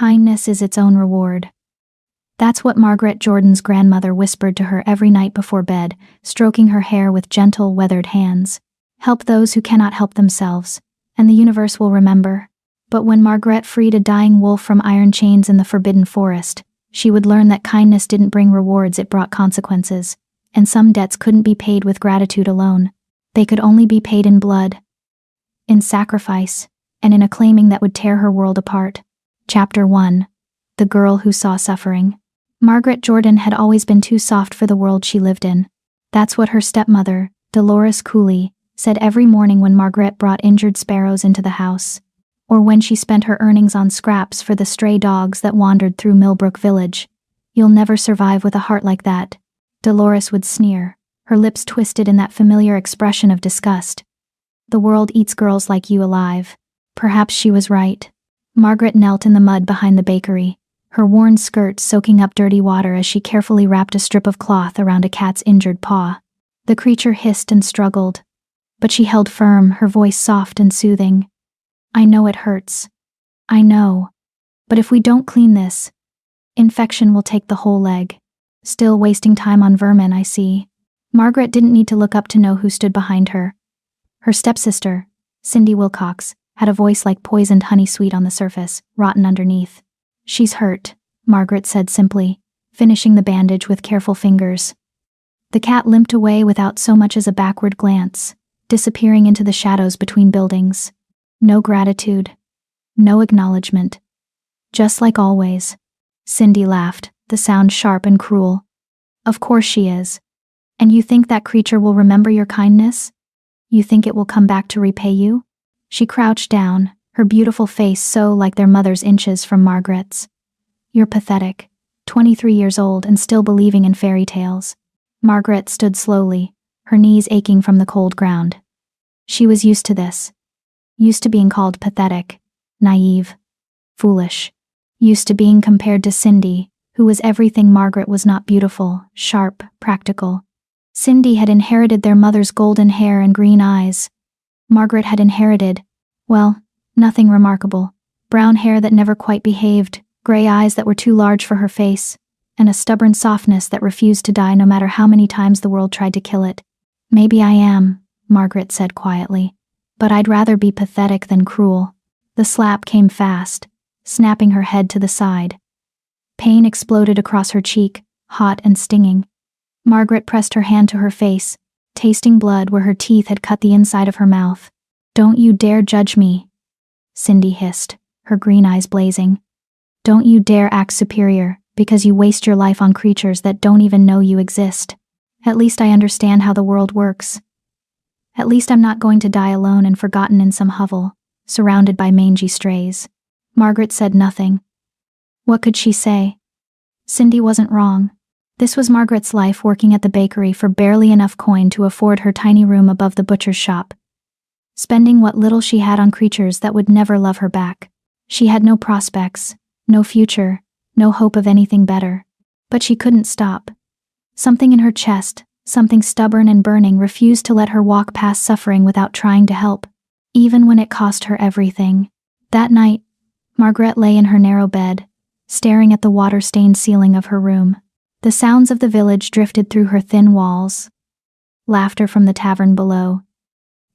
Kindness is its own reward. That's what Margaret Jordan's grandmother whispered to her every night before bed, stroking her hair with gentle, weathered hands. Help those who cannot help themselves, and the universe will remember. But when Margaret freed a dying wolf from iron chains in the forbidden forest, she would learn that kindness didn't bring rewards, it brought consequences, and some debts couldn't be paid with gratitude alone. They could only be paid in blood, in sacrifice, and in a claiming that would tear her world apart. Chapter 1. The Girl Who Saw Suffering. Margaret Jordan had always been too soft for the world she lived in. That's what her stepmother, Dolores Cooley, said every morning when Margaret brought injured sparrows into the house, or when she spent her earnings on scraps for the stray dogs that wandered through Millbrook Village. "You'll never survive with a heart like that," Dolores would sneer, her lips twisted in that familiar expression of disgust. "The world eats girls like you alive." Perhaps she was right. Margaret knelt in the mud behind the bakery, her worn skirt soaking up dirty water as she carefully wrapped a strip of cloth around a cat's injured paw. The creature hissed and struggled, but she held firm, her voice soft and soothing. "I know it hurts. I know. But if we don't clean this, infection will take the whole leg. Still wasting time on vermin, I see." Margaret didn't need to look up to know who stood behind her. Her stepsister, Cindy Wilcox, had a voice like poisoned honey, sweet on the surface, rotten underneath. "She's hurt," Margaret said simply, finishing the bandage with careful fingers. The cat limped away without so much as a backward glance, disappearing into the shadows between buildings. No gratitude. No acknowledgement. Just like always. Cindy laughed, the sound sharp and cruel. "Of course she is. And you think that creature will remember your kindness? You think it will come back to repay you?" She crouched down, her beautiful face so like their mother's inches from Margaret's. "You're pathetic. 23 years old and still believing in fairy tales." Margaret stood slowly, her knees aching from the cold ground. She was used to this. Used to being called pathetic, naive, foolish. Used to being compared to Cindy, who was everything Margaret was not: beautiful, sharp, practical. Cindy had inherited their mother's golden hair and green eyes. Margaret had inherited, well, nothing remarkable. Brown hair that never quite behaved, gray eyes that were too large for her face, and a stubborn softness that refused to die no matter how many times the world tried to kill it. "Maybe I am," Margaret said quietly, "but I'd rather be pathetic than cruel." The slap came fast, snapping her head to the side. Pain exploded across her cheek, hot and stinging. Margaret pressed her hand to her face, tasting blood where her teeth had cut the inside of her mouth. "Don't you dare judge me," Cindy hissed, her green eyes blazing. "Don't you dare act superior, because you waste your life on creatures that don't even know you exist. At least I understand how the world works. At least I'm not going to die alone and forgotten in some hovel, surrounded by mangy strays." Margaret said nothing. What could she say? Cindy wasn't wrong. This was Margaret's life, working at the bakery for barely enough coin to afford her tiny room above the butcher's shop. Spending what little she had on creatures that would never love her back. She had no prospects, no future, no hope of anything better. But she couldn't stop. Something in her chest, something stubborn and burning, refused to let her walk past suffering without trying to help, even when it cost her everything. That night, Margaret lay in her narrow bed, staring at the water-stained ceiling of her room. The sounds of the village drifted through her thin walls. Laughter from the tavern below.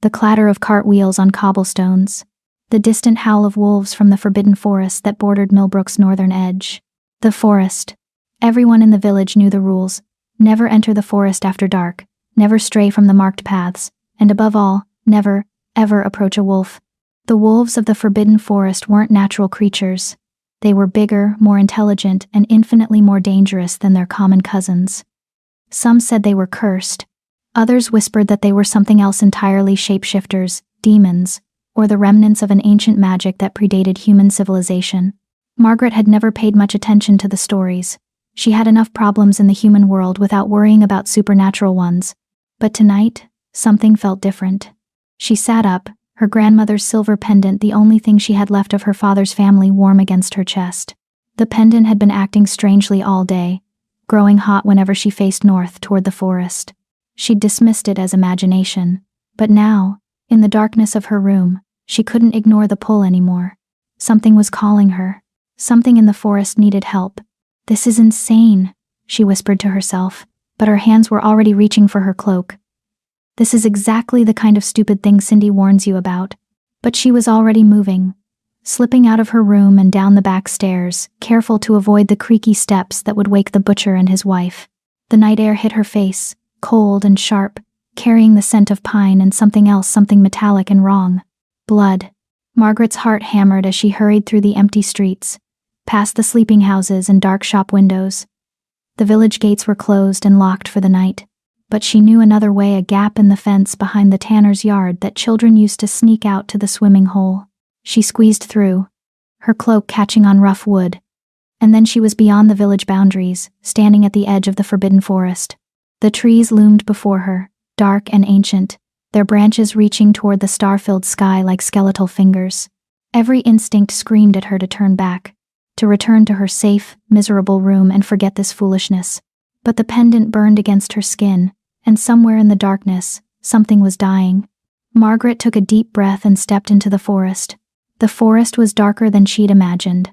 The clatter of cartwheels on cobblestones. The distant howl of wolves from the forbidden forest that bordered Millbrook's northern edge. The forest. Everyone in the village knew the rules. Never enter the forest after dark, never stray from the marked paths, and above all, never, ever approach a wolf. The wolves of the forbidden forest weren't natural creatures. They were bigger, more intelligent, and infinitely more dangerous than their common cousins. Some said they were cursed. Others whispered that they were something else entirely: shapeshifters, demons, or the remnants of an ancient magic that predated human civilization. Margaret had never paid much attention to the stories. She had enough problems in the human world without worrying about supernatural ones. But tonight, something felt different. She sat up, her grandmother's silver pendant, the only thing she had left of her father's family, warm against her chest. The pendant had been acting strangely all day, growing hot whenever she faced north toward the forest. She'd dismissed it as imagination, but now, in the darkness of her room, she couldn't ignore the pull anymore. Something was calling her. Something in the forest needed help. "This is insane," she whispered to herself, but her hands were already reaching for her cloak. This is exactly the kind of stupid thing Cindy warns you about. But she was already moving, slipping out of her room and down the back stairs, careful to avoid the creaky steps that would wake the butcher and his wife. The night air hit her face, cold and sharp, carrying the scent of pine and something else, something metallic and wrong. Blood. Margaret's heart hammered as she hurried through the empty streets, past the sleeping houses and dark shop windows. The village gates were closed and locked for the night, but she knew another way, a gap in the fence behind the tanner's yard that children used to sneak out to the swimming hole. She squeezed through, her cloak catching on rough wood, and then she was beyond the village boundaries, standing at the edge of the forbidden forest. The trees loomed before her, dark and ancient, their branches reaching toward the star-filled sky like skeletal fingers. Every instinct screamed at her to turn back, to return to her safe, miserable room and forget this foolishness. But the pendant burned against her skin, and somewhere in the darkness, something was dying. Margaret took a deep breath and stepped into the forest. The forest was darker than she'd imagined.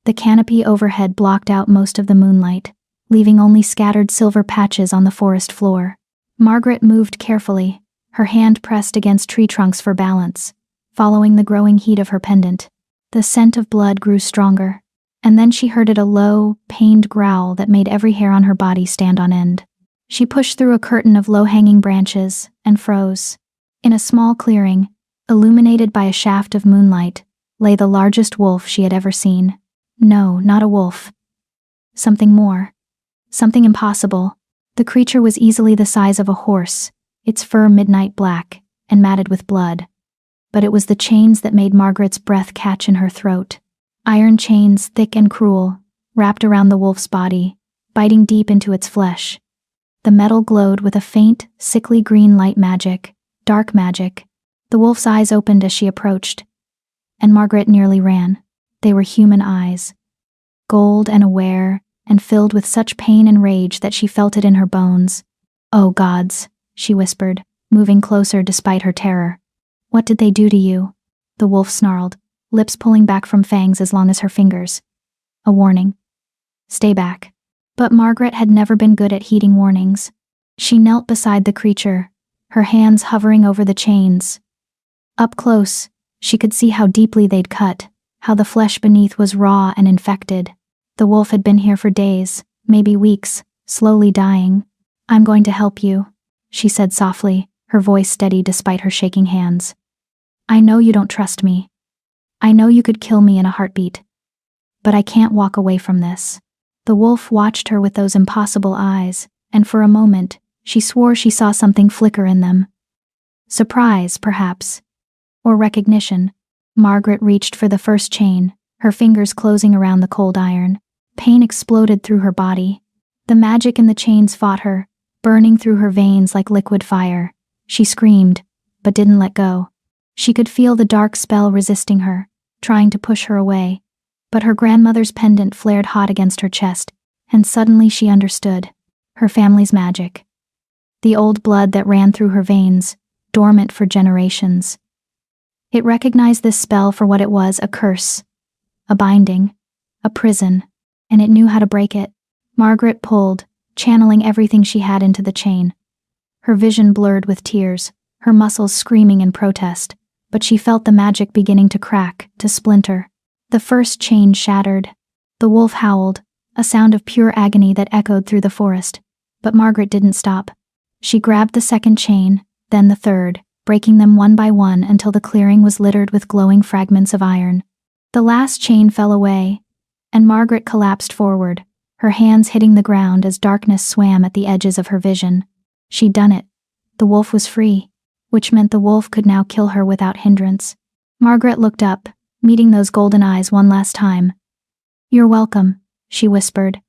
The canopy overhead blocked out most of the moonlight, leaving only scattered silver patches on the forest floor. Margaret moved carefully, her hand pressed against tree trunks for balance, following the growing heat of her pendant. The scent of blood grew stronger, and then she heard a low, pained growl that made every hair on her body stand on end. She pushed through a curtain of low-hanging branches and froze. In a small clearing, illuminated by a shaft of moonlight, lay the largest wolf she had ever seen. No, not a wolf. Something more. Something impossible. The creature was easily the size of a horse, its fur midnight black and matted with blood. But it was the chains that made Margaret's breath catch in her throat. Iron chains, thick and cruel, wrapped around the wolf's body, biting deep into its flesh. The metal glowed with a faint, sickly green light magic, dark magic. The wolf's eyes opened as she approached, and Margaret nearly ran. They were human eyes, gold and aware, and filled with such pain and rage that she felt it in her bones. "Oh gods," she whispered, moving closer despite her terror. "What did they do to you?" The wolf snarled, lips pulling back from fangs as long as her fingers. A warning. Stay back. But Margaret had never been good at heeding warnings. She knelt beside the creature, her hands hovering over the chains. Up close, she could see how deeply they'd cut, how the flesh beneath was raw and infected. The wolf had been here for days, maybe weeks, slowly dying. "I'm going to help you," she said softly, her voice steady despite her shaking hands. "I know you don't trust me. I know you could kill me in a heartbeat. But I can't walk away from this." The wolf watched her with those impossible eyes, and for a moment, she swore she saw something flicker in them. Surprise, perhaps. Or recognition. Margaret reached for the first chain, her fingers closing around the cold iron. Pain exploded through her body. The magic in the chains fought her, burning through her veins like liquid fire. She screamed, but didn't let go. She could feel the dark spell resisting her, trying to push her away. But her grandmother's pendant flared hot against her chest, and suddenly she understood. Her family's magic. The old blood that ran through her veins, dormant for generations. It recognized this spell for what it was, a curse, a binding, a prison, and it knew how to break it. Margaret pulled, channeling everything she had into the chain. Her vision blurred with tears, her muscles screaming in protest, but she felt the magic beginning to crack, to splinter. The first chain shattered. The wolf howled, a sound of pure agony that echoed through the forest, but Margaret didn't stop. She grabbed the second chain, then the third, breaking them one by one until the clearing was littered with glowing fragments of iron. The last chain fell away, and Margaret collapsed forward, her hands hitting the ground as darkness swam at the edges of her vision. She'd done it. The wolf was free, which meant the wolf could now kill her without hindrance. Margaret looked up, meeting those golden eyes one last time. "You're welcome," she whispered,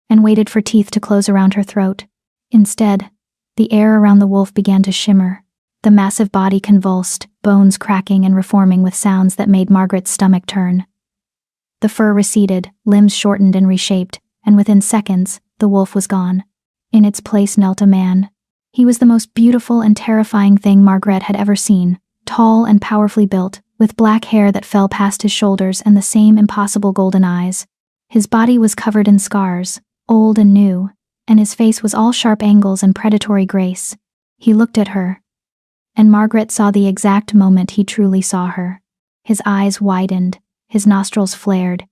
and waited for teeth to close around her throat. Instead, the air around the wolf began to shimmer. The massive body convulsed, bones cracking and reforming with sounds that made Margaret's stomach turn. The fur receded, limbs shortened and reshaped, and within seconds, the wolf was gone. In its place knelt a man. He was the most beautiful and terrifying thing Margaret had ever seen, tall and powerfully built, with black hair that fell past his shoulders and the same impossible golden eyes. His body was covered in scars, old and new, and his face was all sharp angles and predatory grace. He looked at her, and Margaret saw the exact moment he truly saw her. His eyes widened, his nostrils flared,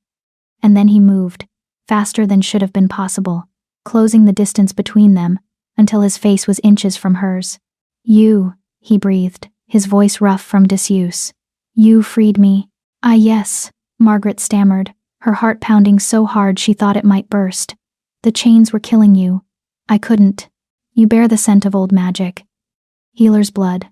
and then he moved, faster than should have been possible, closing the distance between them, until his face was inches from hers. "You," he breathed, his voice rough from disuse. "You freed me." "Ah, yes," Margaret stammered, her heart pounding so hard she thought it might burst. "The chains were killing you. I couldn't. You bear the scent of old magic. Healer's blood."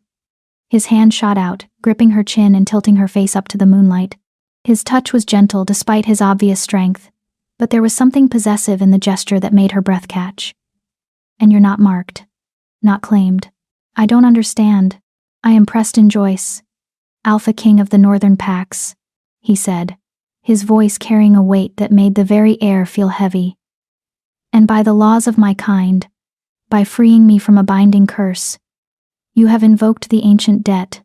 His hand shot out, gripping her chin and tilting her face up to the moonlight. His touch was gentle despite his obvious strength, but there was something possessive in the gesture that made her breath catch. "And you're not marked. Not claimed. I don't understand. I am Preston Joyce, Alpha King of the Northern Packs," he said, his voice carrying a weight that made the very air feel heavy. "And by the laws of my kind, by freeing me from a binding curse, you have invoked the ancient debt,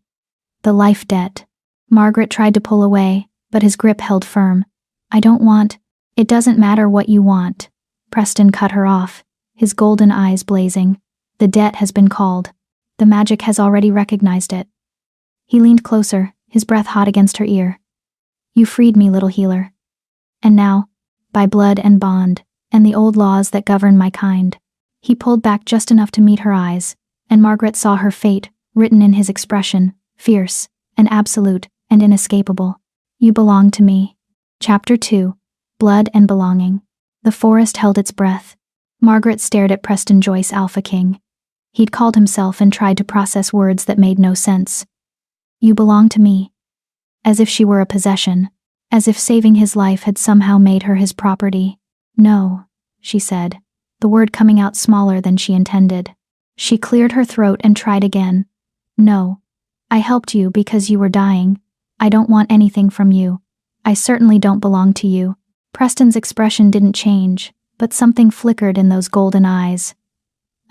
the life debt." Margaret tried to pull away, but his grip held firm. "I don't want—" "It doesn't matter what you want," Preston cut her off, his golden eyes blazing. "The debt has been called. The magic has already recognized it." He leaned closer, his breath hot against her ear. "You freed me, little healer. And now, by blood and bond, and the old laws that govern my kind." He pulled back just enough to meet her eyes, and Margaret saw her fate, written in his expression, fierce, and absolute, and inescapable. "You belong to me." Chapter 2. Blood and Belonging. The forest held its breath. Margaret stared at Preston Joyce, Alpha King. He'd called himself and tried to process words that made no sense. "You belong to me." As if she were a possession. As if saving his life had somehow made her his property. "No," she said, the word coming out smaller than she intended. She cleared her throat and tried again. "No. I helped you because you were dying. I don't want anything from you. I certainly don't belong to you." Preston's expression didn't change, but something flickered in those golden eyes.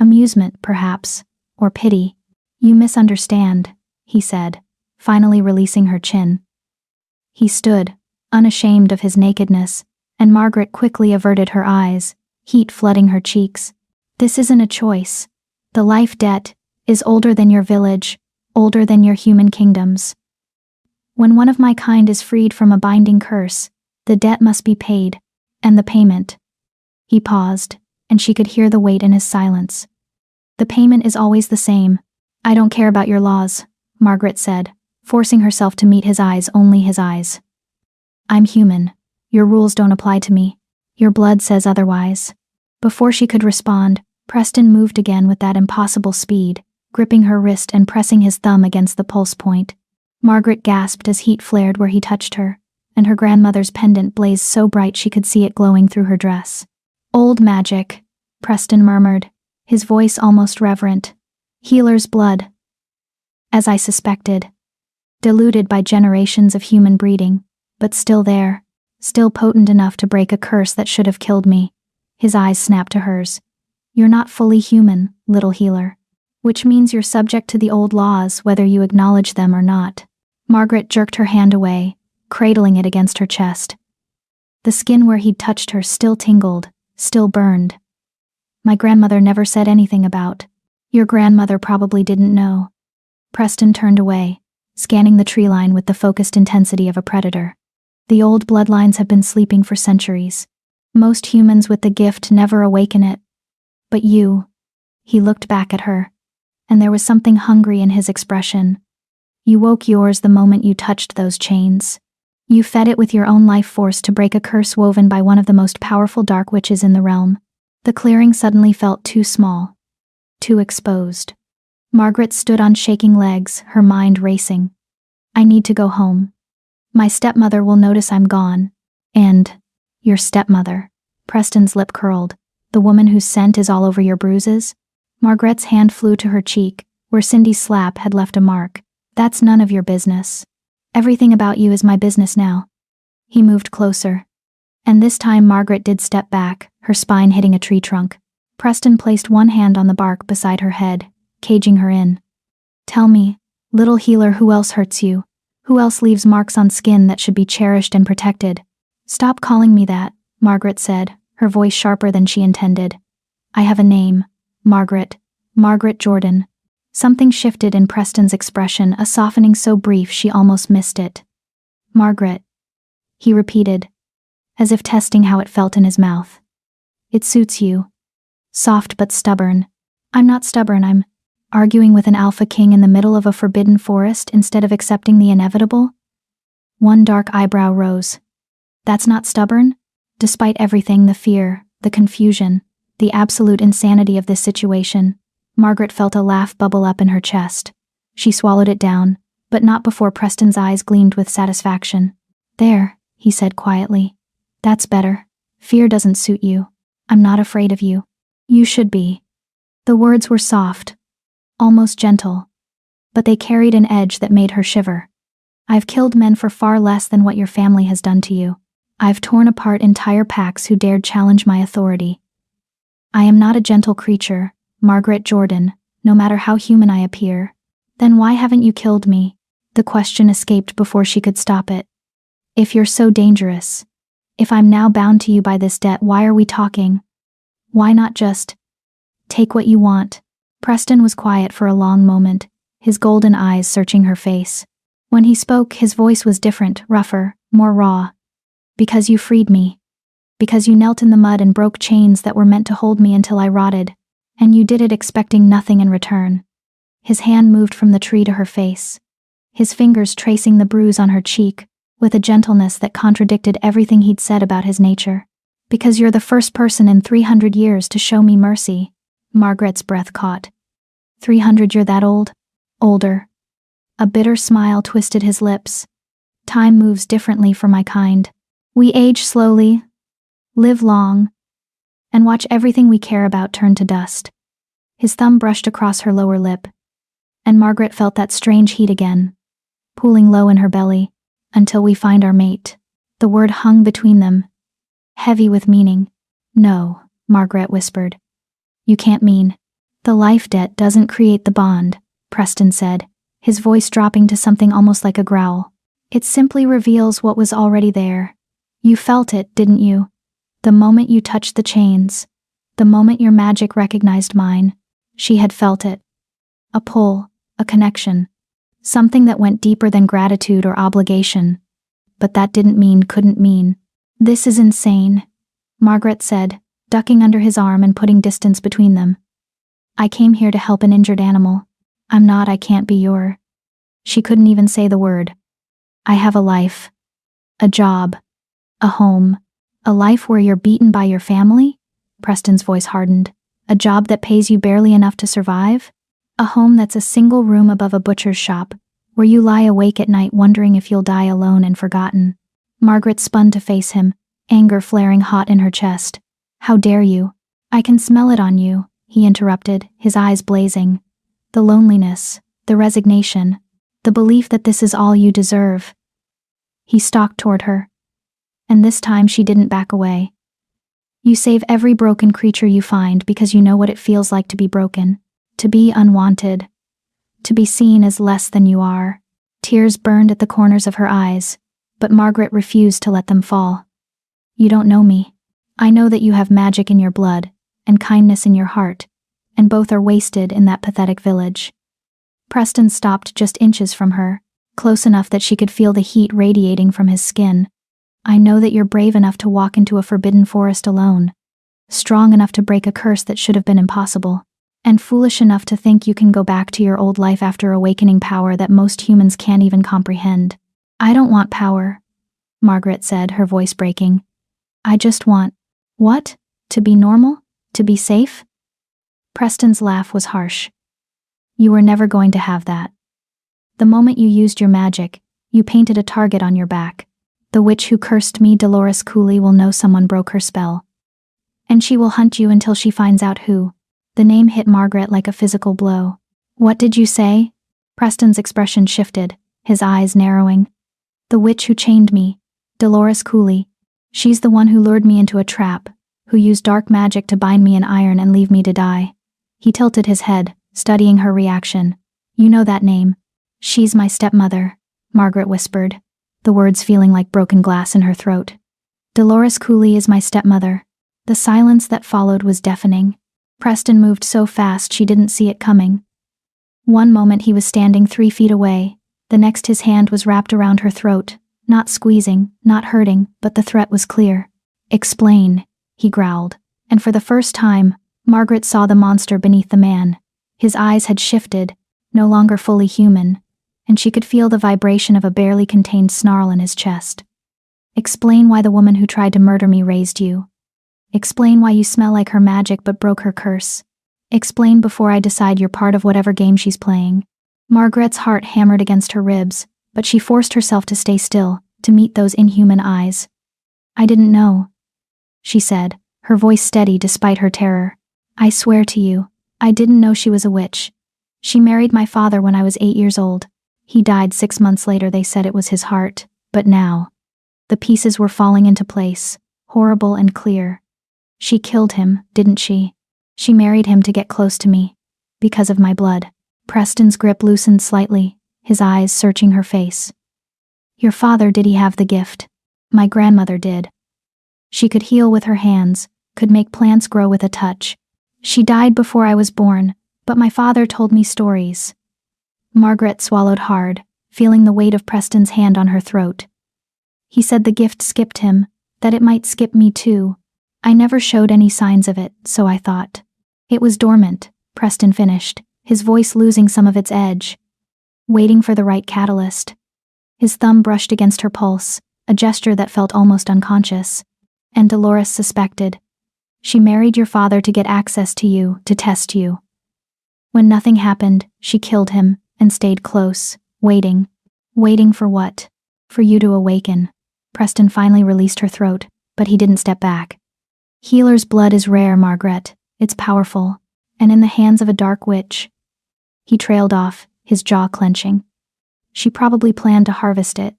Amusement, perhaps, or pity. "You misunderstand," he said, finally releasing her chin. He stood, unashamed of his nakedness, and Margaret quickly averted her eyes, heat flooding her cheeks. "This isn't a choice. The life debt is older than your village, older than your human kingdoms. When one of my kind is freed from a binding curse, the debt must be paid, and the payment." He paused, and she could hear the weight in his silence. "The payment is always the same. I don't care about your laws," Margaret said, forcing herself to meet his eyes, only his eyes. "I'm human. Your rules don't apply to me. Your blood says otherwise." Before she could respond, Preston moved again with that impossible speed, gripping her wrist and pressing his thumb against the pulse point. Margaret gasped as heat flared where he touched her, and her grandmother's pendant blazed so bright she could see it glowing through her dress. "Old magic," Preston murmured, his voice almost reverent. "Healer's blood." "As I suspected. Diluted by generations of human breeding, but still there, still potent enough to break a curse that should have killed me." His eyes snapped to hers. "You're not fully human, little healer. Which means you're subject to the old laws whether you acknowledge them or not." Margaret jerked her hand away, cradling it against her chest. The skin where he'd touched her still tingled, still burned. "My grandmother never said anything about—" "Your grandmother probably didn't know." Preston turned away, scanning the tree line with the focused intensity of a predator. "The old bloodlines have been sleeping for centuries. Most humans with the gift never awaken it. But you—" He looked back at her, and there was something hungry in his expression. "You woke yours the moment you touched those chains. You fed it with your own life force to break a curse woven by one of the most powerful dark witches in the realm." The clearing suddenly felt too small, too exposed. Margaret stood on shaking legs, her mind racing. "I need to go home. My stepmother will notice I'm gone. And—" "Your stepmother." Preston's lip curled. "The woman whose scent is all over your bruises?" Margaret's hand flew to her cheek, where Cindy's slap had left a mark. "That's none of your business. Everything about you is my business now." He moved closer. And this time Margaret did step back, her spine hitting a tree trunk. Preston placed one hand on the bark beside her head, caging her in. "Tell me, little healer, who else hurts you? Who else leaves marks on skin that should be cherished and protected? Stop calling me that, Margaret said, her voice sharper than she intended. I have a name. Margaret. Margaret Jordan. Something shifted in Preston's expression, a softening so brief she almost missed it. Margaret. He repeated, as if testing how it felt in his mouth. It suits you. Soft but stubborn. I'm not stubborn, I'm arguing with an alpha king in the middle of a forbidden forest instead of accepting the inevitable? One dark eyebrow rose. That's not stubborn? Despite everything, the fear, the confusion, the absolute insanity of this situation, Margaret felt a laugh bubble up in her chest. She swallowed it down, but not before Preston's eyes gleamed with satisfaction. There, he said quietly. That's better. Fear doesn't suit you. I'm not afraid of you. You should be. The words were soft, almost gentle, but they carried an edge that made her shiver. I've killed men for far less than what your family has done to you. I've torn apart entire packs who dared challenge my authority. I am not a gentle creature, Margaret Jordan, no matter how human I appear. Then why haven't you killed me? The question escaped before she could stop it. If you're so dangerous, if I'm now bound to you by this debt, why are we talking? Why not just take what you want? Preston was quiet for a long moment, his golden eyes searching her face. When he spoke, his voice was different, rougher, more raw. Because you freed me. Because you knelt in the mud and broke chains that were meant to hold me until I rotted. And you did it expecting nothing in return. His hand moved from the tree to her face, his fingers tracing the bruise on her cheek, with a gentleness that contradicted everything he'd said about his nature. Because you're the first person in 300 years to show me mercy. Margaret's breath caught. 300, you're that old? Older. A bitter smile twisted his lips. Time moves differently for my kind. We age slowly, live long, and watch everything we care about turn to dust. His thumb brushed across her lower lip, and Margaret felt that strange heat again, pooling low in her belly. Until we find our mate. The word hung between them, heavy with meaning. No, Margaret whispered. You can't mean. The life debt doesn't create the bond, Preston said, his voice dropping to something almost like a growl. It simply reveals what was already there. You felt it, didn't you? The moment you touched the chains. The moment your magic recognized mine. She had felt it. A pull, a connection. Something that went deeper than gratitude or obligation. But that didn't mean couldn't mean. This is insane, Margaret said, ducking under his arm and putting distance between them. I came here to help an injured animal. I can't be your. She couldn't even say the word. I have a life. A job. A home. A life where you're beaten by your family? Preston's voice hardened. A job that pays you barely enough to survive? A home that's a single room above a butcher's shop, where you lie awake at night wondering if you'll die alone and forgotten. Margaret spun to face him, anger flaring hot in her chest. How dare you? I can smell it on you, he interrupted, his eyes blazing. The loneliness, the resignation, the belief that this is all you deserve. He stalked toward her. And this time she didn't back away. You save every broken creature you find because you know what it feels like to be broken. To be unwanted. To be seen as less than you are. Tears burned at the corners of her eyes, but Margaret refused to let them fall. You don't know me. I know that you have magic in your blood, and kindness in your heart, and both are wasted in that pathetic village. Preston stopped just inches from her, close enough that she could feel the heat radiating from his skin. I know that you're brave enough to walk into a forbidden forest alone, strong enough to break a curse that should have been impossible. And foolish enough to think you can go back to your old life after awakening power that most humans can't even comprehend. I don't want power, Margaret said, her voice breaking. I just want, what? To be normal? To be safe? Preston's laugh was harsh. You were never going to have that. The moment you used your magic, you painted a target on your back. The witch who cursed me, Dolores Cooley, will know someone broke her spell. And she will hunt you until she finds out who. The name hit Margaret like a physical blow. What did you say? Preston's expression shifted, his eyes narrowing. The witch who chained me, Dolores Cooley. She's the one who lured me into a trap, who used dark magic to bind me in iron and leave me to die. He tilted his head, studying her reaction. You know that name. She's my stepmother. Margaret whispered, the words feeling like broken glass in her throat. Dolores Cooley is my stepmother. The silence that followed was deafening. Preston moved so fast she didn't see it coming. One moment he was standing 3 feet away, the next his hand was wrapped around her throat, not squeezing, not hurting, but the threat was clear. Explain, he growled, and for the first time, Margaret saw the monster beneath the man. His eyes had shifted, no longer fully human, and she could feel the vibration of a barely contained snarl in his chest. Explain why the woman who tried to murder me raised you. Explain why you smell like her magic but broke her curse. Explain before I decide you're part of whatever game she's playing. Margaret's heart hammered against her ribs, but she forced herself to stay still, to meet those inhuman eyes. I didn't know, she said, her voice steady despite her terror. I swear to you, I didn't know she was a witch. She married my father when I was 8 years old. He died 6 months later. They said it was his heart, but now, the pieces were falling into place, horrible and clear. She killed him, didn't she? She married him to get close to me, because of my blood. Preston's grip loosened slightly, his eyes searching her face. Your father, did he have the gift? My grandmother did. She could heal with her hands, could make plants grow with a touch. She died before I was born, but my father told me stories. Margaret swallowed hard, feeling the weight of Preston's hand on her throat. He said the gift skipped him, that it might skip me too. I never showed any signs of it, so I thought. It was dormant, Preston finished, his voice losing some of its edge. Waiting for the right catalyst. His thumb brushed against her pulse, a gesture that felt almost unconscious. And Dolores suspected. She married your father to get access to you, to test you. When nothing happened, she killed him, and stayed close, waiting. Waiting for what? For you to awaken. Preston finally released her throat, but he didn't step back. Healer's blood is rare, Margaret. It's powerful, and in the hands of a dark witch. He trailed off, his jaw clenching. She probably planned to harvest it.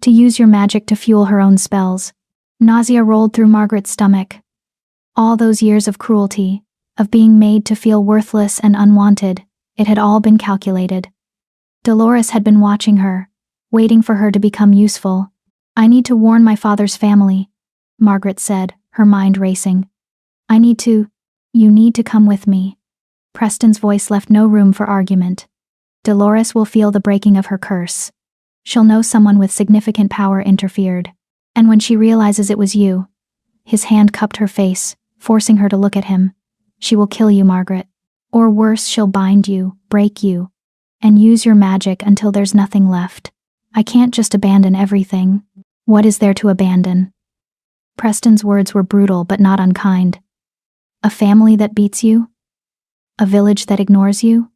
To use your magic to fuel her own spells. Nausea rolled through Margaret's stomach. All those years of cruelty, of being made to feel worthless and unwanted, it had all been calculated. Dolores had been watching her, waiting for her to become useful. I need to warn my father's family, Margaret said, her mind racing. You need to come with me. Preston's voice left no room for argument. Dolores will feel the breaking of her curse. She'll know someone with significant power interfered. And when she realizes it was you, his hand cupped her face, forcing her to look at him. She will kill you, Margaret. Or worse, she'll bind you, break you, and use your magic until there's nothing left. I can't just abandon everything. What is there to abandon? Preston's words were brutal but not unkind. A family that beats you? A village that ignores you?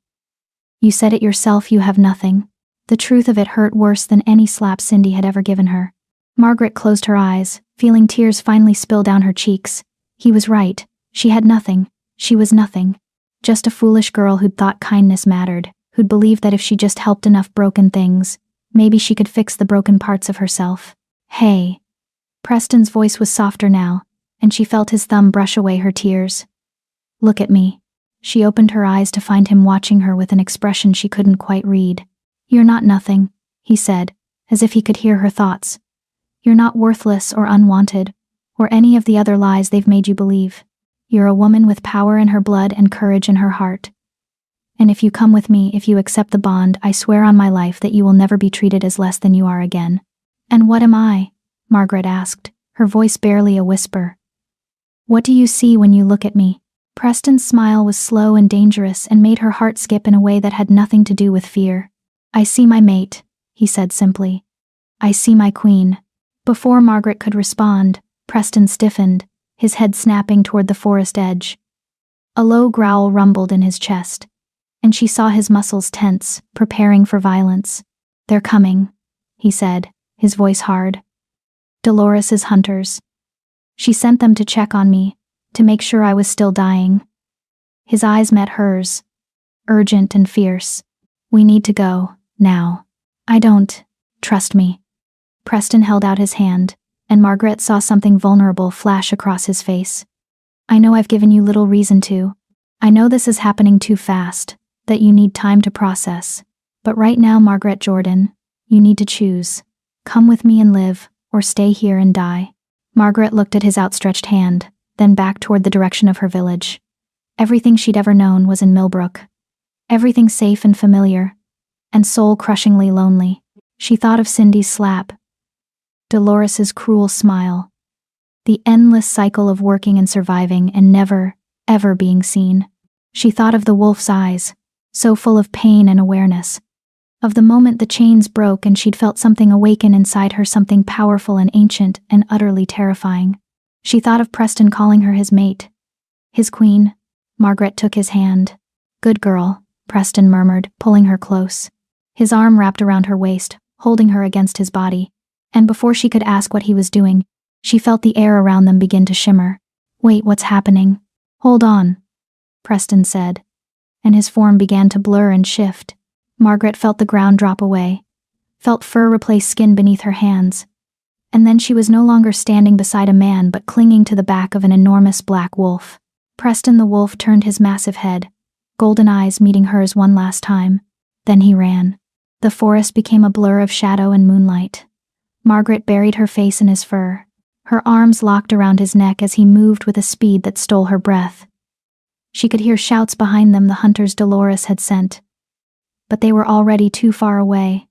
You said it yourself, you have nothing. The truth of it hurt worse than any slap Cindy had ever given her. Margaret closed her eyes, feeling tears finally spill down her cheeks. He was right. She had nothing. She was nothing. Just a foolish girl who'd thought kindness mattered, who'd believed that if she just helped enough broken things, maybe she could fix the broken parts of herself. Hey. Preston's voice was softer now, and she felt his thumb brush away her tears. Look at me. She opened her eyes to find him watching her with an expression she couldn't quite read. You're not nothing, he said, as if he could hear her thoughts. You're not worthless or unwanted, or any of the other lies they've made you believe. You're a woman with power in her blood and courage in her heart. And if you come with me, if you accept the bond, I swear on my life that you will never be treated as less than you are again. And what am I? Margaret asked, her voice barely a whisper. What do you see when you look at me? Preston's smile was slow and dangerous and made her heart skip in a way that had nothing to do with fear. I see my mate, he said simply. I see my queen. Before Margaret could respond, Preston stiffened, his head snapping toward the forest edge. A low growl rumbled in his chest, and she saw his muscles tense, preparing for violence. They're coming, he said, his voice hard. Dolores's hunters. She sent them to check on me, to make sure I was still dying. His eyes met hers, urgent and fierce. We need to go, now. I don't. Trust me. Preston held out his hand, and Margaret saw something vulnerable flash across his face. I know I've given you little reason to. I know this is happening too fast, that you need time to process. But right now, Margaret Jordan, You need to choose. Come with me and live, or stay here and die." Margaret looked at his outstretched hand, then back toward the direction of her village. Everything she'd ever known was in Millbrook. Everything safe and familiar, and soul-crushingly lonely. She thought of Cindy's slap, Dolores's cruel smile, the endless cycle of working and surviving and never, ever being seen. She thought of the wolf's eyes, so full of pain and awareness. Of the moment the chains broke and she'd felt something awaken inside her, something powerful and ancient and utterly terrifying. She thought of Preston calling her his mate, his queen. Margaret took his hand. "Good girl," Preston murmured, pulling her close. His arm wrapped around her waist, holding her against his body. And before she could ask what he was doing, she felt the air around them begin to shimmer. "Wait, what's happening?" "Hold on," Preston said, and his form began to blur and shift. Margaret felt the ground drop away, felt fur replace skin beneath her hands, and then she was no longer standing beside a man but clinging to the back of an enormous black wolf. Preston the wolf turned his massive head, golden eyes meeting hers one last time. Then he ran. The forest became a blur of shadow and moonlight. Margaret buried her face in his fur. Her arms locked around his neck as he moved with a speed that stole her breath. She could hear shouts behind them the hunters Dolores had sent. But they were already too far away,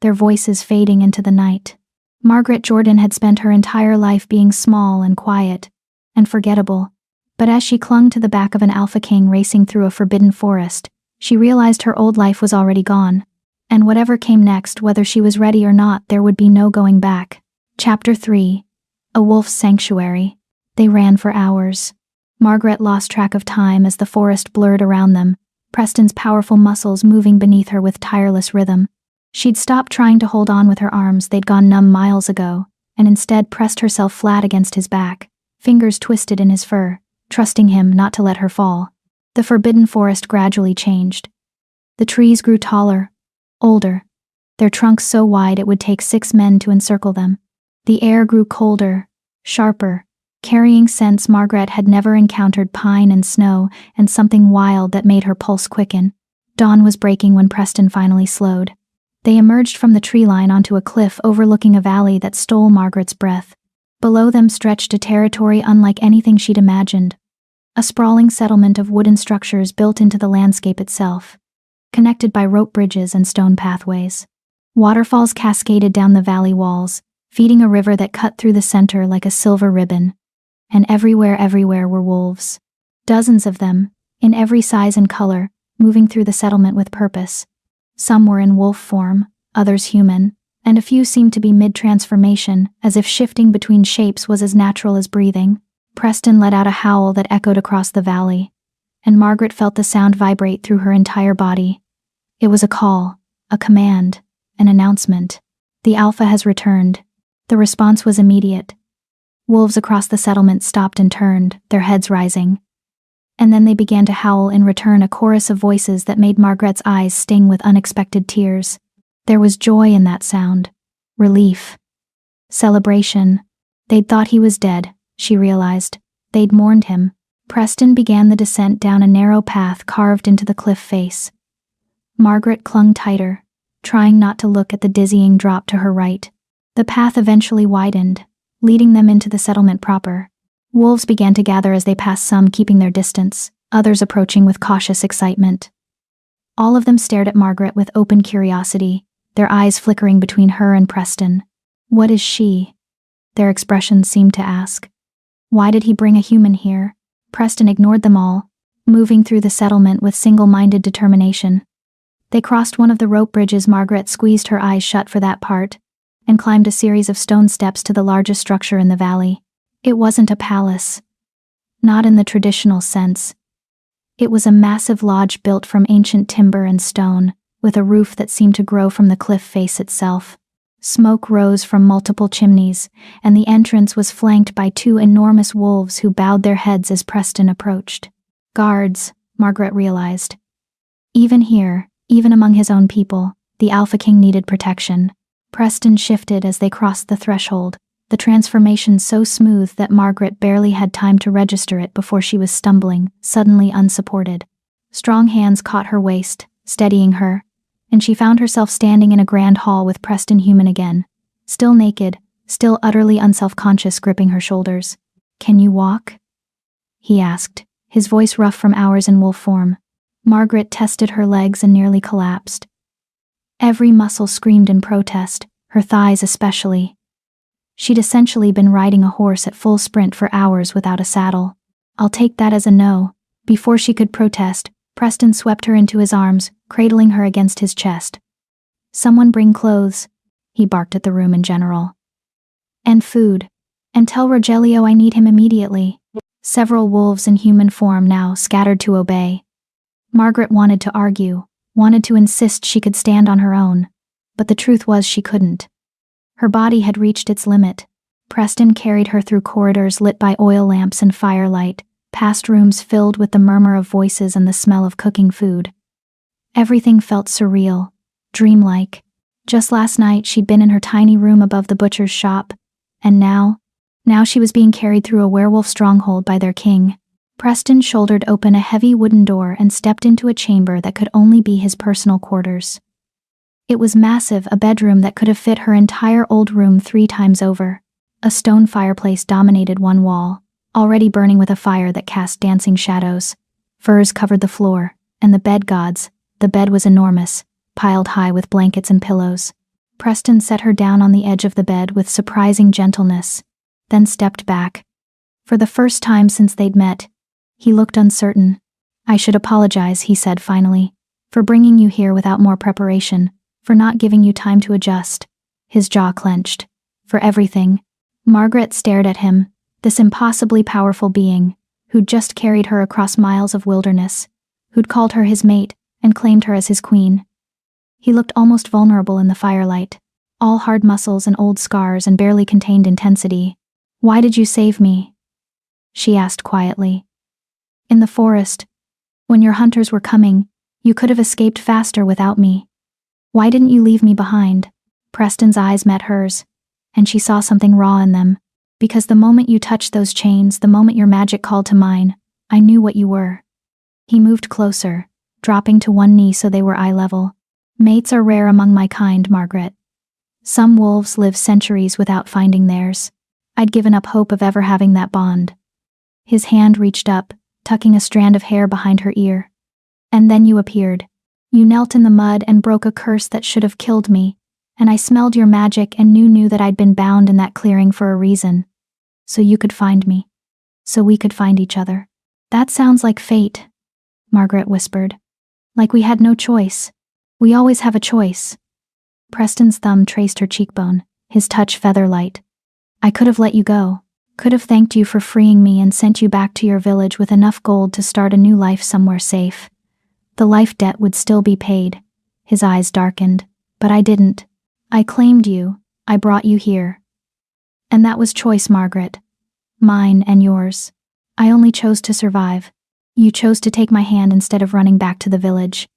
their voices fading into the night. Margaret Jordan had spent her entire life being small and quiet and forgettable, but as she clung to the back of an alpha king racing through a forbidden forest, she realized her old life was already gone, and whatever came next, whether she was ready or not, there would be no going back. Chapter 3. A Wolf's Sanctuary. They ran for hours. Margaret lost track of time as the forest blurred around them, Preston's powerful muscles moving beneath her with tireless rhythm. She'd stopped trying to hold on with her arms, they'd gone numb miles ago, and instead pressed herself flat against his back, fingers twisted in his fur, trusting him not to let her fall. The forbidden forest gradually changed. The trees grew taller, older, their trunks so wide it would take 6 men to encircle them. The air grew colder, sharper, carrying scents Margaret had never encountered: pine and snow, and something wild that made her pulse quicken. Dawn was breaking when Preston finally slowed. They emerged from the tree line onto a cliff overlooking a valley that stole Margaret's breath. Below them stretched a territory unlike anything she'd imagined. A sprawling settlement of wooden structures built into the landscape itself, connected by rope bridges and stone pathways. Waterfalls cascaded down the valley walls, feeding a river that cut through the center like a silver ribbon. And everywhere were wolves. Dozens of them, in every size and color, moving through the settlement with purpose. Some were in wolf form, others human, and a few seemed to be mid-transformation, as if shifting between shapes was as natural as breathing. Preston let out a howl that echoed across the valley, and Margaret felt the sound vibrate through her entire body. It was a call, a command, an announcement. The Alpha has returned. The response was immediate. Wolves across the settlement stopped and turned, their heads rising. And then they began to howl in return, a chorus of voices that made Margaret's eyes sting with unexpected tears. There was joy in that sound, relief, celebration. They'd thought he was dead, she realized. They'd mourned him. Preston began the descent down a narrow path carved into the cliff face. Margaret clung tighter, trying not to look at the dizzying drop to her right. The path eventually widened, leading them into the settlement proper. Wolves began to gather as they passed, some keeping their distance, others approaching with cautious excitement. All of them stared at Margaret with open curiosity, their eyes flickering between her and Preston. "What is she?" their expressions seemed to ask. "Why did he bring a human here?" Preston ignored them all, moving through the settlement with single-minded determination. They crossed one of the rope bridges. Margaret squeezed her eyes shut for that part, and climbed a series of stone steps to the largest structure in the valley. It wasn't a palace. Not in the traditional sense. It was a massive lodge built from ancient timber and stone, with a roof that seemed to grow from the cliff face itself. Smoke rose from multiple chimneys, and the entrance was flanked by 2 enormous wolves who bowed their heads as Preston approached. Guards, Margaret realized. Even here, even among his own people, the Alpha King needed protection. Preston shifted as they crossed the threshold, the transformation so smooth that Margaret barely had time to register it before she was stumbling, suddenly unsupported. Strong hands caught her waist, steadying her, and she found herself standing in a grand hall with Preston human again. Still naked, still utterly unself-conscious, gripping her shoulders. "Can you walk?" he asked, his voice rough from hours in wolf form. Margaret tested her legs and nearly collapsed. Every muscle screamed in protest, her thighs especially. She'd essentially been riding a horse at full sprint for hours without a saddle. "I'll take that as a no." Before she could protest, Preston swept her into his arms, cradling her against his chest. "Someone bring clothes," he barked at the room in general. "And food. And tell Rogelio I need him immediately." Several wolves in human form now scattered to obey. Margaret wanted to argue, wanted to insist she could stand on her own, but the truth was she couldn't. Her body had reached its limit. Preston carried her through corridors lit by oil lamps and firelight, past rooms filled with the murmur of voices and the smell of cooking food. Everything felt surreal, dreamlike. Just last night she'd been in her tiny room above the butcher's shop, and now she was being carried through a werewolf stronghold by their king. Preston shouldered open a heavy wooden door and stepped into a chamber that could only be his personal quarters. It was massive, a bedroom that could have fit her entire old room 3 times over. A stone fireplace dominated one wall, already burning with a fire that cast dancing shadows. Furs covered the floor, and the bed was enormous, piled high with blankets and pillows. Preston set her down on the edge of the bed with surprising gentleness, then stepped back. For the first time since they'd met, he looked uncertain. "I should apologize," he said finally, "for bringing you here without more preparation, for not giving you time to adjust." His jaw clenched. "For everything." Margaret stared at him, this impossibly powerful being, who'd just carried her across miles of wilderness, who'd called her his mate and claimed her as his queen. He looked almost vulnerable in the firelight, all hard muscles and old scars and barely contained intensity. "Why did you save me?" she asked quietly. "In the forest. When your hunters were coming, you could have escaped faster without me. Why didn't you leave me behind?" Preston's eyes met hers, and she saw something raw in them. "Because the moment you touched those chains, the moment your magic called to mine, I knew what you were." He moved closer, dropping to one knee so they were eye level. "Mates are rare among my kind, Margaret. Some wolves live centuries without finding theirs. I'd given up hope of ever having that bond." His hand reached up, tucking a strand of hair behind her ear. "And then you appeared. You knelt in the mud and broke a curse that should have killed me, and I smelled your magic and knew that I'd been bound in that clearing for a reason. So you could find me. So we could find each other." "That sounds like fate," Margaret whispered. "Like we had no choice. We always have a choice." Preston's thumb traced her cheekbone, his touch feather-light. "I could have let you go. Could have thanked you for freeing me and sent you back to your village with enough gold to start a new life somewhere safe. The life debt would still be paid." His eyes darkened. "But I didn't. I claimed you. I brought you here. And that was choice, Margaret. Mine and yours. I only chose to survive. You chose to take my hand instead of running back to the village.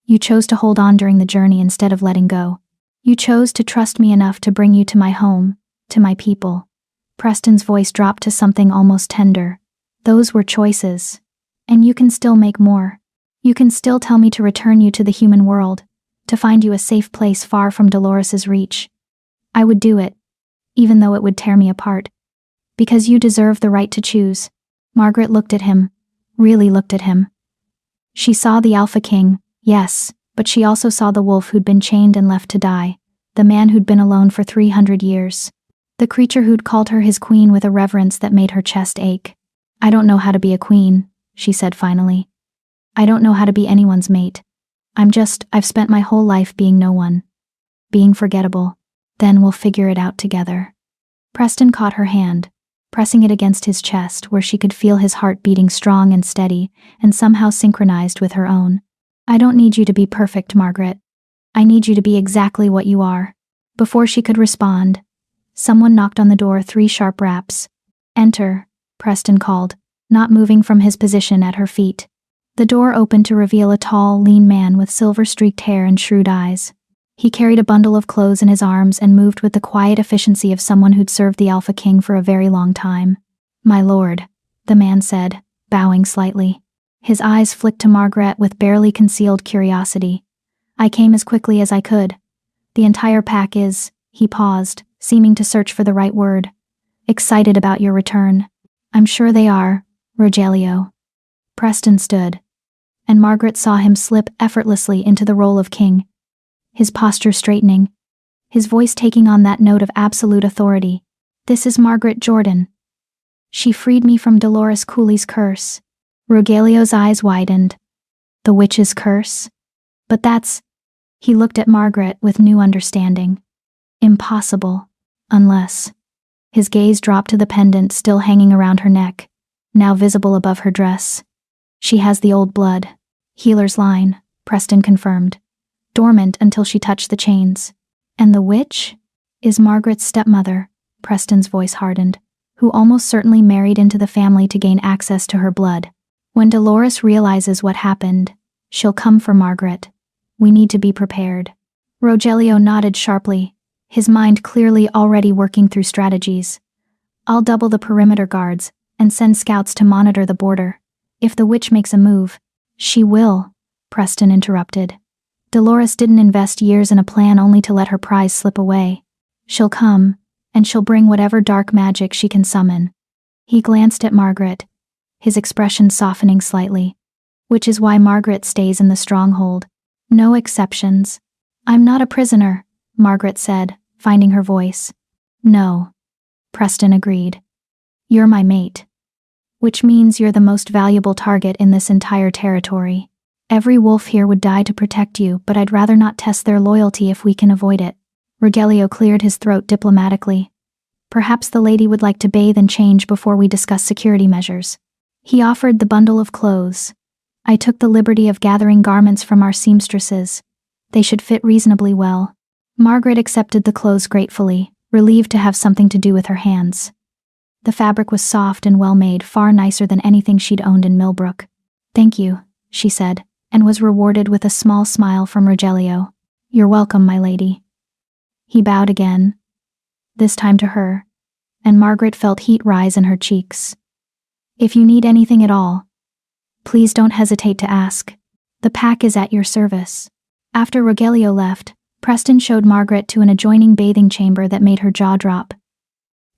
You chose to hold on during the journey instead of letting go. You chose to trust me enough to bring you to my home, to my people." Preston's voice dropped to something almost tender. "Those were choices. And you can still make more. You can still tell me to return you to the human world, to find you a safe place far from Dolores's reach. I would do it, even though it would tear me apart. Because you deserve the right to choose." Margaret looked at him, really looked at him. She saw the Alpha King, yes, but she also saw the wolf who'd been chained and left to die, the man who'd been alone for 300 years. The creature who'd called her his queen with a reverence that made her chest ache. "I don't know how to be a queen," she said finally. "I don't know how to be anyone's mate. I've spent my whole life being no one. Being forgettable. Then we'll figure it out together." Preston caught her hand, pressing it against his chest where she could feel his heart beating strong and steady, and somehow synchronized with her own. "I don't need you to be perfect, Margaret. I need you to be exactly what you are." Before she could respond, someone knocked on the door 3 sharp raps. "Enter," Preston called, not moving from his position at her feet. The door opened to reveal a tall, lean man with silver-streaked hair and shrewd eyes. He carried a bundle of clothes in his arms and moved with the quiet efficiency of someone who'd served the Alpha King for a very long time. "My lord," the man said, bowing slightly. His eyes flicked to Margaret with barely concealed curiosity. I came as quickly as I could. The entire pack is, he paused, seeming to search for the right word. Excited about your return. I'm sure they are, Rogelio. Preston stood, and Margaret saw him slip effortlessly into the role of king. His posture straightening, his voice taking on that note of absolute authority. This is Margaret Jordan. She freed me from Dolores Cooley's curse. Rogelio's eyes widened. The witch's curse? But that's... He looked at Margaret with new understanding. Impossible. Unless... His gaze dropped to the pendant still hanging around her neck, now visible above her dress. She has the old blood. Healer's line, Preston confirmed. Dormant until she touched the chains. And the witch? Is Margaret's stepmother, Preston's voice hardened, who almost certainly married into the family to gain access to her blood. When Dolores realizes what happened, she'll come for Margaret. We need to be prepared. Rogelio nodded sharply, his mind clearly already working through strategies. I'll double the perimeter guards and send scouts to monitor the border. If the witch makes a move, she will, Preston interrupted. Dolores didn't invest years in a plan only to let her prize slip away. She'll come, and she'll bring whatever dark magic she can summon. He glanced at Margaret, his expression softening slightly. Which is why Margaret stays in the stronghold. No exceptions. I'm not a prisoner, Margaret said, finding her voice. No. Preston agreed. You're my mate. Which means you're the most valuable target in this entire territory. Every wolf here would die to protect you, but I'd rather not test their loyalty if we can avoid it. Rogelio cleared his throat diplomatically. Perhaps the lady would like to bathe and change before we discuss security measures. He offered the bundle of clothes. I took the liberty of gathering garments from our seamstresses. They should fit reasonably well. Margaret accepted the clothes gratefully, relieved to have something to do with her hands. The fabric was soft and well-made, far nicer than anything she'd owned in Millbrook. Thank you, she said, and was rewarded with a small smile from Rogelio. You're welcome, my lady. He bowed again, this time to her, and Margaret felt heat rise in her cheeks. If you need anything at all, please don't hesitate to ask. The pack is at your service. After Rogelio left, Preston showed Margaret to an adjoining bathing chamber that made her jaw drop.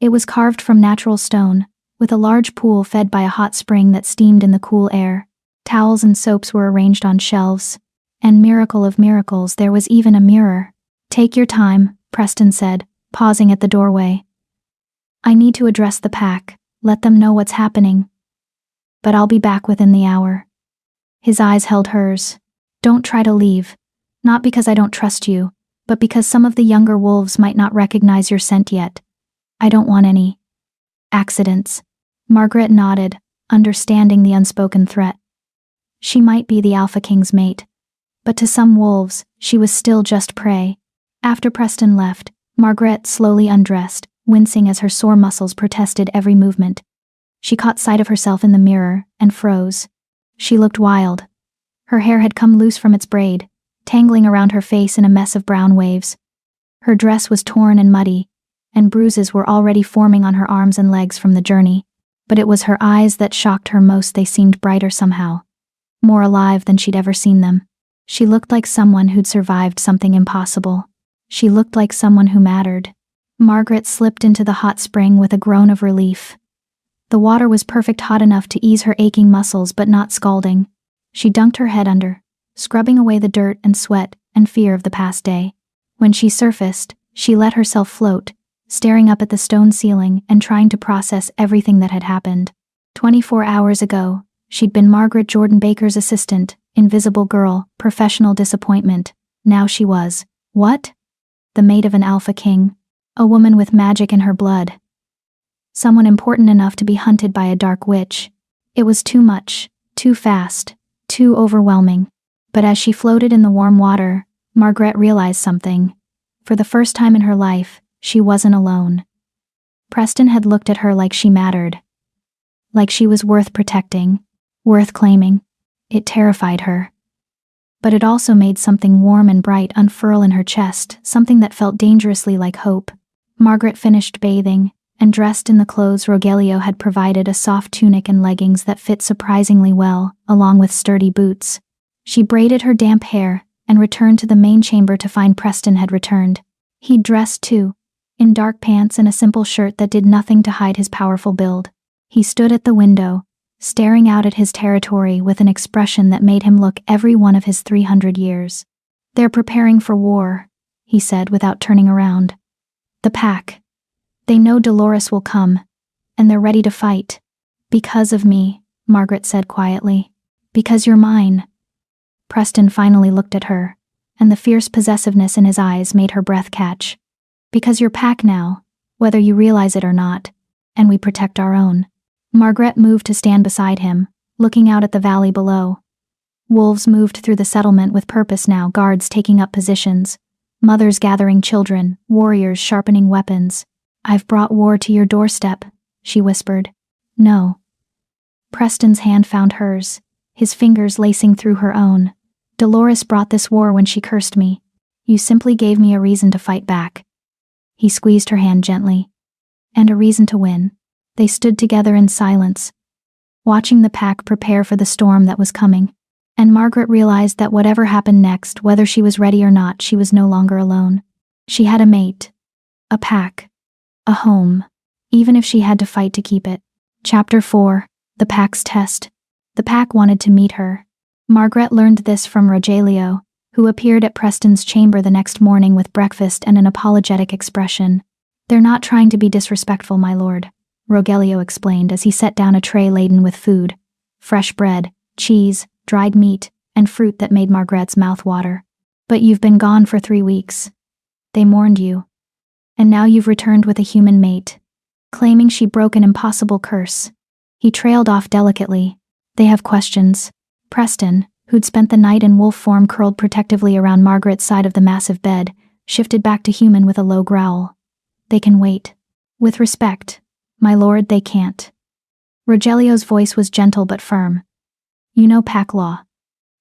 It was carved from natural stone, with a large pool fed by a hot spring that steamed in the cool air. Towels and soaps were arranged on shelves, and miracle of miracles, there was even a mirror. Take your time, Preston said, pausing at the doorway. I need to address the pack, let them know what's happening. But I'll be back within the hour. His eyes held hers. Don't try to leave. Not because I don't trust you, but because some of the younger wolves might not recognize your scent yet. I don't want any accidents. Margaret nodded, understanding the unspoken threat. She might be the Alpha King's mate, but to some wolves, she was still just prey. After Preston left, Margaret slowly undressed, wincing as her sore muscles protested every movement. She caught sight of herself in the mirror and froze. She looked wild. Her hair had come loose from its braid, tangling around her face in a mess of brown waves. Her dress was torn and muddy, and bruises were already forming on her arms and legs from the journey. But it was her eyes that shocked her most. They seemed brighter somehow, more alive than she'd ever seen them. She looked like someone who'd survived something impossible. She looked like someone who mattered. Margaret slipped into the hot spring with a groan of relief. The water was perfect, hot enough to ease her aching muscles but not scalding. She dunked her head under, scrubbing away the dirt and sweat and fear of the past day. When she surfaced, she let herself float, staring up at the stone ceiling and trying to process everything that had happened. 24 hours ago, she'd been Margaret Jordan Baker's assistant, invisible girl, professional disappointment. Now she was, what? The mate of an Alpha King. A woman with magic in her blood. Someone important enough to be hunted by a dark witch. It was too much, too fast, too overwhelming. But as she floated in the warm water, Margaret realized something. For the first time in her life, she wasn't alone. Preston had looked at her like she mattered. Like she was worth protecting, worth claiming. It terrified her. But it also made something warm and bright unfurl in her chest, something that felt dangerously like hope. Margaret finished bathing, and dressed in the clothes Rogelio had provided, a soft tunic and leggings that fit surprisingly well, along with sturdy boots. She braided her damp hair and returned to the main chamber to find Preston had returned. He'd dressed too, in dark pants and a simple shirt that did nothing to hide his powerful build. He stood at the window, staring out at his territory with an expression that made him look every one of his 300 years. "They're preparing for war," he said without turning around. "The pack. They know Dolores will come, and they're ready to fight. Because of me," Margaret said quietly. "Because you're mine." Preston finally looked at her, and the fierce possessiveness in his eyes made her breath catch. "Because you're pack now, whether you realize it or not, and we protect our own." Margaret moved to stand beside him, looking out at the valley below. Wolves moved through the settlement with purpose now, guards taking up positions, mothers gathering children, warriors sharpening weapons. "I've brought war to your doorstep," she whispered. "No." Preston's hand found hers, his fingers lacing through her own. "Dolores brought this war when she cursed me. You simply gave me a reason to fight back." He squeezed her hand gently. "And a reason to win." They stood together in silence, watching the pack prepare for the storm that was coming. And Margaret realized that whatever happened next, whether she was ready or not, she was no longer alone. She had a mate, a pack, a home, even if she had to fight to keep it. Chapter 4. The Pack's Test. The pack wanted to meet her. Margaret learned this from Rogelio, who appeared at Preston's chamber the next morning with breakfast and an apologetic expression. "They're not trying to be disrespectful, my lord," Rogelio explained as he set down a tray laden with food, fresh bread, cheese, dried meat, and fruit that made Margaret's mouth water. "But you've been gone for 3 weeks. They mourned you. And now you've returned with a human mate, claiming she broke an impossible curse." He trailed off delicately. "They have questions." Preston, who'd spent the night in wolf form curled protectively around Margaret's side of the massive bed, shifted back to human with a low growl. "They can wait." "With respect, my lord, they can't." Rogelio's voice was gentle but firm. "You know pack law.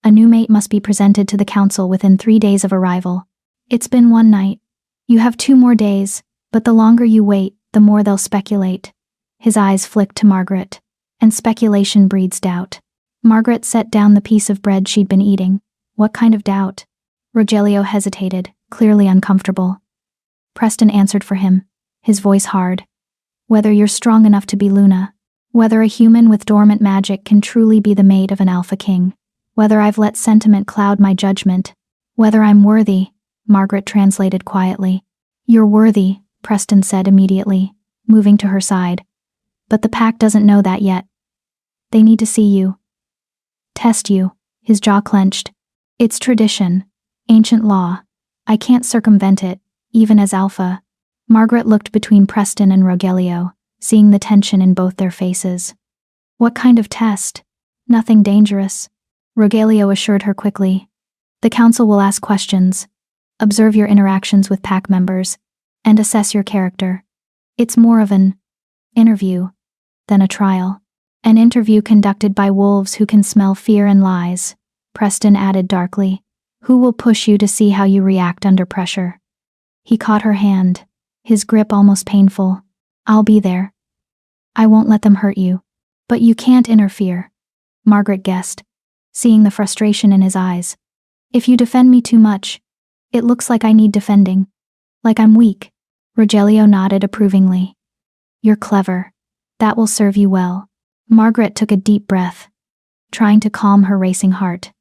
A new mate must be presented to the council within 3 days of arrival. It's been 1 night. You have 2 more days, but the longer you wait, the more they'll speculate." His eyes flicked to Margaret. "And speculation breeds doubt." Margaret set down the piece of bread she'd been eating. "What kind of doubt?" Rogelio hesitated, clearly uncomfortable. Preston answered for him, his voice hard. "Whether you're strong enough to be Luna. Whether a human with dormant magic can truly be the mate of an alpha king. Whether I've let sentiment cloud my judgment. Whether I'm worthy," Margaret translated quietly. "You're worthy," Preston said immediately, moving to her side. "But the pack doesn't know that yet. They need to see you. Test you." His jaw clenched. "It's tradition. Ancient law. I can't circumvent it, even as alpha." Margaret looked between Preston and Rogelio, seeing the tension in both their faces. "What kind of test?" "Nothing dangerous," Rogelio assured her quickly. "The council will ask questions, observe your interactions with pack members, and assess your character. It's more of an interview than a trial. An interview conducted by wolves who can smell fear and lies," Preston added darkly. "Who will push you to see how you react under pressure." He caught her hand, his grip almost painful. "I'll be there. I won't let them hurt you. But you can't interfere," Margaret guessed, seeing the frustration in his eyes. "If you defend me too much, it looks like I need defending. Like I'm weak." Rogelio nodded approvingly. "You're clever. That will serve you well." Margaret took a deep breath, trying to calm her racing heart.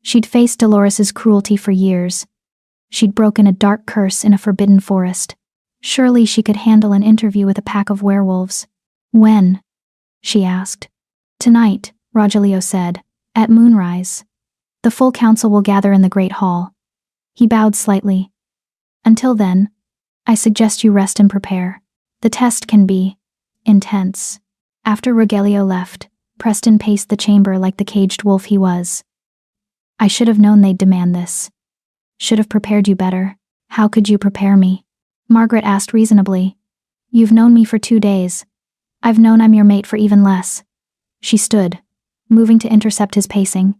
She'd faced Dolores's cruelty for years. She'd broken a dark curse in a forbidden forest. Surely she could handle an interview with a pack of werewolves. "When?" she asked. "Tonight," Rogelio said, "at moonrise. The full council will gather in the Great Hall." He bowed slightly. "Until then, I suggest you rest and prepare. The test can be intense." After Rogelio left, Preston paced the chamber like the caged wolf he was. "I should have known they'd demand this. Should have prepared you better." "How could you prepare me?" Margaret asked reasonably. "You've known me for 2 days. I've known I'm your mate for even less." She stood, moving to intercept his pacing.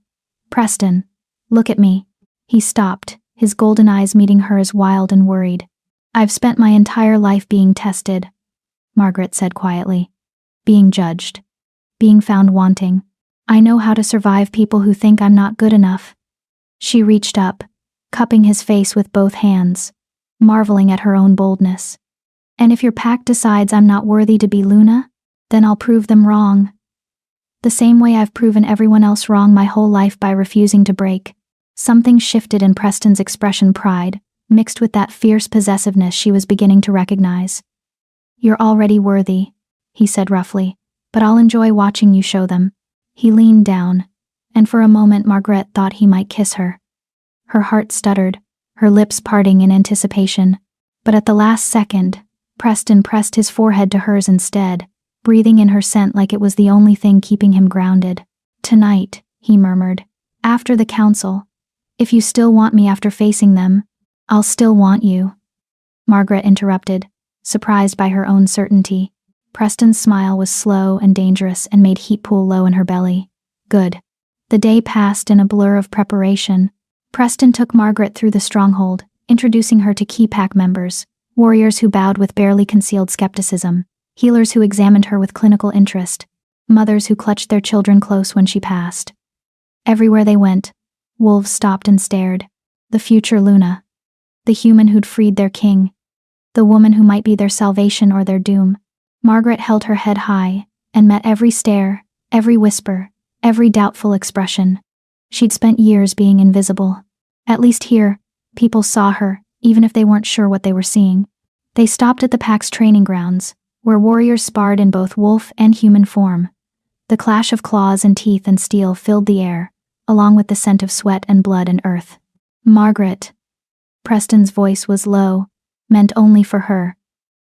"Preston, look at me." He stopped, his golden eyes meeting hers wild and worried. "I've spent my entire life being tested," Margaret said quietly. "Being judged. Being found wanting. I know how to survive people who think I'm not good enough." She reached up, cupping his face with both hands, marveling at her own boldness. And if your pack decides I'm not worthy to be Luna, then I'll prove them wrong. The same way I've proven everyone else wrong my whole life by refusing to break. Something shifted in Preston's expression, pride, mixed with that fierce possessiveness she was beginning to recognize. You're already worthy, he said roughly, but I'll enjoy watching you show them. He leaned down, and for a moment Margaret thought he might kiss her. Her heart stuttered, her lips parting in anticipation, but at the last second, Preston pressed his forehead to hers instead, breathing in her scent like it was the only thing keeping him grounded. Tonight, he murmured, after the council. If you still want me after facing them, I'll still want you. Margaret interrupted, surprised by her own certainty. Preston's smile was slow and dangerous and made heat pool low in her belly. Good. The day passed in a blur of preparation. Preston took Margaret through the stronghold, introducing her to key pack members, warriors who bowed with barely concealed skepticism, healers who examined her with clinical interest, mothers who clutched their children close when she passed. Everywhere they went, wolves stopped and stared. The future Luna. The human who'd freed their king. The woman who might be their salvation or their doom. Margaret held her head high, and met every stare, every whisper, every doubtful expression. She'd spent years being invisible. At least here, people saw her, even if they weren't sure what they were seeing. They stopped at the pack's training grounds, where warriors sparred in both wolf and human form. The clash of claws and teeth and steel filled the air, along with the scent of sweat and blood and earth. Margaret. Preston's voice was low, meant only for her.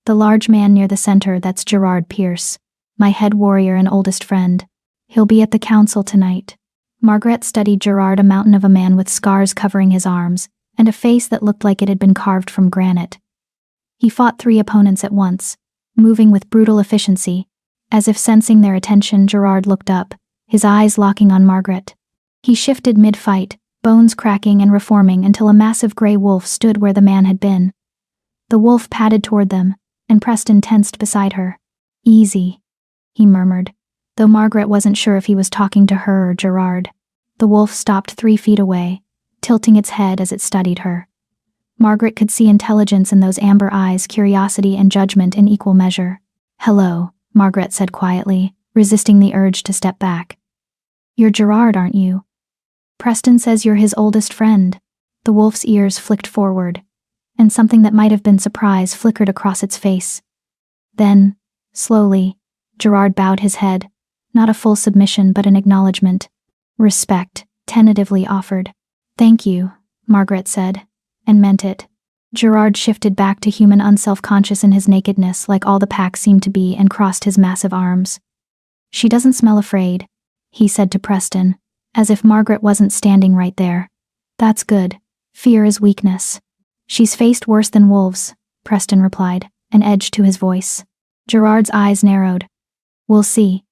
The large man near the center, that's Gerard Pierce, my head warrior and oldest friend. He'll be at the council tonight. Margaret studied Gerard, a mountain of a man with scars covering his arms, and a face that looked like it had been carved from granite. He fought 3 opponents at once, moving with brutal efficiency. As if sensing their attention, Gerard looked up, his eyes locking on Margaret. He shifted mid-fight, bones cracking and reforming until a massive gray wolf stood where the man had been. The wolf padded toward them, and Preston tensed beside her. Easy, he murmured, though Margaret wasn't sure if he was talking to her or Gerard. The wolf stopped 3 feet away, tilting its head as it studied her. Margaret could see intelligence in those amber eyes, curiosity and judgment in equal measure. Hello, Margaret said quietly, resisting the urge to step back. You're Gerard, aren't you? Preston says you're his oldest friend. The wolf's ears flicked forward, and something that might have been surprise flickered across its face. Then, slowly, Gerard bowed his head, not a full submission but an acknowledgement. Respect, tentatively offered. Thank you, Margaret said, and meant it. Gerard shifted back to human, unself-conscious in his nakedness like all the pack seemed to be, and crossed his massive arms. She doesn't smell afraid, he said to Preston, as if Margaret wasn't standing right there. That's good. Fear is weakness. She's faced worse than wolves, Preston replied, an edge to his voice. Gerard's eyes narrowed. We'll see.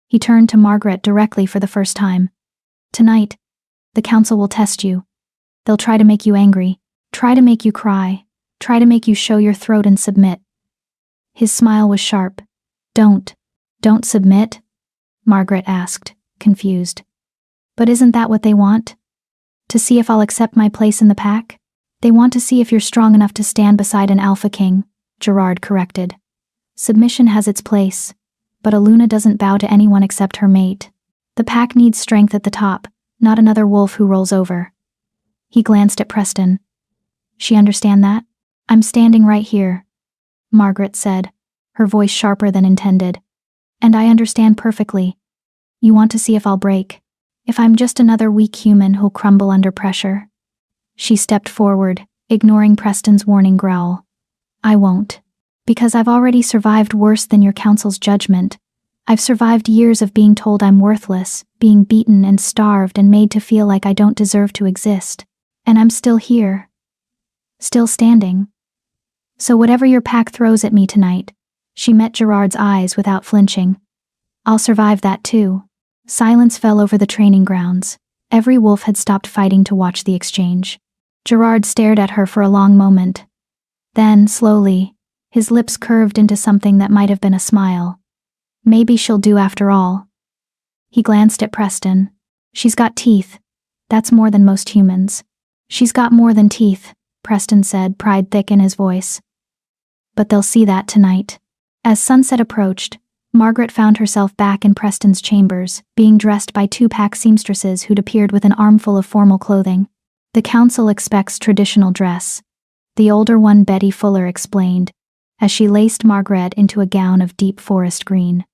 He turned to Margaret directly for the first time. Tonight, the council will test you. They'll try to make you angry, try to make you cry, try to make you show your throat and submit. His smile was sharp. Don't submit? Margaret asked, confused. But isn't that what they want? To see if I'll accept my place in the pack? They want to see if you're strong enough to stand beside an alpha king, Gerard corrected. Submission has its place, but a Luna doesn't bow to anyone except her mate. The pack needs strength at the top, not another wolf who rolls over. He glanced at Preston. She understand that? I'm standing right here, Margaret said, her voice sharper than intended. And I understand perfectly. You want to see if I'll break. If I'm just another weak human who'll crumble under pressure. She stepped forward, ignoring Preston's warning growl. I won't. Because I've already survived worse than your council's judgment. I've survived years of being told I'm worthless, being beaten and starved and made to feel like I don't deserve to exist. And I'm still here. Still standing. So whatever your pack throws at me tonight, she met Gerard's eyes without flinching. I'll survive that too. Silence fell over the training grounds. Every wolf had stopped fighting to watch the exchange. Gerard stared at her for a long moment. Then, slowly, his lips curved into something that might have been a smile. Maybe she'll do after all. He glanced at Preston. She's got teeth. That's more than most humans. She's got more than teeth, Preston said, pride thick in his voice. But they'll see that tonight. As sunset approached, Margaret found herself back in Preston's chambers, being dressed by two pack seamstresses who'd appeared with an armful of formal clothing. The council expects traditional dress, the older one, Betty Fuller, explained, as she laced Margaret into a gown of deep forest green.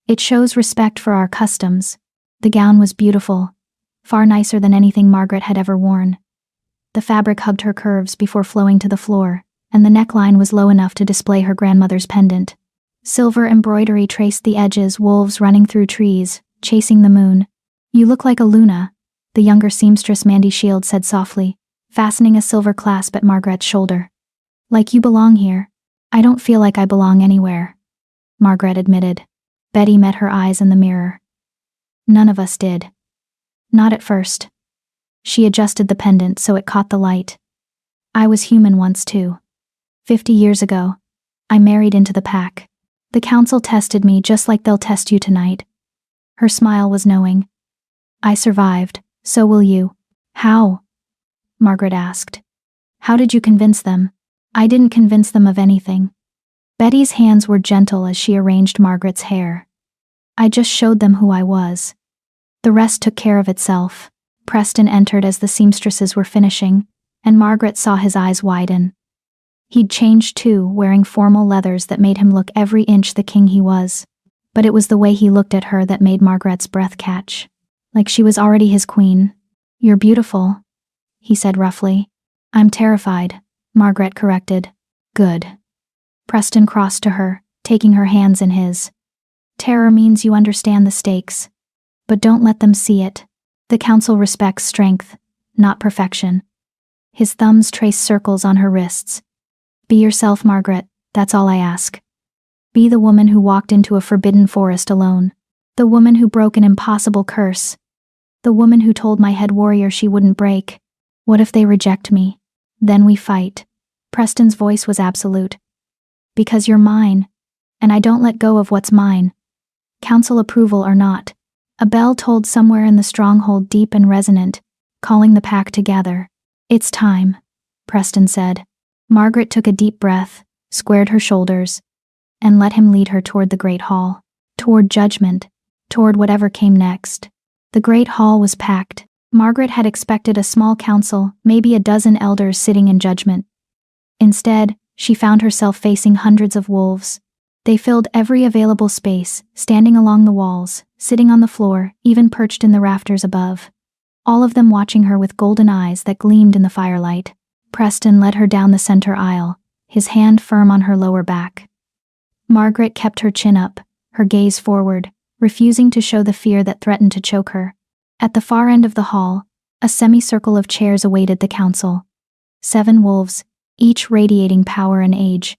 It shows respect for our customs. The gown was beautiful, far nicer than anything Margaret had ever worn. The fabric hugged her curves before flowing to the floor, and the neckline was low enough to display her grandmother's pendant. Silver embroidery traced the edges, wolves running through trees, chasing the moon. You look like a Luna, the younger seamstress Mandy Shield said softly, fastening a silver clasp at Margaret's shoulder. Like you belong here. I don't feel like I belong anywhere, Margaret admitted. Betty met her eyes in the mirror. None of us did. Not at first. She adjusted the pendant so it caught the light. I was human once too. 50 years ago. I married into the pack. The council tested me just like they'll test you tonight. Her smile was knowing. I survived, so will you. How? Margaret asked. How did you convince them? I didn't convince them of anything. Betty's hands were gentle as she arranged Margaret's hair. I just showed them who I was. The rest took care of itself. Preston entered as the seamstresses were finishing, and Margaret saw his eyes widen. He'd changed too, wearing formal leathers that made him look every inch the king he was. But it was the way he looked at her that made Margaret's breath catch. Like she was already his queen. You're beautiful, he said roughly. I'm terrified, Margaret corrected. Good. Preston crossed to her, taking her hands in his. Terror means you understand the stakes. But don't let them see it. The council respects strength, not perfection. His thumbs traced circles on her wrists. Be yourself, Margaret, that's all I ask. Be the woman who walked into a forbidden forest alone. The woman who broke an impossible curse. The woman who told my head warrior she wouldn't break. What if they reject me? Then we fight. Preston's voice was absolute. Because you're mine, and I don't let go of what's mine. Council approval or not. A bell tolled somewhere in the stronghold, deep and resonant, calling the pack together. It's time, Preston said. Margaret took a deep breath, squared her shoulders, and let him lead her toward the great hall, toward judgment, toward whatever came next. The great hall was packed. Margaret had expected a small council, maybe a dozen elders sitting in judgment. Instead, she found herself facing hundreds of wolves. They filled every available space, standing along the walls, sitting on the floor, even perched in the rafters above. All of them watching her with golden eyes that gleamed in the firelight. Preston led her down the center aisle, his hand firm on her lower back. Margaret kept her chin up, her gaze forward, refusing to show the fear that threatened to choke her. At the far end of the hall, a semicircle of chairs awaited the council. 7 wolves, each radiating power and age.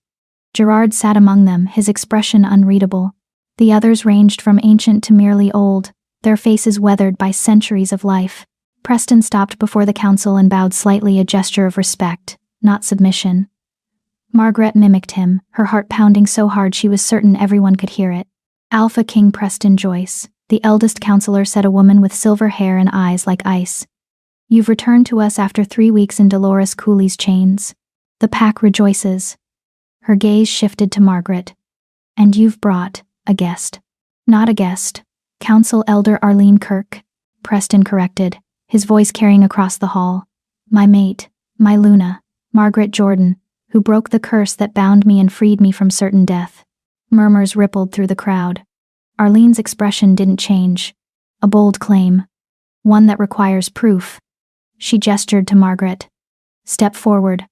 Gerard sat among them, his expression unreadable. The others ranged from ancient to merely old, their faces weathered by centuries of life. Preston stopped before the council and bowed slightly, a gesture of respect, not submission. Margaret mimicked him, her heart pounding so hard she was certain everyone could hear it. Alpha King Preston Joyce, the eldest counselor, said, a woman with silver hair and eyes like ice. You've returned to us after 3 weeks in Dolores Cooley's chains. The pack rejoices. Her gaze shifted to Margaret. And you've brought a guest. Not a guest. Council Elder Arlene Kirk, Preston corrected, his voice carrying across the hall. My mate, my Luna, Margaret Jordan, who broke the curse that bound me and freed me from certain death. Murmurs rippled through the crowd. Arlene's expression didn't change. A bold claim. One that requires proof. She gestured to Margaret. Step forward.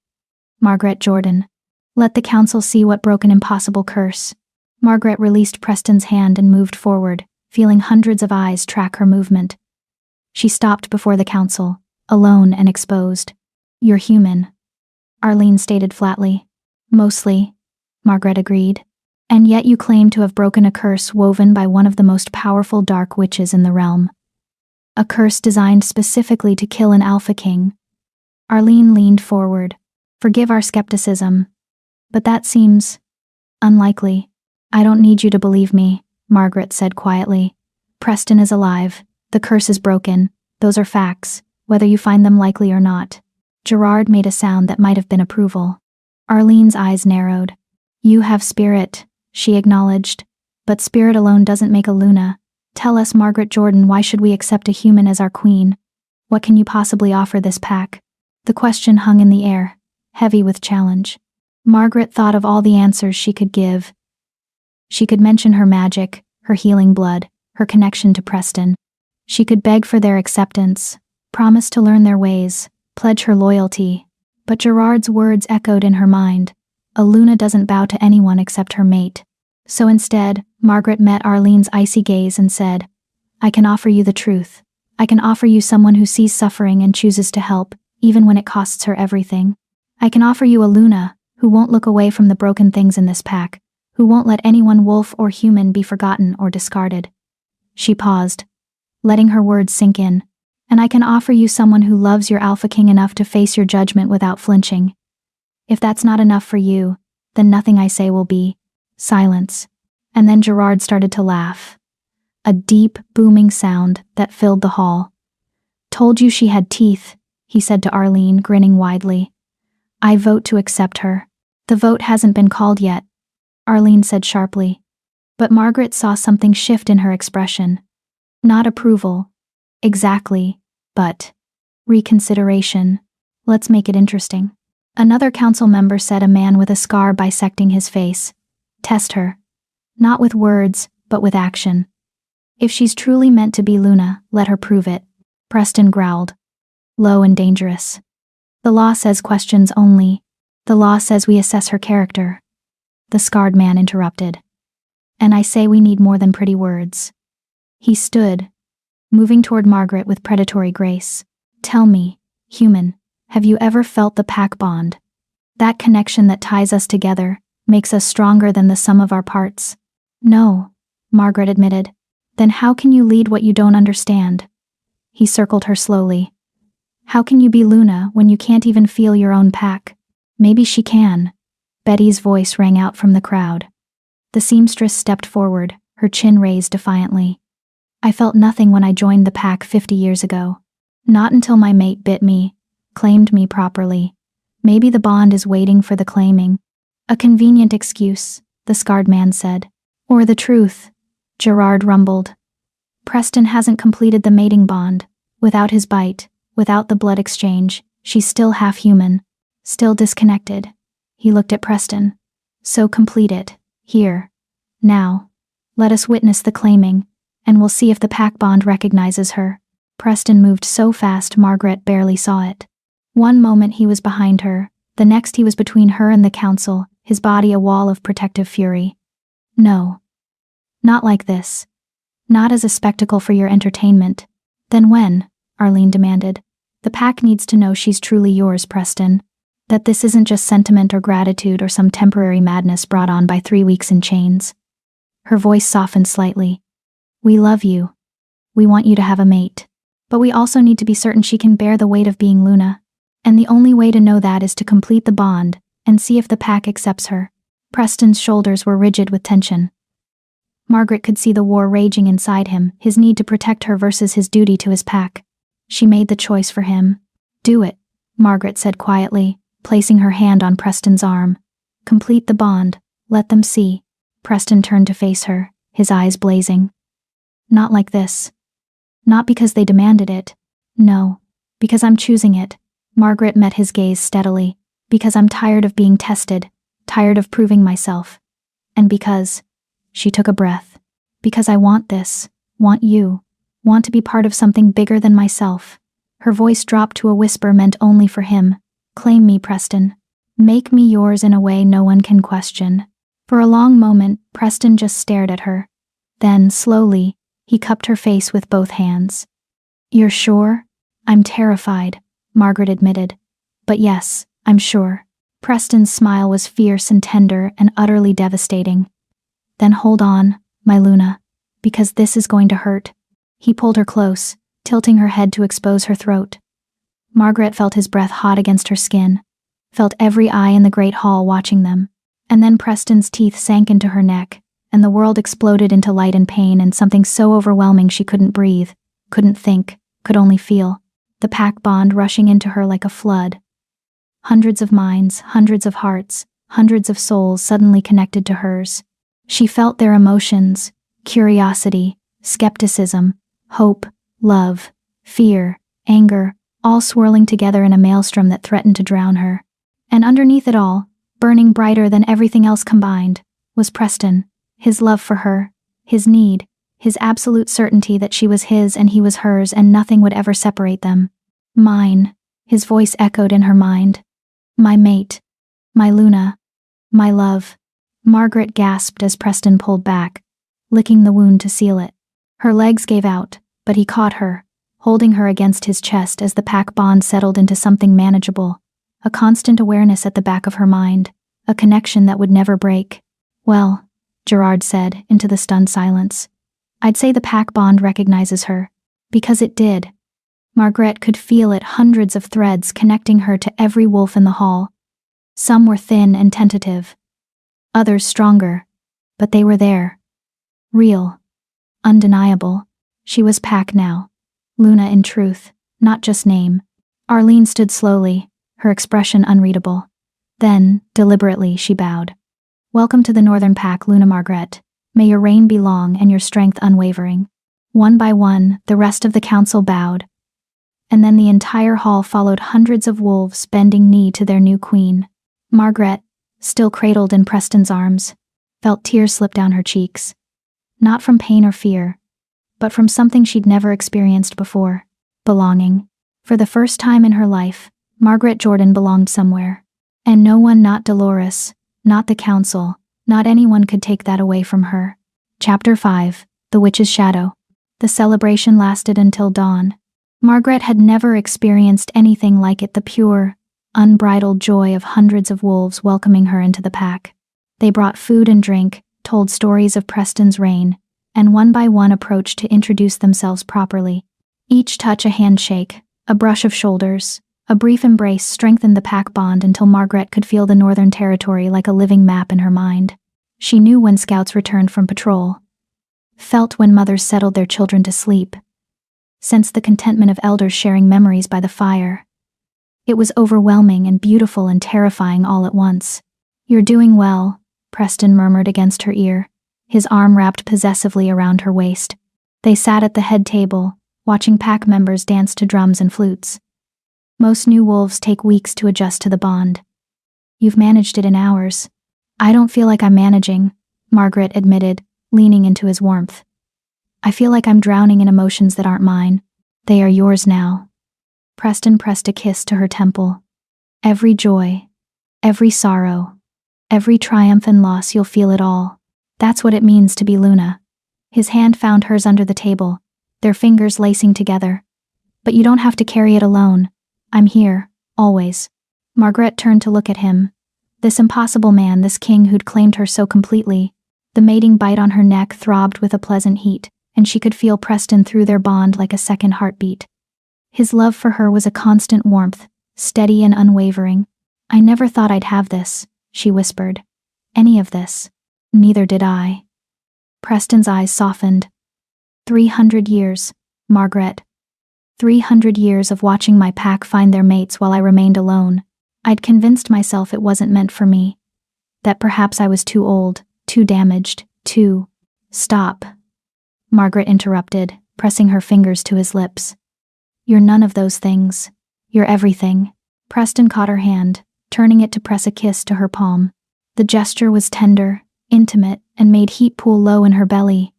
Margaret Jordan. Let the council see what broke an impossible curse. Margaret released Preston's hand and moved forward, feeling hundreds of eyes track her movement. She stopped before the council, alone and exposed. You're human, Arlene stated flatly. Mostly, Margaret agreed. And yet you claim to have broken a curse woven by one of the most powerful dark witches in the realm. A curse designed specifically to kill an Alpha King. Arlene leaned forward. Forgive our skepticism, but that seems unlikely. I don't need you to believe me, Margaret said quietly. Preston is alive. The curse is broken. Those are facts, whether you find them likely or not. Gerard made a sound that might have been approval. Arlene's eyes narrowed. You have spirit, she acknowledged. But spirit alone doesn't make a Luna. Tell us, Margaret Jordan, why should we accept a human as our queen? What can you possibly offer this pack? The question hung in the air, heavy with challenge. Margaret thought of all the answers she could give. She could mention her magic, her healing blood, her connection to Preston. She could beg for their acceptance, promise to learn their ways, pledge her loyalty. But Gerard's words echoed in her mind. A Luna doesn't bow to anyone except her mate. So instead, Margaret met Arlene's icy gaze and said, I can offer you the truth. I can offer you someone who sees suffering and chooses to help, even when it costs her everything. I can offer you a Luna, who won't look away from the broken things in this pack, who won't let anyone wolf or human be forgotten or discarded. She paused, letting her words sink in. And I can offer you someone who loves your Alpha King enough to face your judgment without flinching. If that's not enough for you, then nothing I say will be. Silence. And then Gerard started to laugh. A deep, booming sound that filled the hall. Told you she had teeth, he said to Arlene, grinning widely. I vote to accept her. The vote hasn't been called yet, Arlene said sharply. But Margaret saw something shift in her expression. Not approval. Exactly, but reconsideration. Let's make it interesting. Another council member said, a man with a scar bisecting his face. Test her. Not with words, but with action. If she's truly meant to be Luna, let her prove it. Preston growled. Low and dangerous. The law says questions only. The law says we assess her character. The scarred man interrupted. And I say we need more than pretty words. He stood, moving toward Margaret with predatory grace. Tell me, human, have you ever felt the pack bond? That connection that ties us together, makes us stronger than the sum of our parts. No, Margaret admitted. Then how can you lead what you don't understand? He circled her slowly. How can you be Luna when you can't even feel your own pack? Maybe she can. Betty's voice rang out from the crowd. The seamstress stepped forward, her chin raised defiantly. I felt nothing when I joined the pack 50 years ago. Not until my mate bit me, claimed me properly. Maybe the bond is waiting for the claiming. A convenient excuse, the scarred man said. Or the truth, Gerard rumbled. Preston hasn't completed the mating bond. Without his bite, without the blood exchange, she's still half human, still disconnected. He looked at Preston. So complete it, here, now. Let us witness the claiming, and we'll see if the pack bond recognizes her. Preston moved so fast Margaret barely saw it. One moment he was behind her, the next he was between her and the council, his body a wall of protective fury. No. Not like this. Not as a spectacle for your entertainment. Then when? Arlene demanded. The pack needs to know she's truly yours, Preston. That this isn't just sentiment or gratitude or some temporary madness brought on by 3 weeks in chains. Her voice softened slightly. We love you. We want you to have a mate. But we also need to be certain she can bear the weight of being Luna. And the only way to know that is to complete the bond, and see if the pack accepts her. Preston's shoulders were rigid with tension. Margaret could see the war raging inside him, his need to protect her versus his duty to his pack. She made the choice for him. Do it, Margaret said quietly, placing her hand on Preston's arm. Complete the bond, let them see. Preston turned to face her, his eyes blazing. Not like this. Not because they demanded it. No, because I'm choosing it. Margaret met his gaze steadily. Because I'm tired of being tested, tired of proving myself. And because, she took a breath, because I want this, want you, want to be part of something bigger than myself. Her voice dropped to a whisper meant only for him. Claim me, Preston. Make me yours in a way no one can question. For a long moment, Preston just stared at her. Then, slowly, he cupped her face with both hands. You're sure? I'm terrified, Margaret admitted. But yes, I'm sure. Preston's smile was fierce and tender and utterly devastating. Then hold on, my Luna, because this is going to hurt. He pulled her close, tilting her head to expose her throat. Margaret felt his breath hot against her skin, felt every eye in the great hall watching them. And then Preston's teeth sank into her neck, and the world exploded into light and pain and something so overwhelming she couldn't breathe, couldn't think, could only feel. The pack bond rushing into her like a flood, Hundreds of minds, hundreds of hearts, hundreds of souls suddenly connected to hers. She felt their emotions, curiosity, skepticism, hope, love, fear, anger, all swirling together in a maelstrom that threatened to drown her. And underneath it all, burning brighter than everything else combined, was Preston, his love for her, his need, his absolute certainty that she was his and he was hers and nothing would ever separate them. Mine, his voice echoed in her mind. My mate. My Luna. My love. Margaret gasped as Preston pulled back, licking the wound to seal it. Her legs gave out, but he caught her, holding her against his chest as the pack bond settled into something manageable, a constant awareness at the back of her mind, a connection that would never break. Well, Gerard said, into the stunned silence, I'd say the pack bond recognizes her. Because it did. Margaret could feel it, hundreds of threads connecting her to every wolf in the hall. Some were thin and tentative. Others stronger. But they were there. Real. Undeniable. She was pack now. Luna in truth, not just name. Arlene stood slowly, her expression unreadable. Then, deliberately, she bowed. Welcome to the Northern Pack, Luna Margaret. May your reign be long and your strength unwavering. One by one, the rest of the council bowed. And then the entire hall followed, hundreds of wolves bending knee to their new queen. Margaret, still cradled in Preston's arms, felt tears slip down her cheeks. Not from pain or fear, but from something she'd never experienced before. Belonging. For the first time in her life, Margaret Jordan belonged somewhere. And no one, not Dolores, not the council, not anyone could take that away from her. Chapter 5, The Witch's Shadow. The celebration lasted until dawn. Margaret had never experienced anything like it, the pure, unbridled joy of hundreds of wolves welcoming her into the pack. They brought food and drink, told stories of Preston's reign, and one by one approached to introduce themselves properly. Each touch, a handshake, a brush of shoulders, a brief embrace strengthened the pack bond until Margaret could feel the Northern Territory like a living map in her mind. She knew when scouts returned from patrol, felt when mothers settled their children to sleep, sensed the contentment of elders sharing memories by the fire. It was overwhelming and beautiful and terrifying all at once. You're doing well, Preston murmured against her ear, his arm wrapped possessively around her waist. They sat at the head table, watching pack members dance to drums and flutes. Most new wolves take weeks to adjust to the bond. You've managed it in hours. I don't feel like I'm managing, Margaret admitted, leaning into his warmth. I feel like I'm drowning in emotions that aren't mine. They are yours now. Preston pressed a kiss to her temple. Every joy, every sorrow, every triumph and loss, you'll feel it all. That's what it means to be Luna. His hand found hers under the table, their fingers lacing together. But you don't have to carry it alone. I'm here, always. Margaret turned to look at him. This impossible man, this king who'd claimed her so completely. The mating bite on her neck throbbed with a pleasant heat, and she could feel Preston through their bond like a second heartbeat. His love for her was a constant warmth, steady and unwavering. I never thought I'd have this, she whispered. Any of this. Neither did I. Preston's eyes softened. 300 years, Margaret. 300 years of watching my pack find their mates while I remained alone. I'd convinced myself it wasn't meant for me. That perhaps I was too old, too damaged, too... Stop. Margaret interrupted, pressing her fingers to his lips. You're none of those things. You're everything. Preston caught her hand, turning it to press a kiss to her palm. The gesture was tender, intimate, and made heat pool low in her belly.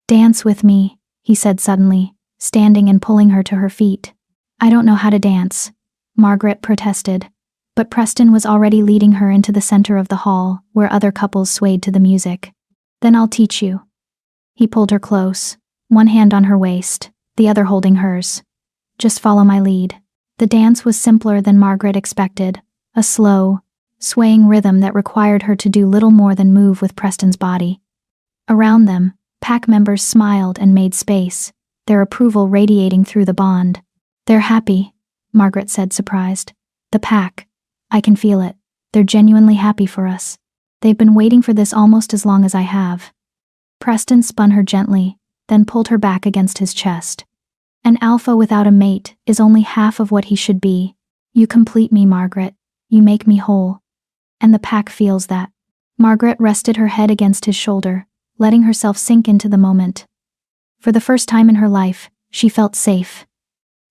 Dance with me, he said suddenly, standing and pulling her to her feet. I don't know how to dance, Margaret protested, but Preston was already leading her into the center of the hall, where other couples swayed to the music. Then I'll teach you. He pulled her close, one hand on her waist, the other holding hers. Just follow my lead. The dance was simpler than Margaret expected, a slow, swaying rhythm that required her to do little more than move with Preston's body. Around them, pack members smiled and made space, their approval radiating through the bond. They're happy, Margaret said, surprised. The pack. I can feel it. They're genuinely happy for us. They've been waiting for this almost as long as I have. Preston spun her gently, then pulled her back against his chest. An alpha without a mate is only half of what he should be. You complete me, Margaret. You make me whole. And the pack feels that. Margaret rested her head against his shoulder, letting herself sink into the moment. For the first time in her life, she felt safe.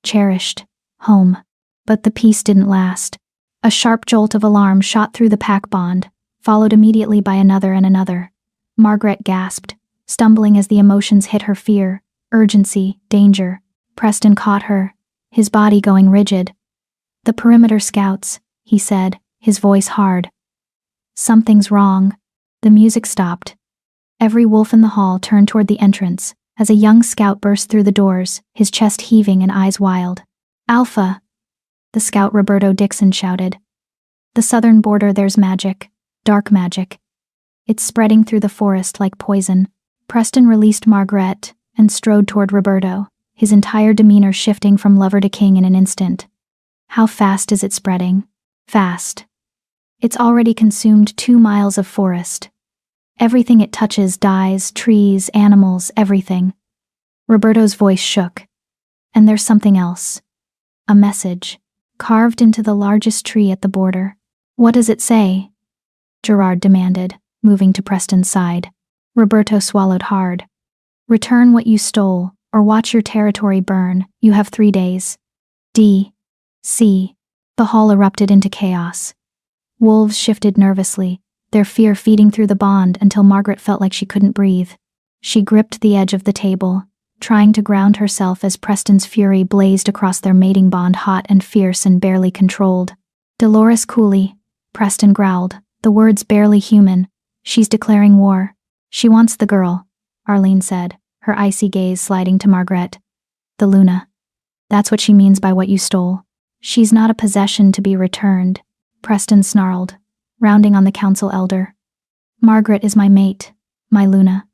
Cherished. Home. But the peace didn't last. A sharp jolt of alarm shot through the pack bond, followed immediately by another and another. Margaret gasped, stumbling as the emotions hit her: fear, urgency, danger. Preston caught her, his body going rigid. "The perimeter scouts," he said, his voice hard. "Something's wrong." The music stopped. Every wolf in the hall turned toward the entrance, as a young scout burst through the doors, his chest heaving and eyes wild. "Alpha!" The scout Roberto Dixon shouted. "The southern border, there's magic. Dark magic. It's spreading through the forest like poison." Preston released Margaret and strode toward Roberto, his entire demeanor shifting from lover to king in an instant. "How fast is it spreading?" "Fast. It's already consumed 2 miles of forest. Everything it touches dies, trees, animals, everything." Roberto's voice shook. "And there's something else. A message, carved into the largest tree at the border." "What does it say?" Gerard demanded, moving to Preston's side. Roberto swallowed hard. "Return what you stole, or watch your territory burn. You have 3 days. D.C. The hall erupted into chaos. Wolves shifted nervously, their fear feeding through the bond until Margaret felt like she couldn't breathe. She gripped the edge of the table, trying to ground herself as Preston's fury blazed across their mating bond, hot and fierce and barely controlled. "Dolores Cooley," Preston growled, the words barely human. "She's declaring war. She wants the girl," Arlene said, her icy gaze sliding to Margaret. "The Luna. That's what she means by what you stole. She's not a possession to be returned," Preston snarled, rounding on the council elder. "Margaret is my mate, my Luna.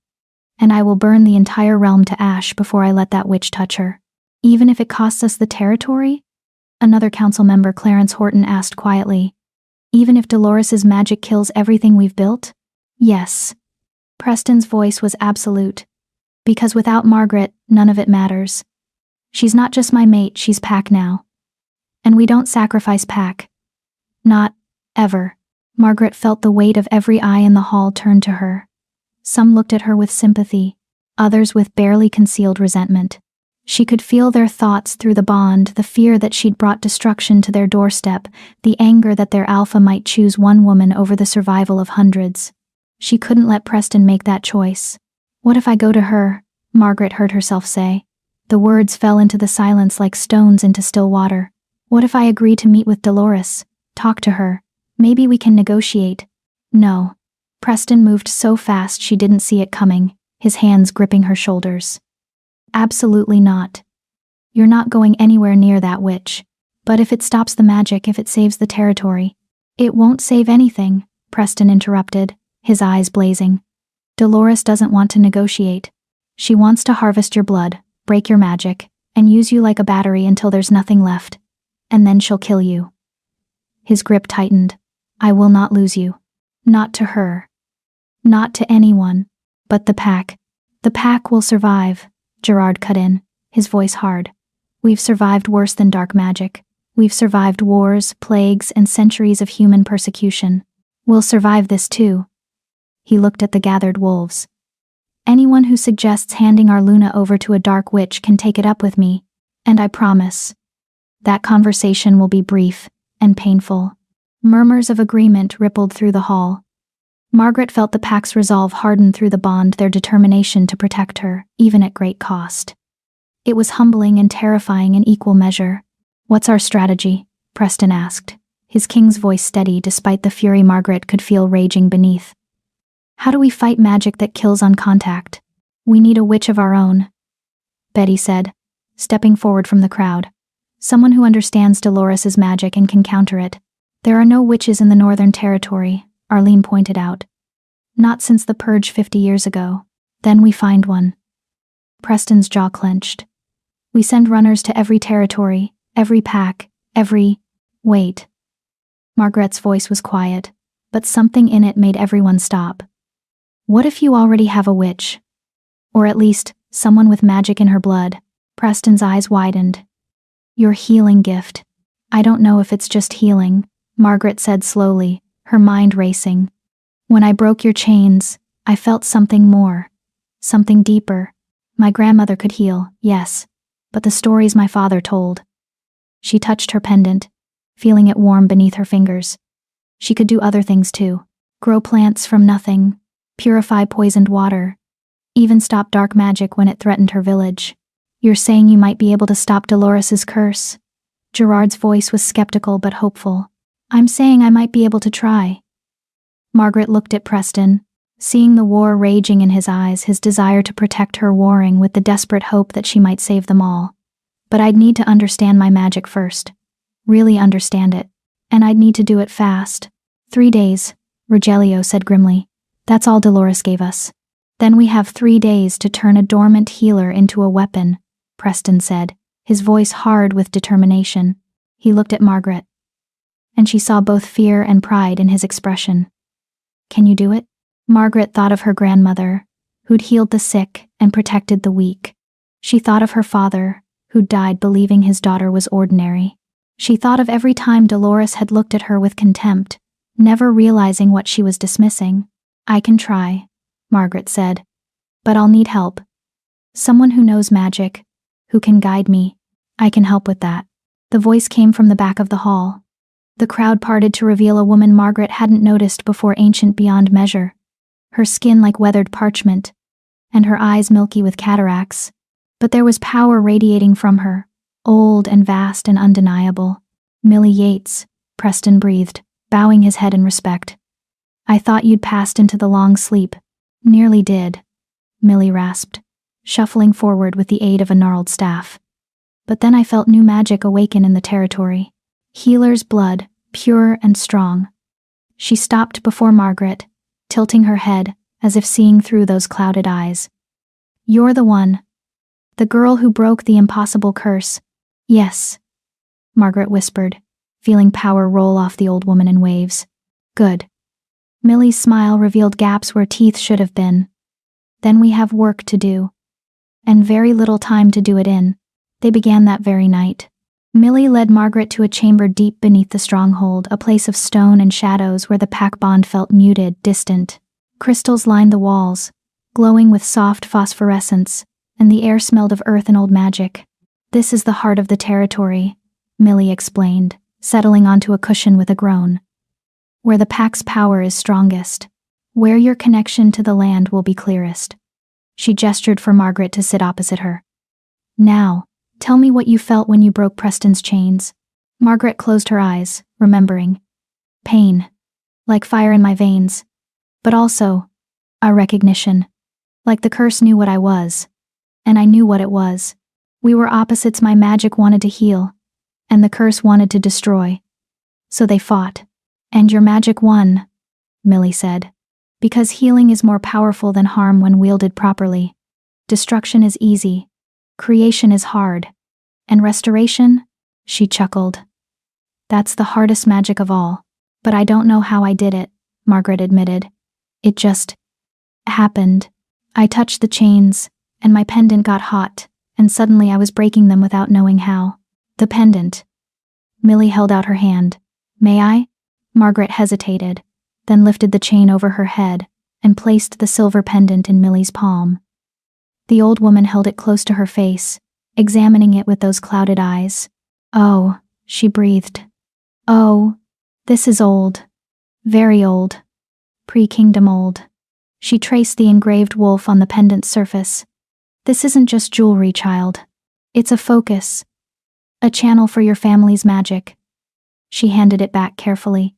And I will burn the entire realm to ash before I let that witch touch her. Even if it costs us the territory?" Another council member, Clarence Horton, asked quietly. "Even if Dolores's magic kills everything we've built?" "Yes." Preston's voice was absolute. "Because without Margaret, none of it matters. She's not just my mate, she's Pack now. And we don't sacrifice Pack. Not ever." Margaret felt the weight of every eye in the hall turn to her. Some looked at her with sympathy, others with barely concealed resentment. She could feel their thoughts through the bond, the fear that she'd brought destruction to their doorstep, the anger that their alpha might choose one woman over the survival of hundreds. She couldn't let Preston make that choice. "What if I go to her?" Margaret heard herself say. The words fell into the silence like stones into still water. "What if I agree to meet with Dolores? Talk to her. Maybe we can negotiate." "No." Preston moved so fast she didn't see it coming, his hands gripping her shoulders. "Absolutely not. You're not going anywhere near that witch. But if it stops the magic, if it saves the territory." "It won't save anything," Preston interrupted, his eyes blazing. "Dolores doesn't want to negotiate. She wants to harvest your blood, break your magic, and use you like a battery until there's nothing left. And then she'll kill you." His grip tightened. "I will not lose you. Not to her. Not to anyone. But the Pack. The Pack will survive," Gerard cut in, his voice hard. "We've survived worse than dark magic. We've survived wars, plagues, and centuries of human persecution. We'll survive this too." He looked at the gathered wolves. "Anyone who suggests handing our Luna over to a dark witch can take it up with me, and I promise. That conversation will be brief and painful." Murmurs of agreement rippled through the hall. Margaret felt the Pack's resolve harden through the bond, their determination to protect her, even at great cost. It was humbling and terrifying in equal measure. "What's our strategy?" Preston asked, his king's voice steady despite the fury Margaret could feel raging beneath. "How do we fight magic that kills on contact? We need a witch of our own," Betty said, stepping forward from the crowd. "Someone who understands Dolores's magic and can counter it." "There are no witches in the Northern Territory," Arlene pointed out. "Not since the purge 50 years ago. Then we find one." Preston's jaw clenched. "We send runners to every territory, every pack, every—" "Wait." Margaret's voice was quiet, but something in it made everyone stop. "What if you already have a witch? Or at least, someone with magic in her blood?" Preston's eyes widened. "Your healing gift. I don't know if it's just healing," Margaret said slowly, her mind racing. When I broke your chains, I felt something more. Something deeper. My grandmother could heal, yes, but the stories my father told. She touched her pendant, feeling it warm beneath her fingers. She could do other things too. Grow plants from nothing, purify poisoned water, even stop dark magic when it threatened her village. You're saying you might be able to stop Dolores's curse? Gerard's voice was skeptical but hopeful. I'm saying I might be able to try. Margaret looked at Preston, seeing the war raging in his eyes, his desire to protect her warring with the desperate hope that she might save them all. But I'd need to understand my magic first. Really understand it. And I'd need to do it fast. 3 days, Rogelio said grimly. That's all Dolores gave us. Then we have 3 days to turn a dormant healer into a weapon, Preston said, his voice hard with determination. He looked at Margaret, and she saw both fear and pride in his expression. Can you do it? Margaret thought of her grandmother, who'd healed the sick and protected the weak. She thought of her father, who'd died believing his daughter was ordinary. She thought of every time Dolores had looked at her with contempt, never realizing what she was dismissing. I can try, Margaret said. But I'll need help. Someone who knows magic, who can guide me. I can help with that. The voice came from the back of the hall. The crowd parted to reveal a woman Margaret hadn't noticed before, ancient beyond measure. Her skin like weathered parchment, and her eyes milky with cataracts. But there was power radiating from her, old and vast and undeniable. Millie Yates, Preston breathed, bowing his head in respect. I thought you'd passed into the long sleep. Nearly did, Millie rasped, shuffling forward with the aid of a gnarled staff. But then I felt new magic awaken in the territory. Healer's blood, pure and strong. She stopped before Margaret, tilting her head, as if seeing through those clouded eyes. You're the one. The girl who broke the impossible curse. Yes, Margaret whispered, feeling power roll off the old woman in waves. Good. Millie's smile revealed gaps where teeth should have been. Then we have work to do. And very little time to do it in. They began that very night. Millie led Margaret to a chamber deep beneath the stronghold, a place of stone and shadows where the pack bond felt muted, distant. Crystals lined the walls, glowing with soft phosphorescence, and the air smelled of earth and old magic. This is the heart of the territory, Millie explained, settling onto a cushion with a groan. Where the pack's power is strongest. Where your connection to the land will be clearest. She gestured for Margaret to sit opposite her. Now, tell me what you felt when you broke Preston's chains. Margaret closed her eyes, remembering. Pain. Like fire in my veins. But also, a recognition. Like the curse knew what I was. And I knew what it was. We were opposites my magic wanted to heal. And the curse wanted to destroy. So they fought. And your magic won, Millie said. Because healing is more powerful than harm when wielded properly. Destruction is easy. Creation is hard. And restoration? She chuckled. That's the hardest magic of all. But I don't know how I did it, Margaret admitted. It just happened. I touched the chains, and my pendant got hot, and suddenly I was breaking them without knowing how. The pendant. Millie held out her hand. May I? Margaret hesitated, then lifted the chain over her head and placed the silver pendant in Millie's palm. The old woman held it close to her face, examining it with those clouded eyes. Oh, she breathed. Oh, this is old. Very old. Pre-kingdom old. She traced the engraved wolf on the pendant's surface. This isn't just jewelry, child. It's a focus. A channel for your family's magic. She handed it back carefully.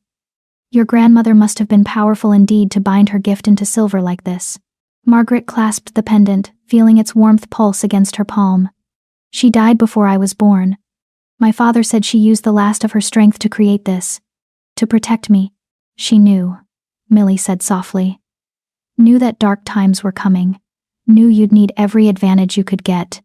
Your grandmother must have been powerful indeed to bind her gift into silver like this. Margaret clasped the pendant, feeling its warmth pulse against her palm. She died before I was born. My father said she used the last of her strength to create this. To protect me. She knew, Millie said softly. Knew that dark times were coming. Knew you'd need every advantage you could get.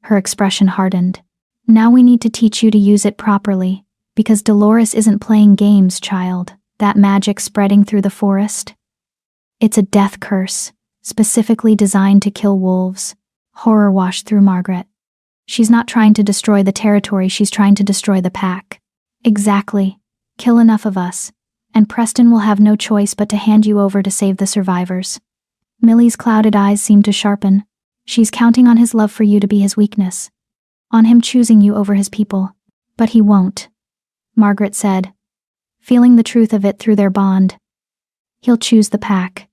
Her expression hardened. Now we need to teach you to use it properly, because Dolores isn't playing games, child. That magic spreading through the forest? It's a death curse, specifically designed to kill wolves. Horror washed through Margaret. She's not trying to destroy the territory, she's trying to destroy the pack. Exactly, Kill enough of us, and Preston will have no choice but to hand you over to save the survivors. Millie's clouded eyes seemed to sharpen. She's counting on his love for you to be his weakness. On him choosing you over his people. But he won't, Margaret said, feeling the truth of it through their bond. He'll choose the pack.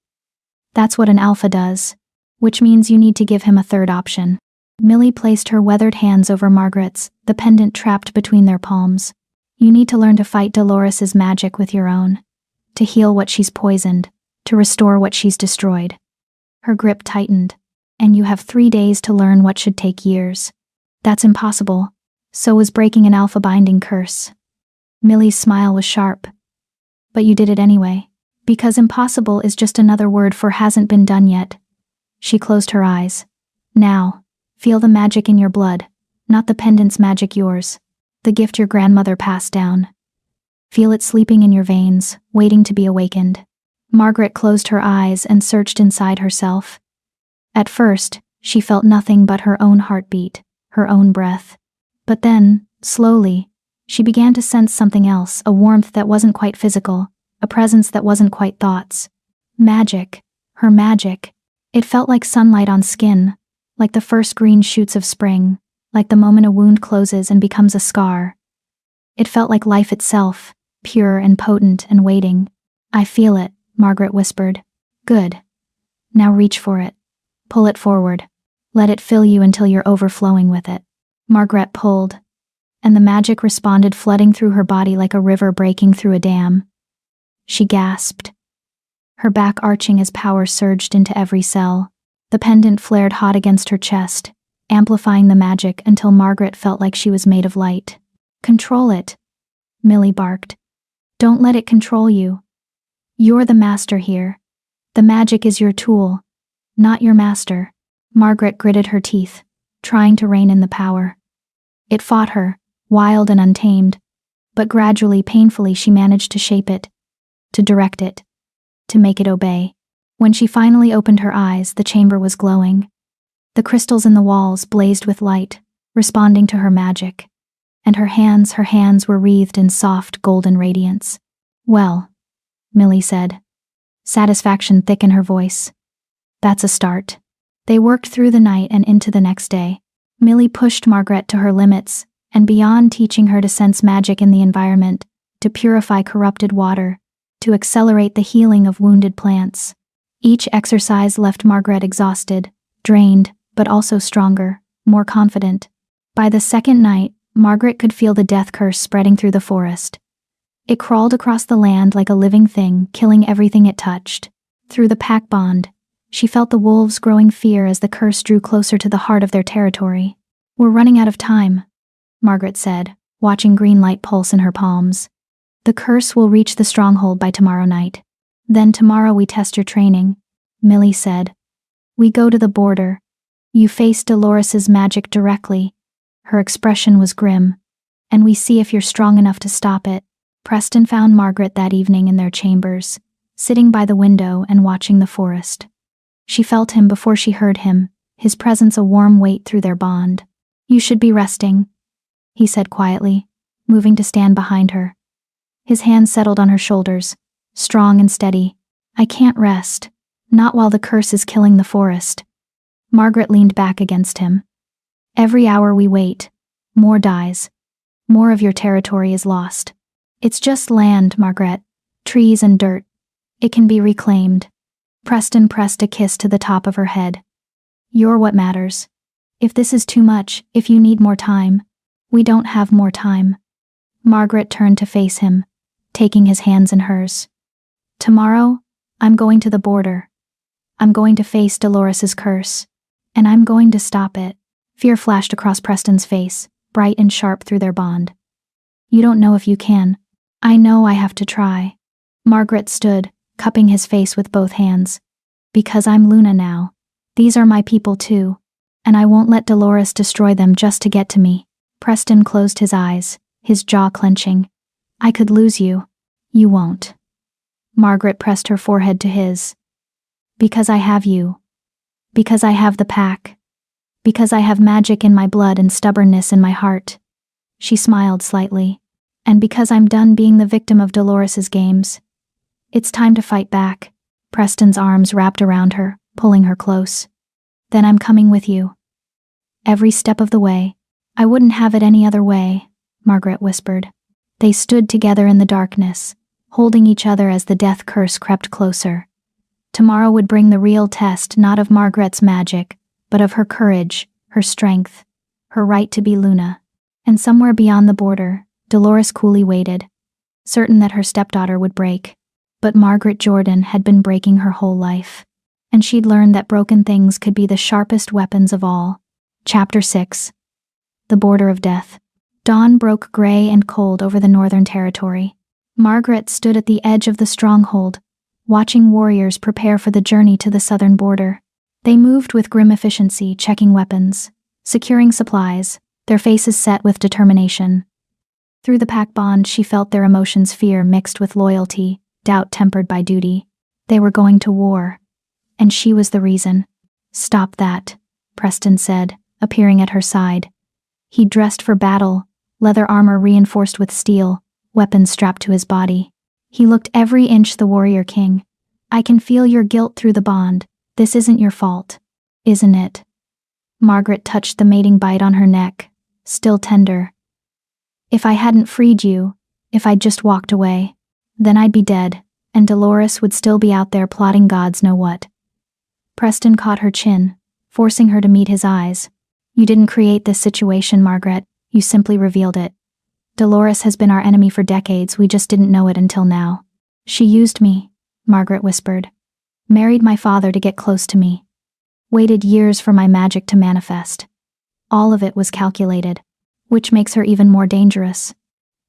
That's what an alpha does, which means you need to give him a third option. Millie placed her weathered hands over Margaret's, the pendant trapped between their palms. You need to learn to fight Dolores's magic with your own. To heal what she's poisoned. To restore what she's destroyed. Her grip tightened. And you have 3 days to learn what should take years. That's impossible. So was breaking an alpha binding curse. Millie's smile was sharp. But you did it anyway. Because impossible is just another word for hasn't been done yet. She closed her eyes. Now, feel the magic in your blood, not the pendant's magic yours. The gift your grandmother passed down. Feel it sleeping in your veins, waiting to be awakened. Margaret closed her eyes and searched inside herself. At first, she felt nothing but her own heartbeat, her own breath. But then, slowly, she began to sense something else, a warmth that wasn't quite physical, a presence that wasn't quite thoughts. Magic. Her magic. It felt like sunlight on skin, like the first green shoots of spring, like the moment a wound closes and becomes a scar. It felt like life itself, pure and potent and waiting. I feel it, Margaret whispered. Good. Now reach for it. Pull it forward. Let it fill you until you're overflowing with it. Margaret pulled, and the magic responded, flooding through her body like a river breaking through a dam. She gasped, her back arching as power surged into every cell. The pendant flared hot against her chest, amplifying the magic until Margaret felt like she was made of light. Control it, Millie barked. Don't let it control you. You're the master here. The magic is your tool, not your master. Margaret gritted her teeth, trying to rein in the power. It fought her, wild and untamed, but gradually, painfully, she managed to shape it, to direct it, to make it obey. When she finally opened her eyes, the chamber was glowing. The crystals in the walls blazed with light, responding to her magic, and her hands were wreathed in soft, golden radiance. Well, Millie said, satisfaction thick in her voice. That's a start. They worked through the night and into the next day. Millie pushed Margaret to her limits, and beyond, teaching her to sense magic in the environment, to purify corrupted water, to accelerate the healing of wounded plants. Each exercise left Margaret exhausted, drained, but also stronger, more confident. By the second night, Margaret could feel the death curse spreading through the forest. It crawled across the land like a living thing, killing everything it touched. Through the pack bond, she felt the wolves' growing fear as the curse drew closer to the heart of their territory. We're running out of time, Margaret said, watching green light pulse in her palms. The curse will reach the stronghold by tomorrow night. Then tomorrow we test your training, Millie said. We go to the border. You face Dolores's magic directly. Her expression was grim. And we see if you're strong enough to stop it. Preston found Margaret that evening in their chambers, sitting by the window and watching the forest. She felt him before she heard him, his presence a warm weight through their bond. You should be resting, he said quietly, moving to stand behind her. His hands settled on her shoulders, strong and steady. I can't rest, not while the curse is killing the forest. Margaret leaned back against him. Every hour we wait, more dies. More of your territory is lost. It's just land, Margaret. Trees and dirt. It can be reclaimed. Preston pressed a kiss to the top of her head. You're what matters. If this is too much, if you need more time, we don't have more time. Margaret turned to face him, taking his hands in hers. Tomorrow, I'm going to the border. I'm going to face Dolores's curse. And I'm going to stop it. Fear flashed across Preston's face, bright and sharp through their bond. You don't know if you can. I know I have to try. Margaret stood, cupping his face with both hands. Because I'm Luna now. These are my people too. And I won't let Dolores destroy them just to get to me. Preston closed his eyes, his jaw clenching. I could lose you. You won't. Margaret pressed her forehead to his. Because I have you. Because I have the pack. Because I have magic in my blood and stubbornness in my heart. She smiled slightly. And because I'm done being the victim of Dolores's games, it's time to fight back. Preston's arms wrapped around her, pulling her close. Then I'm coming with you. Every step of the way. I wouldn't have it any other way, Margaret whispered. They stood together in the darkness, holding each other as the death curse crept closer. Tomorrow would bring the real test, not of Margaret's magic, but of her courage, her strength, her right to be Luna. And somewhere beyond the border, Dolores coolly waited, certain that her stepdaughter would break. But Margaret Jordan had been breaking her whole life, and she'd learned that broken things could be the sharpest weapons of all. Chapter 6. The Border of Death. Dawn broke gray and cold over the Northern Territory. Margaret stood at the edge of the stronghold, watching warriors prepare for the journey to the southern border. They moved with grim efficiency, checking weapons, securing supplies, their faces set with determination. Through the pack bond, she felt their emotions, fear mixed with loyalty, doubt tempered by duty. They were going to war, and she was the reason. Stop that, Preston said, appearing at her side. He dressed for battle, leather armor reinforced with steel, weapons strapped to his body. He looked every inch the warrior king. I can feel your guilt through the bond. This isn't your fault, isn't it? Margaret touched the mating bite on her neck, still tender. If I hadn't freed you, if I'd just walked away, then I'd be dead, and Dolores would still be out there plotting gods know what. Preston caught her chin, forcing her to meet his eyes. You didn't create this situation, Margaret, you simply revealed it. Dolores has been our enemy for decades, we just didn't know it until now. She used me, Margaret whispered. Married my father to get close to me. Waited years for my magic to manifest. All of it was calculated, which makes her even more dangerous.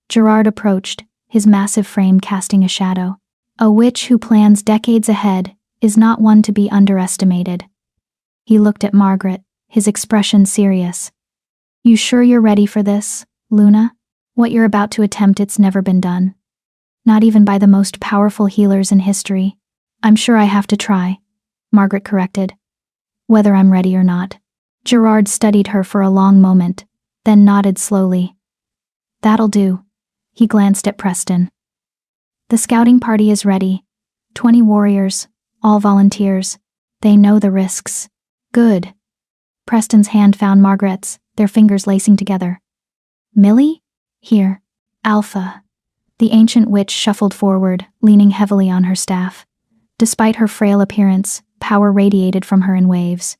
Gerard approached, his massive frame casting a shadow. A witch who plans decades ahead is not one to be underestimated. He looked at Margaret, his expression serious. You sure you're ready for this, Luna? What you're about to attempt, it's never been done. Not even by the most powerful healers in history. I'm sure I have to try, Margaret corrected. Whether I'm ready or not. Gerard studied her for a long moment, then nodded slowly. That'll do. He glanced at Preston. The scouting party is ready. 20 warriors, all volunteers. They know the risks. Good. Preston's hand found Margaret's, their fingers lacing together. Millie? Here. Alpha. The ancient witch shuffled forward, leaning heavily on her staff. Despite her frail appearance, power radiated from her in waves.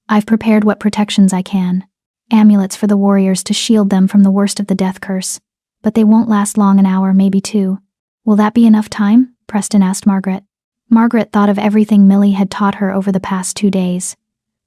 I've prepared what protections I can. Amulets for the warriors to shield them from the worst of the death curse. But they won't last long, an hour, maybe 2. Will that be enough time? Preston asked Margaret. Margaret thought of everything Millie had taught her over the past 2 days.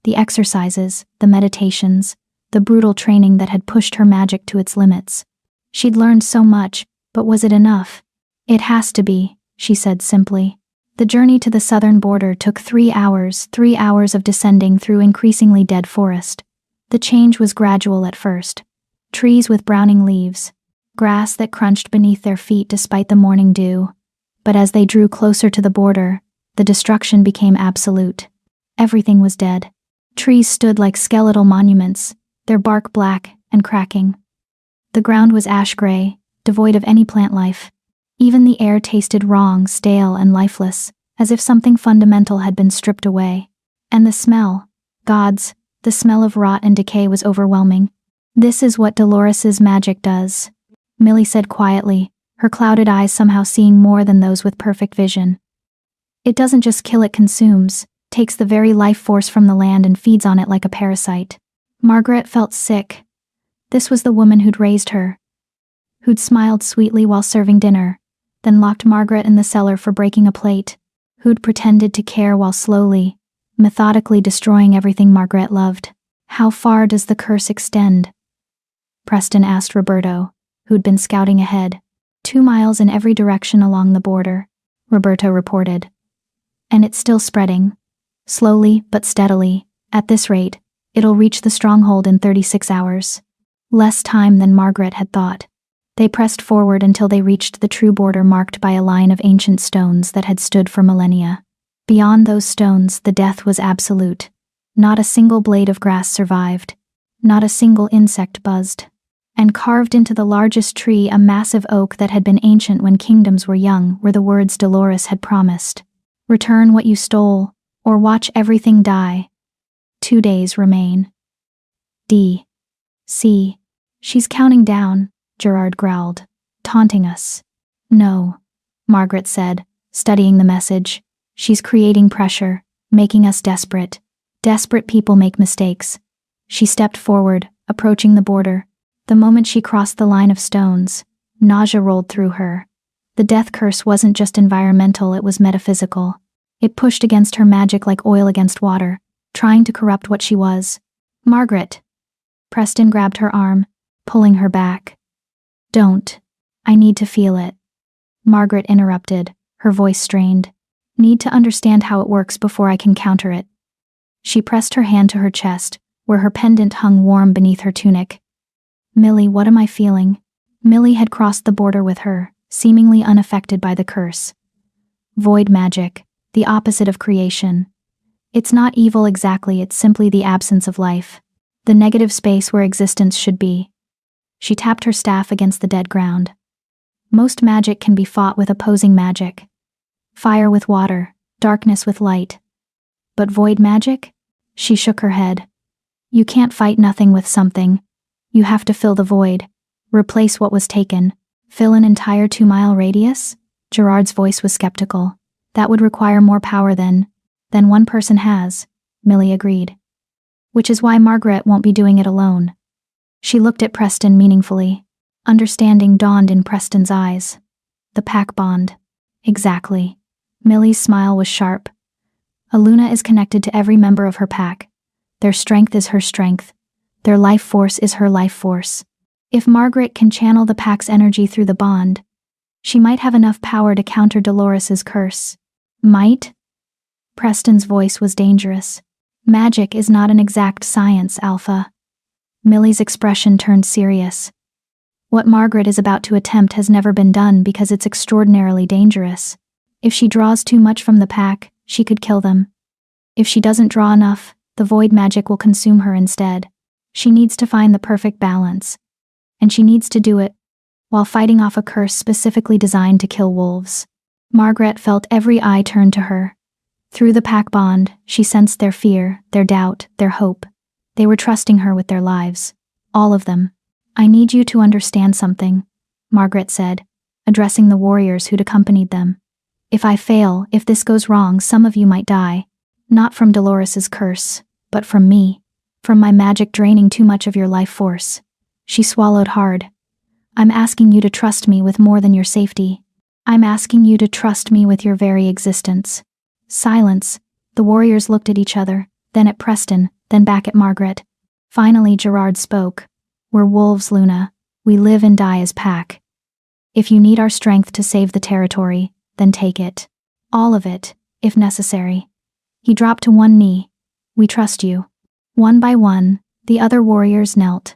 The exercises, the meditations, the brutal training that had pushed her magic to its limits. She'd learned so much, but was it enough? It has to be, she said simply. The journey to the southern border took 3 hours, 3 hours of descending through increasingly dead forest. The change was gradual at first. Trees with browning leaves, grass that crunched beneath their feet despite the morning dew. But as they drew closer to the border, the destruction became absolute. Everything was dead. Trees stood like skeletal monuments, their bark black and cracking. The ground was ash-gray, devoid of any plant life. Even the air tasted wrong, stale, and lifeless, as if something fundamental had been stripped away. And the smell, gods, the smell of rot and decay was overwhelming. This is what Dolores's magic does, Millie said quietly, her clouded eyes somehow seeing more than those with perfect vision. It doesn't just kill, it consumes, takes the very life force from the land and feeds on it like a parasite. Margaret felt sick. This was the woman who'd raised her, who'd smiled sweetly while serving dinner, then locked Margaret in the cellar for breaking a plate, who'd pretended to care while slowly, methodically destroying everything Margaret loved. How far does the curse extend? Preston asked Roberto, who'd been scouting ahead. 2 miles in every direction along the border, Roberto reported. And it's still spreading. Slowly but steadily. At this rate, it'll reach the stronghold in 36 hours. Less time than Margaret had thought. They pressed forward until they reached the true border marked by a line of ancient stones that had stood for millennia. Beyond those stones, the death was absolute. Not a single blade of grass survived. Not a single insect buzzed. And carved into the largest tree, a massive oak that had been ancient when kingdoms were young, were the words Dolores had promised. Return what you stole, or watch everything die. 2 days remain. D.C. She's counting down, Gerard growled, taunting us. No, Margaret said, studying the message. She's creating pressure, making us desperate. Desperate people make mistakes. She stepped forward, approaching the border. The moment she crossed the line of stones, nausea rolled through her. The death curse wasn't just environmental, it was metaphysical. It pushed against her magic like oil against water, trying to corrupt what she was. Margaret. Preston grabbed her arm, pulling her back. Don't. I need to feel it. Margaret interrupted, her voice strained. Need to understand how it works before I can counter it. She pressed her hand to her chest, where her pendant hung warm beneath her tunic. Millie, what am I feeling? Millie had crossed the border with her, seemingly unaffected by the curse. Void magic, the opposite of creation. It's not evil exactly, it's simply the absence of life. The negative space where existence should be. She tapped her staff against the dead ground. Most magic can be fought with opposing magic. Fire with water, darkness with light. But void magic? She shook her head. You can't fight nothing with something. You have to fill the void. Replace what was taken. Fill an entire 2-mile radius? Gerard's voice was skeptical. That would require more power than one person has, Millie agreed. Which is why Margaret won't be doing it alone. She looked at Preston meaningfully. Understanding dawned in Preston's eyes. The pack bond. Exactly. Millie's smile was sharp. Aluna is connected to every member of her pack. Their strength is her strength. Their life force is her life force. If Margaret can channel the pack's energy through the bond, she might have enough power to counter Dolores's curse. Might? Preston's voice was dangerous. Magic is not an exact science, Alpha. Millie's expression turned serious. What Margaret is about to attempt has never been done because it's extraordinarily dangerous. If she draws too much from the pack, she could kill them. If she doesn't draw enough, the void magic will consume her instead. She needs to find the perfect balance. And she needs to do it while fighting off a curse specifically designed to kill wolves. Margaret felt every eye turn to her. Through the pack bond, she sensed their fear, their doubt, their hope. They were trusting her with their lives. All of them. I need you to understand something, Margaret said, addressing the warriors who'd accompanied them. If I fail, if this goes wrong, some of you might die. Not from Dolores's curse, but from me. From my magic draining too much of your life force. She swallowed hard. I'm asking you to trust me with more than your safety. I'm asking you to trust me with your very existence. Silence. The warriors looked at each other, then at Preston, then back at Margaret. Finally, Gerard spoke. We're wolves, Luna. We live and die as pack. If you need our strength to save the territory, then take it. All of it, if necessary. He dropped to one knee. We trust you. One by one, the other warriors knelt.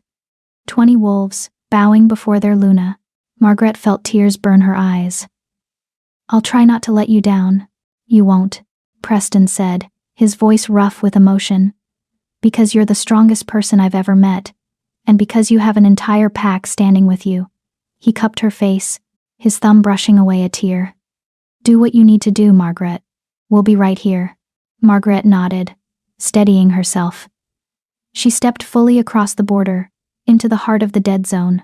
20 wolves, bowing before their Luna. Margaret felt tears burn her eyes. I'll try not to let you down. You won't, Preston said, his voice rough with emotion. Because you're the strongest person I've ever met, and because you have an entire pack standing with you. He cupped her face, his thumb brushing away a tear. Do what you need to do, Margaret. We'll be right here. Margaret nodded, steadying herself. She stepped fully across the border, into the heart of the dead zone.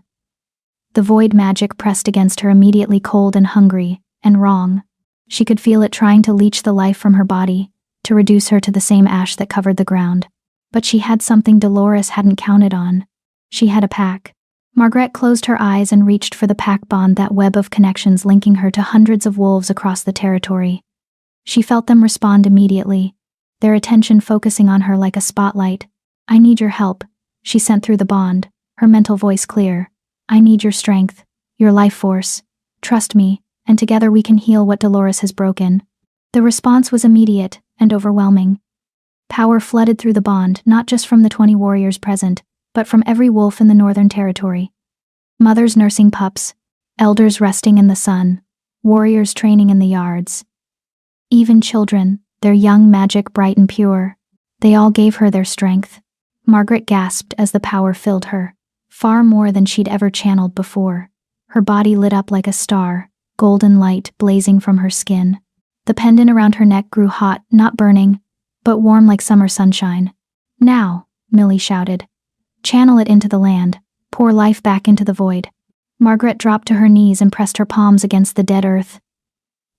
The void magic pressed against her immediately, cold and hungry, and wrong. She could feel it trying to leach the life from her body, to reduce her to the same ash that covered the ground. But she had something Dolores hadn't counted on. She had a pack. Margaret closed her eyes and reached for the pack bond, that web of connections linking her to hundreds of wolves across the territory. She felt them respond immediately, their attention focusing on her like a spotlight. I need your help, she sent through the bond, her mental voice clear. I need your strength, your life force. Trust me, and together we can heal what Dolores has broken. The response was immediate and overwhelming. Power flooded through the bond, not just from the 20 warriors present, but from every wolf in the Northern Territory. Mothers nursing pups, elders resting in the sun, warriors training in the yards. Even children, their young magic bright and pure, they all gave her their strength. Margaret gasped as the power filled her, far more than she'd ever channeled before. Her body lit up like a star, golden light blazing from her skin. The pendant around her neck grew hot, not burning, but warm like summer sunshine. "Now," Millie shouted. "Channel it into the land, pour life back into the void." Margaret dropped to her knees and pressed her palms against the dead earth.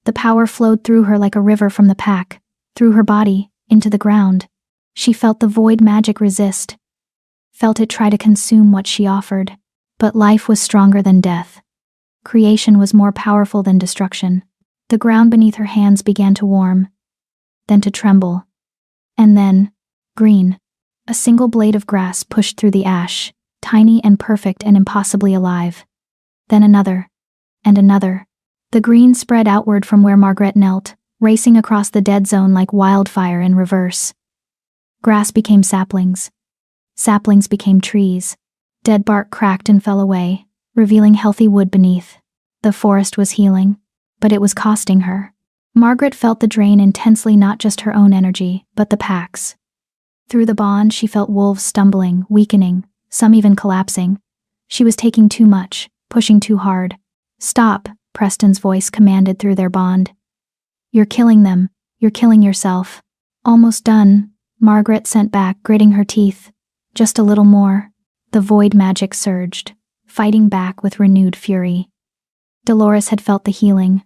The power flowed through her like a river from the pack, through her body, into the ground. She felt the void magic resist, felt it try to consume what she offered. But life was stronger than death. Creation was more powerful than destruction. The ground beneath her hands began to warm, then to tremble. And then, green. A single blade of grass pushed through the ash, tiny and perfect and impossibly alive. Then another, and another. The green spread outward from where Margaret knelt, racing across the dead zone like wildfire in reverse. Grass became saplings. Saplings became trees. Dead bark cracked and fell away, revealing healthy wood beneath. The forest was healing, but it was costing her. Margaret felt the drain intensely, not just her own energy, but the pack's. Through the bond, she felt wolves stumbling, weakening, some even collapsing. She was taking too much, pushing too hard. "Stop," Preston's voice commanded through their bond. "You're killing them. You're killing yourself." "Almost done," Margaret sent back, gritting her teeth. "Just a little more." The void magic surged, fighting back with renewed fury. Dolores had felt the healing,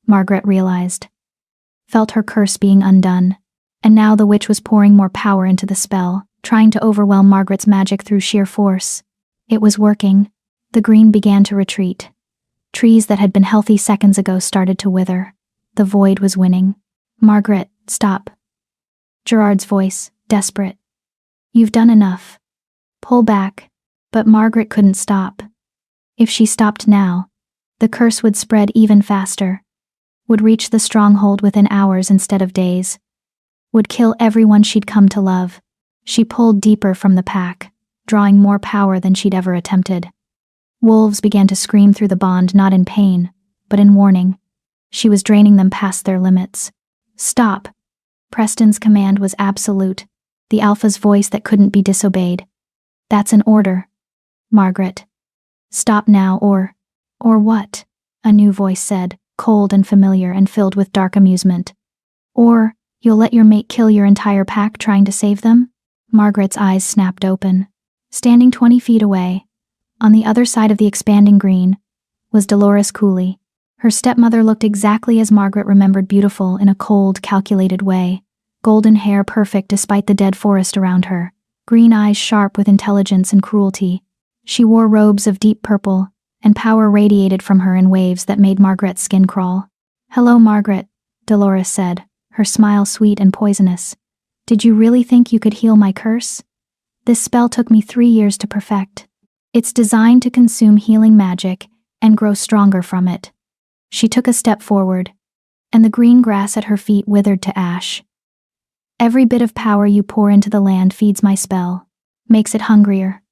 Margaret realized. Felt her curse being undone. And now the witch was pouring more power into the spell, trying to overwhelm Margaret's magic through sheer force. It was working. The green began to retreat. Trees that had been healthy seconds ago started to wither. The void was winning. "Margaret, stop." Gerard's voice, desperate. "You've done enough. Pull back." But Margaret couldn't stop. If she stopped now, the curse would spread even faster, would reach the stronghold within hours instead of days, would kill everyone she'd come to love. She pulled deeper from the pack, drawing more power than she'd ever attempted. Wolves began to scream through the bond, not in pain, but in warning. She was draining them past their limits. "Stop." Preston's command was absolute, the alpha's voice that couldn't be disobeyed. "That's an order, Margaret. Stop now or what?" A new voice said, cold and familiar and filled with dark amusement. "Or you'll let your mate kill your entire pack trying to save them?" Margaret's eyes snapped open. Standing 20 feet away, on the other side of the expanding green, was Dolores Cooley. Her stepmother looked exactly as Margaret remembered, beautiful in a cold, calculated way, golden hair perfect despite the dead forest around her, green eyes sharp with intelligence and cruelty. She wore robes of deep purple, and power radiated from her in waves that made Margaret's skin crawl. "Hello, Margaret," Dolores said, her smile sweet and poisonous. "Did you really think you could heal my curse? This spell took me 3 years to perfect. It's designed to consume healing magic and grow stronger from it." She took a step forward, and the green grass at her feet withered to ash. "Every bit of power you pour into the land feeds my spell, makes it hungrier,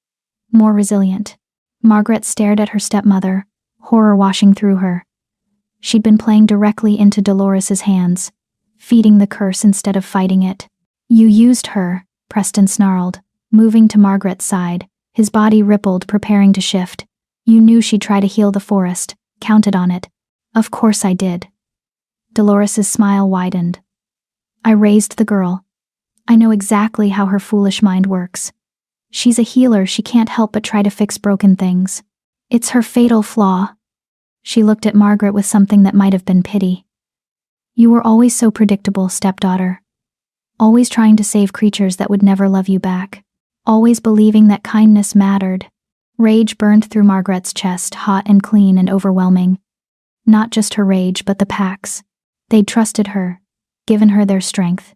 more resilient." Margaret stared at her stepmother, horror washing through her. She'd been playing directly into Dolores's hands, feeding the curse instead of fighting it. "You used her," Preston snarled, moving to Margaret's side. His body rippled, preparing to shift. "You knew she'd try to heal the forest, counted on it." "Of course I did." Dolores's smile widened. "I raised the girl. I know exactly how her foolish mind works. She's a healer, she can't help but try to fix broken things. It's her fatal flaw." She looked at Margaret with something that might have been pity. "You were always so predictable, stepdaughter. Always trying to save creatures that would never love you back. Always believing that kindness mattered." Rage burned through Margaret's chest, hot and clean and overwhelming. Not just her rage, but the pack's. They'd trusted her, given her their strength,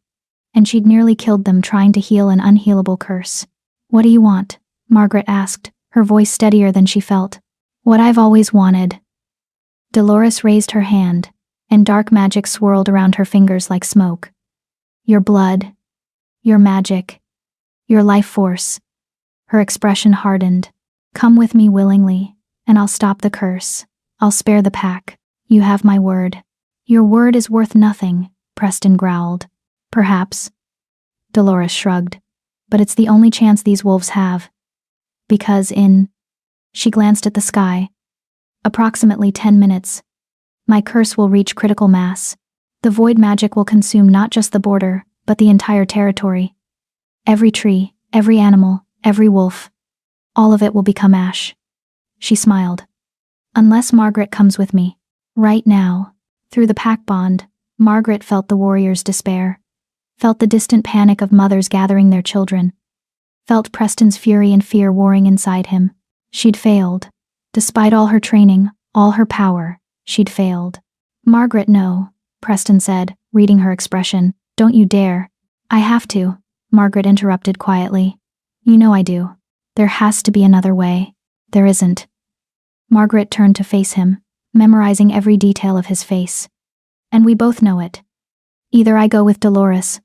and she'd nearly killed them trying to heal an unhealable curse. "What do you want?" Margaret asked, her voice steadier than she felt. "What I've always wanted." Dolores raised her hand, and dark magic swirled around her fingers like smoke. "Your blood, your magic, your life force." Her expression hardened. "Come with me willingly, and I'll stop the curse. I'll spare the pack. You have my word." "Your word is worth nothing," Preston growled. "Perhaps." Dolores shrugged. "But it's the only chance these wolves have." Because she glanced at the sky. Approximately 10 minutes. My curse will reach critical mass. The void magic will consume not just the border, but the entire territory. Every tree, every animal, every wolf. All of it will become ash. She smiled. Unless Margaret comes with me. Right now. Through the pack bond, Margaret felt the warriors' despair. Felt the distant panic of mothers gathering their children. Felt Preston's fury and fear warring inside him. She'd failed. Despite all her training, all her power, she'd failed. Margaret, no, Preston said, reading her expression. Don't you dare. I have to, Margaret interrupted quietly. You know I do. There has to be another way. There isn't. Margaret turned to face him, memorizing every detail of his face. And we both know it. Either I go with Dolores,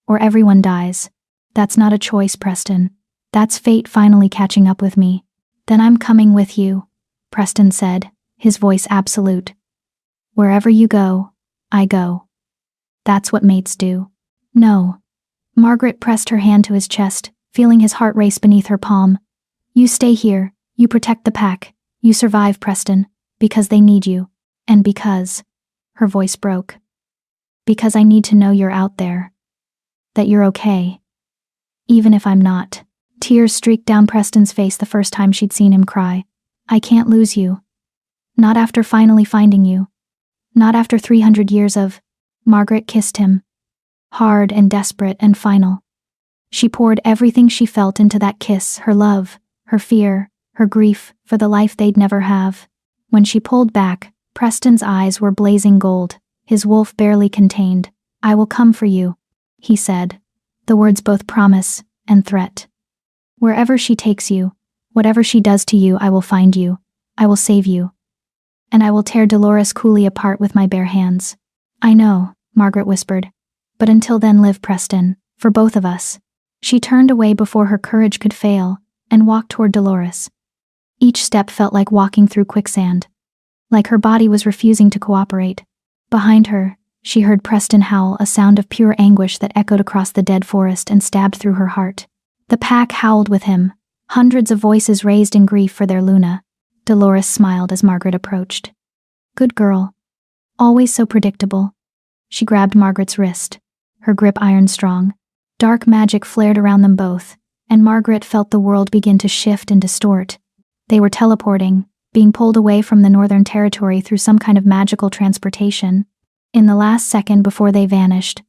or everyone dies. That's not a choice, Preston. That's fate finally catching up with me. Then I'm coming with you, Preston said, his voice absolute. Wherever you go, I go. That's what mates do. No. Margaret pressed her hand to his chest, feeling his heart race beneath her palm. You stay here, you protect the pack, you survive, Preston, because they need you, and because, her voice broke. Because I need to know you're out there. That you're okay. Even if I'm not. Tears streaked down Preston's face the first time she'd seen him cry. I can't lose you. Not after finally finding you. Not after 300 years of... Margaret kissed him. Hard and desperate and final. She poured everything she felt into that kiss, her love, her fear, her grief for the life they'd never have. When she pulled back, Preston's eyes were blazing gold, his wolf barely contained. I will come for you, he said. The words both promise and threat. Wherever she takes you, whatever she does to you, I will find you. I will save you. And I will tear Dolores Cooley apart with my bare hands. I know, Margaret whispered. But until then, live, Preston, for both of us. She turned away before her courage could fail, and walked toward Dolores. Each step felt like walking through quicksand. Like her body was refusing to cooperate. Behind her, she heard Preston howl, a sound of pure anguish that echoed across the dead forest and stabbed through her heart. The pack howled with him, hundreds of voices raised in grief for their Luna. Dolores smiled as Margaret approached. Good girl. Always so predictable. She grabbed Margaret's wrist, her grip iron strong. Dark magic flared around them both, and Margaret felt the world begin to shift and distort. They were teleporting, being pulled away from the Northern Territory through some kind of magical transportation. In the last second before they vanished,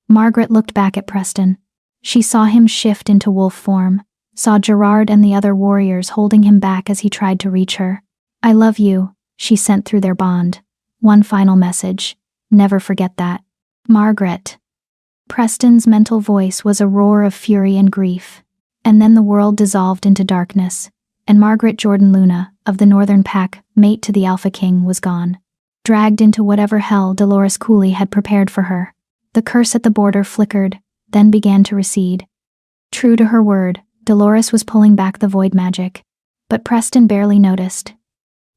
Margaret looked back at Preston. She saw him shift into wolf form, saw Gerard and the other warriors holding him back as he tried to reach her. I love you, she sent through their bond. One final message. Never forget that. Margaret. Preston's mental voice was a roar of fury and grief. And then the world dissolved into darkness, and Margaret Jordan Luna, of the Northern Pack, mate to the Alpha King, was gone. Dragged into whatever hell Dolores Cooley had prepared for her. The curse at the border flickered, then began to recede. True to her word, Dolores was pulling back the void magic. But Preston barely noticed.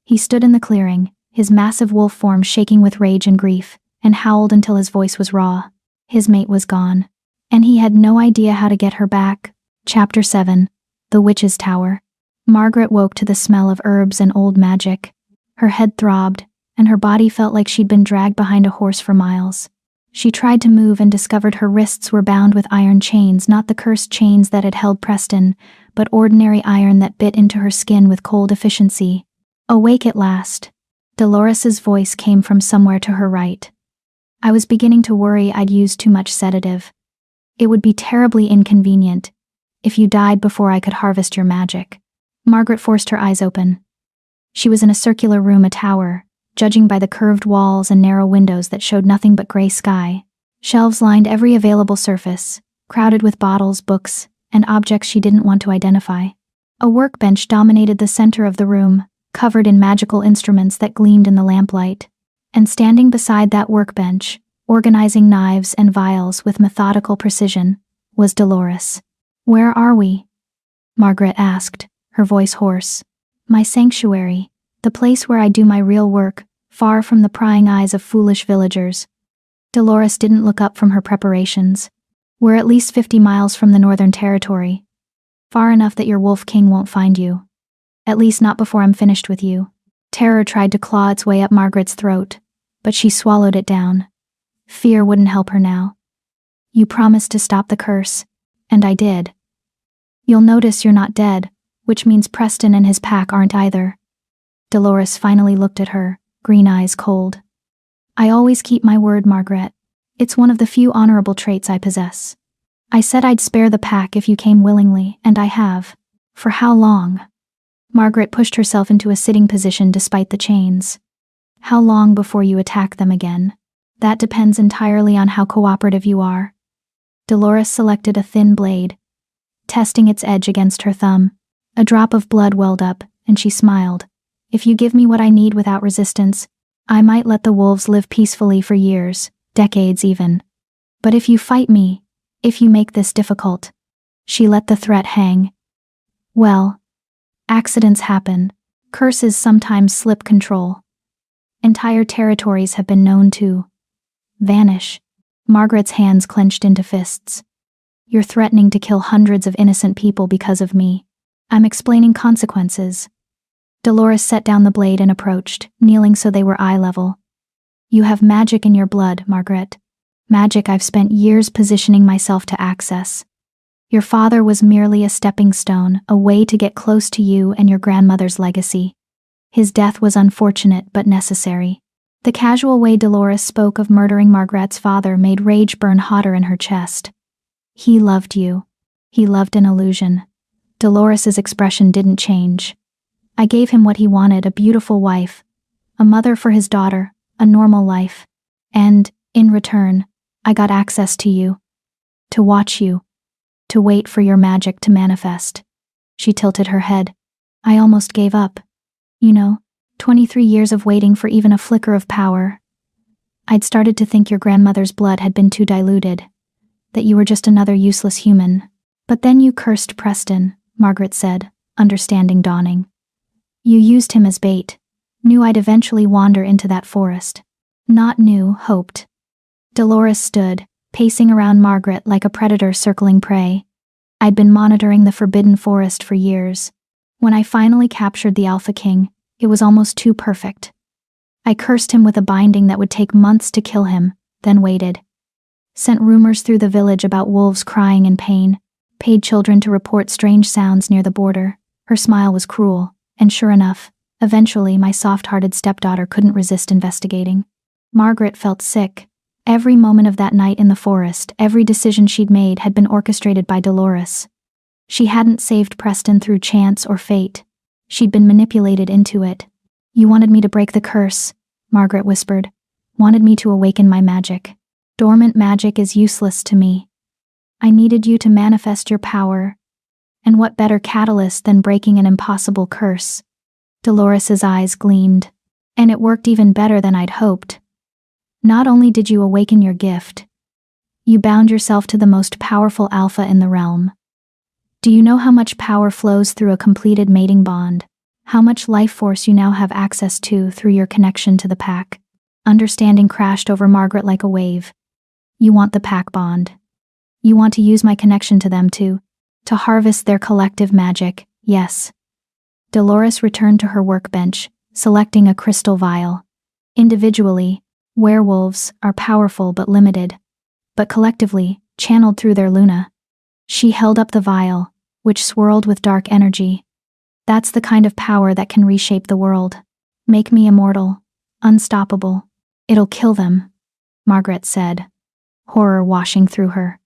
He stood in the clearing, his massive wolf form shaking with rage and grief, and howled until his voice was raw. His mate was gone. And he had no idea how to get her back. Chapter 7. The Witch's Tower. Margaret woke to the smell of herbs and old magic. Her head throbbed, and her body felt like she'd been dragged behind a horse for miles. She tried to move and discovered her wrists were bound with iron chains, not the cursed chains that had held Preston, but ordinary iron that bit into her skin with cold efficiency. Awake at last. Dolores's voice came from somewhere to her right. I was beginning to worry I'd used too much sedative. It would be terribly inconvenient if you died before I could harvest your magic. Margaret forced her eyes open. She was in a circular room, a tower, judging by the curved walls and narrow windows that showed nothing but gray sky. Shelves lined every available surface, crowded with bottles, books, and objects she didn't want to identify. A workbench dominated the center of the room, covered in magical instruments that gleamed in the lamplight. And standing beside that workbench, organizing knives and vials with methodical precision, was Dolores. Where are we? Margaret asked, her voice hoarse. My sanctuary, the place where I do my real work, far from the prying eyes of foolish villagers. Dolores didn't look up from her preparations. We're at least 50 miles from the Northern Territory. Far enough that your wolf king won't find you. At least not before I'm finished with you. Terror tried to claw its way up Margaret's throat, but she swallowed it down. Fear wouldn't help her now. You promised to stop the curse, and I did. You'll notice you're not dead, which means Preston and his pack aren't either. Dolores finally looked at her, green eyes cold. I always keep my word, Margaret. It's one of the few honorable traits I possess. I said I'd spare the pack if you came willingly, and I have. For how long? Margaret pushed herself into a sitting position despite the chains. How long before you attack them again? That depends entirely on how cooperative you are. Dolores selected a thin blade, testing its edge against her thumb. A drop of blood welled up, and she smiled. If you give me what I need without resistance, I might let the wolves live peacefully for years, decades even. But if you fight me, if you make this difficult, she let the threat hang. Well, accidents happen. Curses sometimes slip control. Entire territories have been known to vanish. Margaret's hands clenched into fists. You're threatening to kill hundreds of innocent people because of me. I'm explaining consequences. Dolores set down the blade and approached, kneeling so they were eye level. You have magic in your blood, Margaret. Magic I've spent years positioning myself to access. Your father was merely a stepping stone, a way to get close to you and your grandmother's legacy. His death was unfortunate but necessary. The casual way Dolores spoke of murdering Margaret's father made rage burn hotter in her chest. He loved you. He loved an illusion. Dolores's expression didn't change. I gave him what he wanted, a beautiful wife, a mother for his daughter, a normal life. And, in return, I got access to you. To watch you. To wait for your magic to manifest. She tilted her head. I almost gave up. 23 years of waiting for even a flicker of power. I'd started to think your grandmother's blood had been too diluted, that you were just another useless human. But then you cursed Preston, Margaret said, understanding dawning. You used him as bait, knew I'd eventually wander into that forest. Not knew, hoped. Dolores stood, pacing around Margaret like a predator circling prey. I'd been monitoring the forbidden forest for years. When I finally captured the Alpha King, it was almost too perfect. I cursed him with a binding that would take months to kill him, then waited. Sent rumors through the village about wolves crying in pain, paid children to report strange sounds near the border. Her smile was cruel, and sure enough, eventually my soft-hearted stepdaughter couldn't resist investigating. Margaret felt sick. Every moment of that night in the forest, every decision she'd made had been orchestrated by Dolores. She hadn't saved Preston through chance or fate. She'd been manipulated into it. You wanted me to break the curse, Margaret whispered. Wanted me to awaken my magic. Dormant magic is useless to me. I needed you to manifest your power. And what better catalyst than breaking an impossible curse? Dolores's eyes gleamed. And it worked even better than I'd hoped. Not only did you awaken your gift, you bound yourself to the most powerful alpha in the realm. Do you know how much power flows through a completed mating bond? How much life force you now have access to through your connection to the pack? Understanding crashed over Margaret like a wave. You want the pack bond. You want to use my connection to them to harvest their collective magic, yes. Dolores returned to her workbench, selecting a crystal vial. Individually, werewolves are powerful but limited, but collectively, channeled through their Luna. She held up the vial, which swirled with dark energy. That's the kind of power that can reshape the world. Make me immortal, unstoppable. It'll kill them, Margaret said, horror washing through her.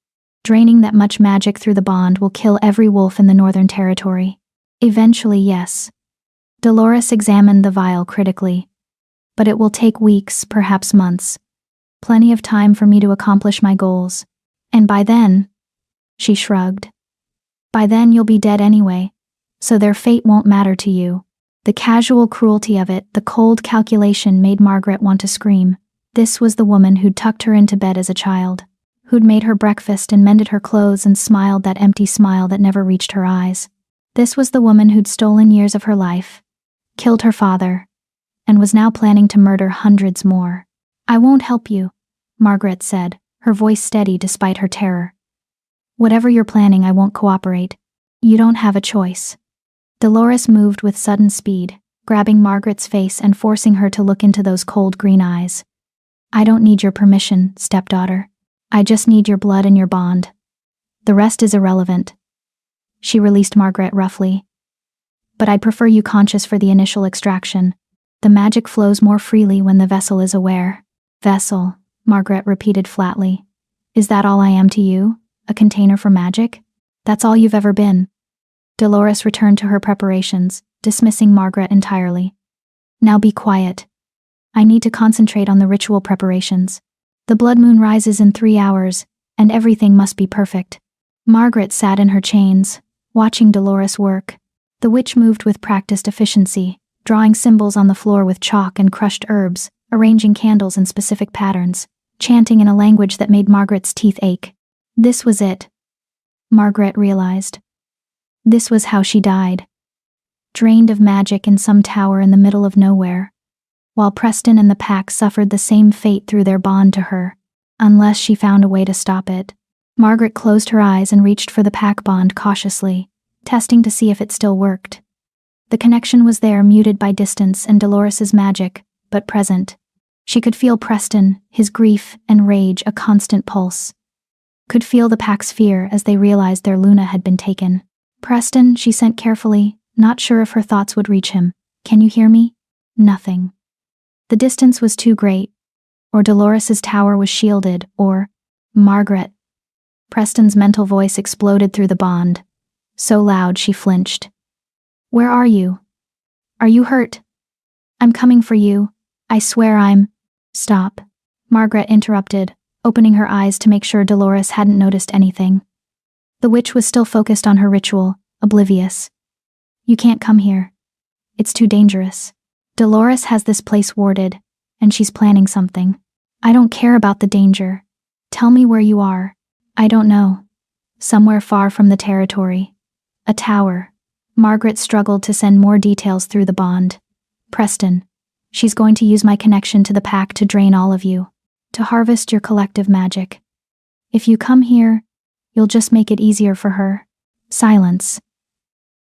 Draining that much magic through the bond will kill every wolf in the Northern Territory. Eventually, yes. Dolores examined the vial critically. But it will take weeks, perhaps months. Plenty of time for me to accomplish my goals. And by then, she shrugged. By then you'll be dead anyway, so their fate won't matter to you. The casual cruelty of it, the cold calculation made Margaret want to scream. This was the woman who'd tucked her into bed as a child, who'd made her breakfast and mended her clothes and smiled that empty smile that never reached her eyes. This was the woman who'd stolen years of her life, killed her father, and was now planning to murder hundreds more. I won't help you, Margaret said, her voice steady despite her terror. Whatever you're planning, I won't cooperate. You don't have a choice. Dolores moved with sudden speed, grabbing Margaret's face and forcing her to look into those cold green eyes. I don't need your permission, stepdaughter. I just need your blood and your bond. The rest is irrelevant. She released Margaret roughly. But I'd prefer you conscious for the initial extraction. The magic flows more freely when the vessel is aware. Vessel, Margaret repeated flatly. Is that all I am to you? A container for magic? That's all you've ever been. Dolores returned to her preparations, dismissing Margaret entirely. Now be quiet. I need to concentrate on the ritual preparations. The blood moon rises in 3 hours, and everything must be perfect. Margaret sat in her chains, watching Dolores work. The witch moved with practiced efficiency, drawing symbols on the floor with chalk and crushed herbs, arranging candles in specific patterns, chanting in a language that made Margaret's teeth ache. This was it. Margaret realized. This was how she died. Drained of magic in some tower in the middle of nowhere. While Preston and the pack suffered the same fate through their bond to her, unless she found a way to stop it. Margaret closed her eyes and reached for the pack bond cautiously, testing to see if it still worked. The connection was there, muted by distance and Dolores's magic, but present. She could feel Preston, his grief and rage a constant pulse. Could feel the pack's fear as they realized their Luna had been taken. Preston, she sent carefully, not sure if her thoughts would reach him. Can you hear me? Nothing. The distance was too great. Or Dolores's tower was shielded, or Margaret. Preston's mental voice exploded through the bond. So loud she flinched. Where are you? Are you hurt? I'm coming for you. I swear I'm... Stop. Margaret interrupted, opening her eyes to make sure Dolores hadn't noticed anything. The witch was still focused on her ritual, oblivious. You can't come here. It's too dangerous. Dolores has this place warded, and she's planning something. I don't care about the danger. Tell me where you are. I don't know. Somewhere far from the territory. A tower. Margaret struggled to send more details through the bond. Preston. She's going to use my connection to the pack to drain all of you. To harvest your collective magic. If you come here, you'll just make it easier for her. Silence.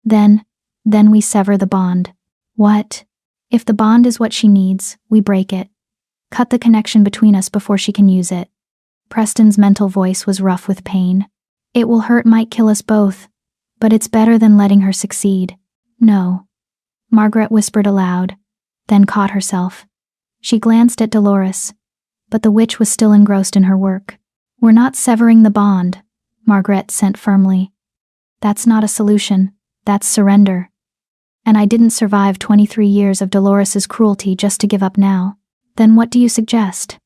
Then we sever the bond. What? If the bond is what she needs, we break it. Cut the connection between us before she can use it. Preston's mental voice was rough with pain. It will hurt, might kill us both, but it's better than letting her succeed. No. Margaret whispered aloud, then caught herself. She glanced at Dolores, but the witch was still engrossed in her work. We're not severing the bond, Margaret said firmly. That's not a solution, that's surrender. And I didn't survive 23 years of Dolores's cruelty just to give up now. Then what do you suggest?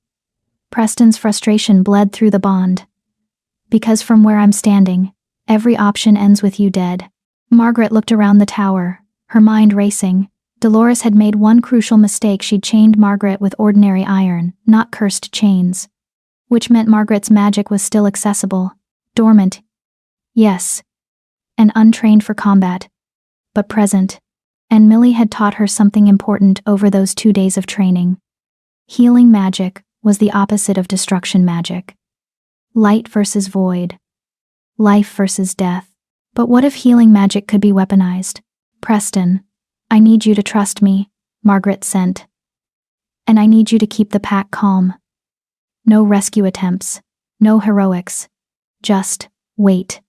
Preston's frustration bled through the bond. Because from where I'm standing, every option ends with you dead. Margaret looked around the tower, her mind racing. Dolores had made one crucial mistake. She'd chained Margaret with ordinary iron, not cursed chains. Which meant Margaret's magic was still accessible. Dormant. Yes. And untrained for combat. But present. And Millie had taught her something important over those 2 days of training. Healing magic was the opposite of destruction magic. Light versus void. Life versus death. But what if healing magic could be weaponized? Preston, I need you to trust me, Margaret sent. And I need you to keep the pack calm. No rescue attempts, no heroics. Just wait.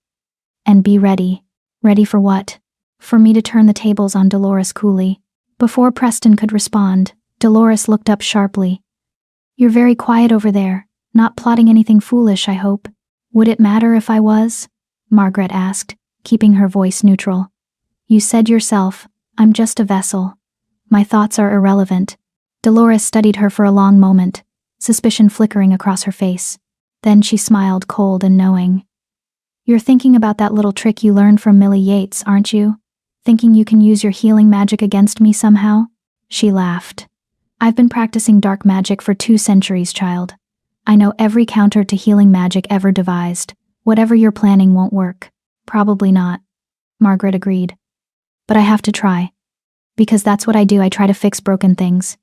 And be ready. Ready for what? For me to turn the tables on Dolores coolly. Before Preston could respond, Dolores looked up sharply. You're very quiet over there, not plotting anything foolish, I hope. Would it matter if I was? Margaret asked, keeping her voice neutral. You said yourself, I'm just a vessel. My thoughts are irrelevant. Dolores studied her for a long moment, suspicion flickering across her face. Then she smiled, cold and knowing. You're thinking about that little trick you learned from Millie Yates, aren't you? Thinking you can use your healing magic against me somehow? She laughed. I've been practicing dark magic for 2 centuries, child. I know every counter to healing magic ever devised. Whatever you're planning won't work. Probably not. Margaret agreed. But I have to try. Because that's what I do. I try to fix broken things.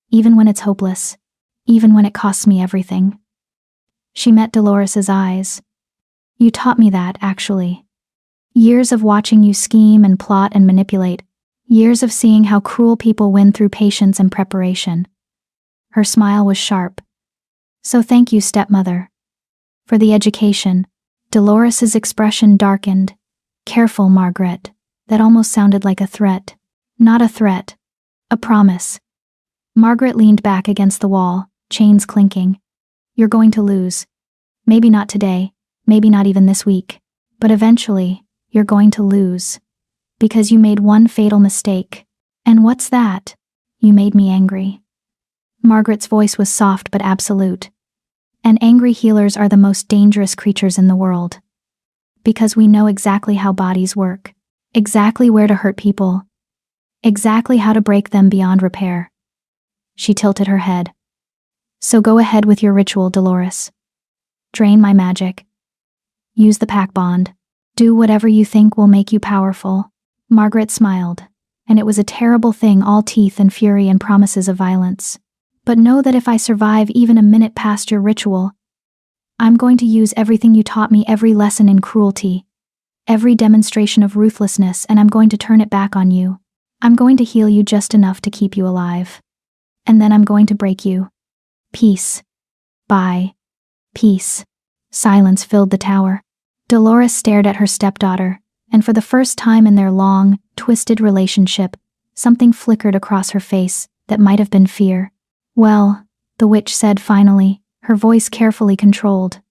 Even when it's hopeless. Even when it costs me everything. She met Dolores's eyes. You taught me that, actually. Years of watching you scheme and plot and manipulate. Years of seeing how cruel people win through patience and preparation. Her smile was sharp. So thank you, stepmother. For the education. Dolores's expression darkened. Careful, Margaret. That almost sounded like a threat. Not a threat. A promise. Margaret leaned back against the wall, chains clinking. You're going to lose. Maybe not today, maybe not even this week, but eventually, you're going to lose. Because you made one fatal mistake. And what's that? You made me angry. Margaret's voice was soft but absolute. And angry healers are the most dangerous creatures in the world. Because we know exactly how bodies work. Exactly where to hurt people. Exactly how to break them beyond repair. She tilted her head. So go ahead with your ritual, Dolores. Drain my magic. Use the pack bond. Do whatever you think will make you powerful. Margaret smiled, and it was a terrible thing, all teeth and fury and promises of violence. But know that if I survive even a minute past your ritual, I'm going to use everything you taught me, every lesson in cruelty, every demonstration of ruthlessness, and I'm going to turn it back on you. I'm going to heal you just enough to keep you alive. And then I'm going to break you. Peace. Bye. Peace. Silence filled the tower. Dolores stared at her stepdaughter, and for the first time in their long, twisted relationship, something flickered across her face that might have been fear. Well, the witch said finally, her voice carefully controlled.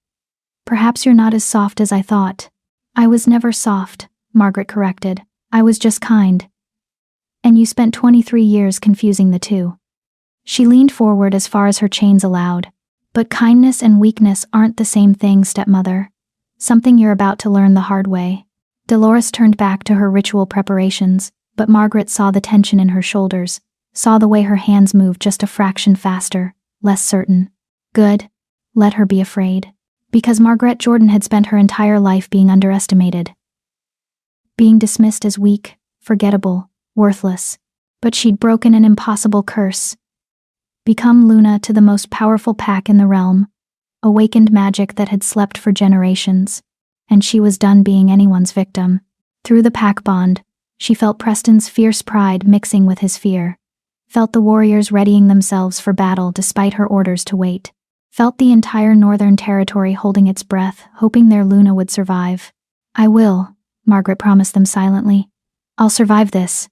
Perhaps you're not as soft as I thought. I was never soft, Margaret corrected. I was just kind. And you spent 23 years confusing the two. She leaned forward as far as her chains allowed. But kindness and weakness aren't the same thing, stepmother. Something you're about to learn the hard way. Dolores turned back to her ritual preparations, but Margaret saw the tension in her shoulders, saw the way her hands moved just a fraction faster, less certain. Good. Let her be afraid. Because Margaret Jordan had spent her entire life being underestimated. Being dismissed as weak, forgettable, worthless. But she'd broken an impossible curse. Become Luna to the most powerful pack in the realm. Awakened magic that had slept for generations. And she was done being anyone's victim. Through the pack bond, she felt Preston's fierce pride mixing with his fear. Felt the warriors readying themselves for battle despite her orders to wait. Felt the entire Northern Territory holding its breath, hoping their Luna would survive. I will, Margaret promised them silently. I'll survive this.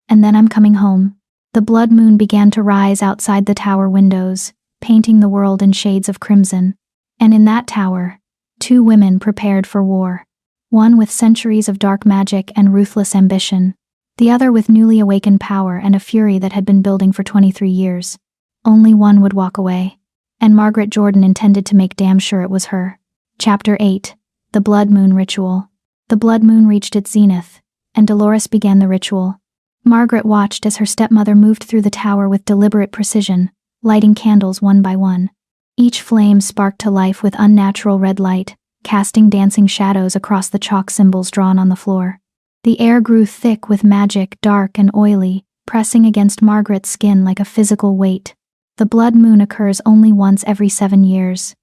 And then I'm coming home. The blood moon began to rise outside the tower windows, painting the world in shades of crimson. And in that tower, 2 women prepared for war. One with centuries of dark magic and ruthless ambition. The other with newly awakened power and a fury that had been building for 23 years. Only one would walk away. And Margaret Jordan intended to make damn sure it was her. Chapter 8. The Blood Moon Ritual. The blood moon reached its zenith, and Dolores began the ritual. Margaret watched as her stepmother moved through the tower with deliberate precision, lighting candles one by one. Each flame sparked to life with unnatural red light, casting dancing shadows across the chalk symbols drawn on the floor. The air grew thick with magic, dark and oily, pressing against Margaret's skin like a physical weight. The blood moon occurs only once every 7 years,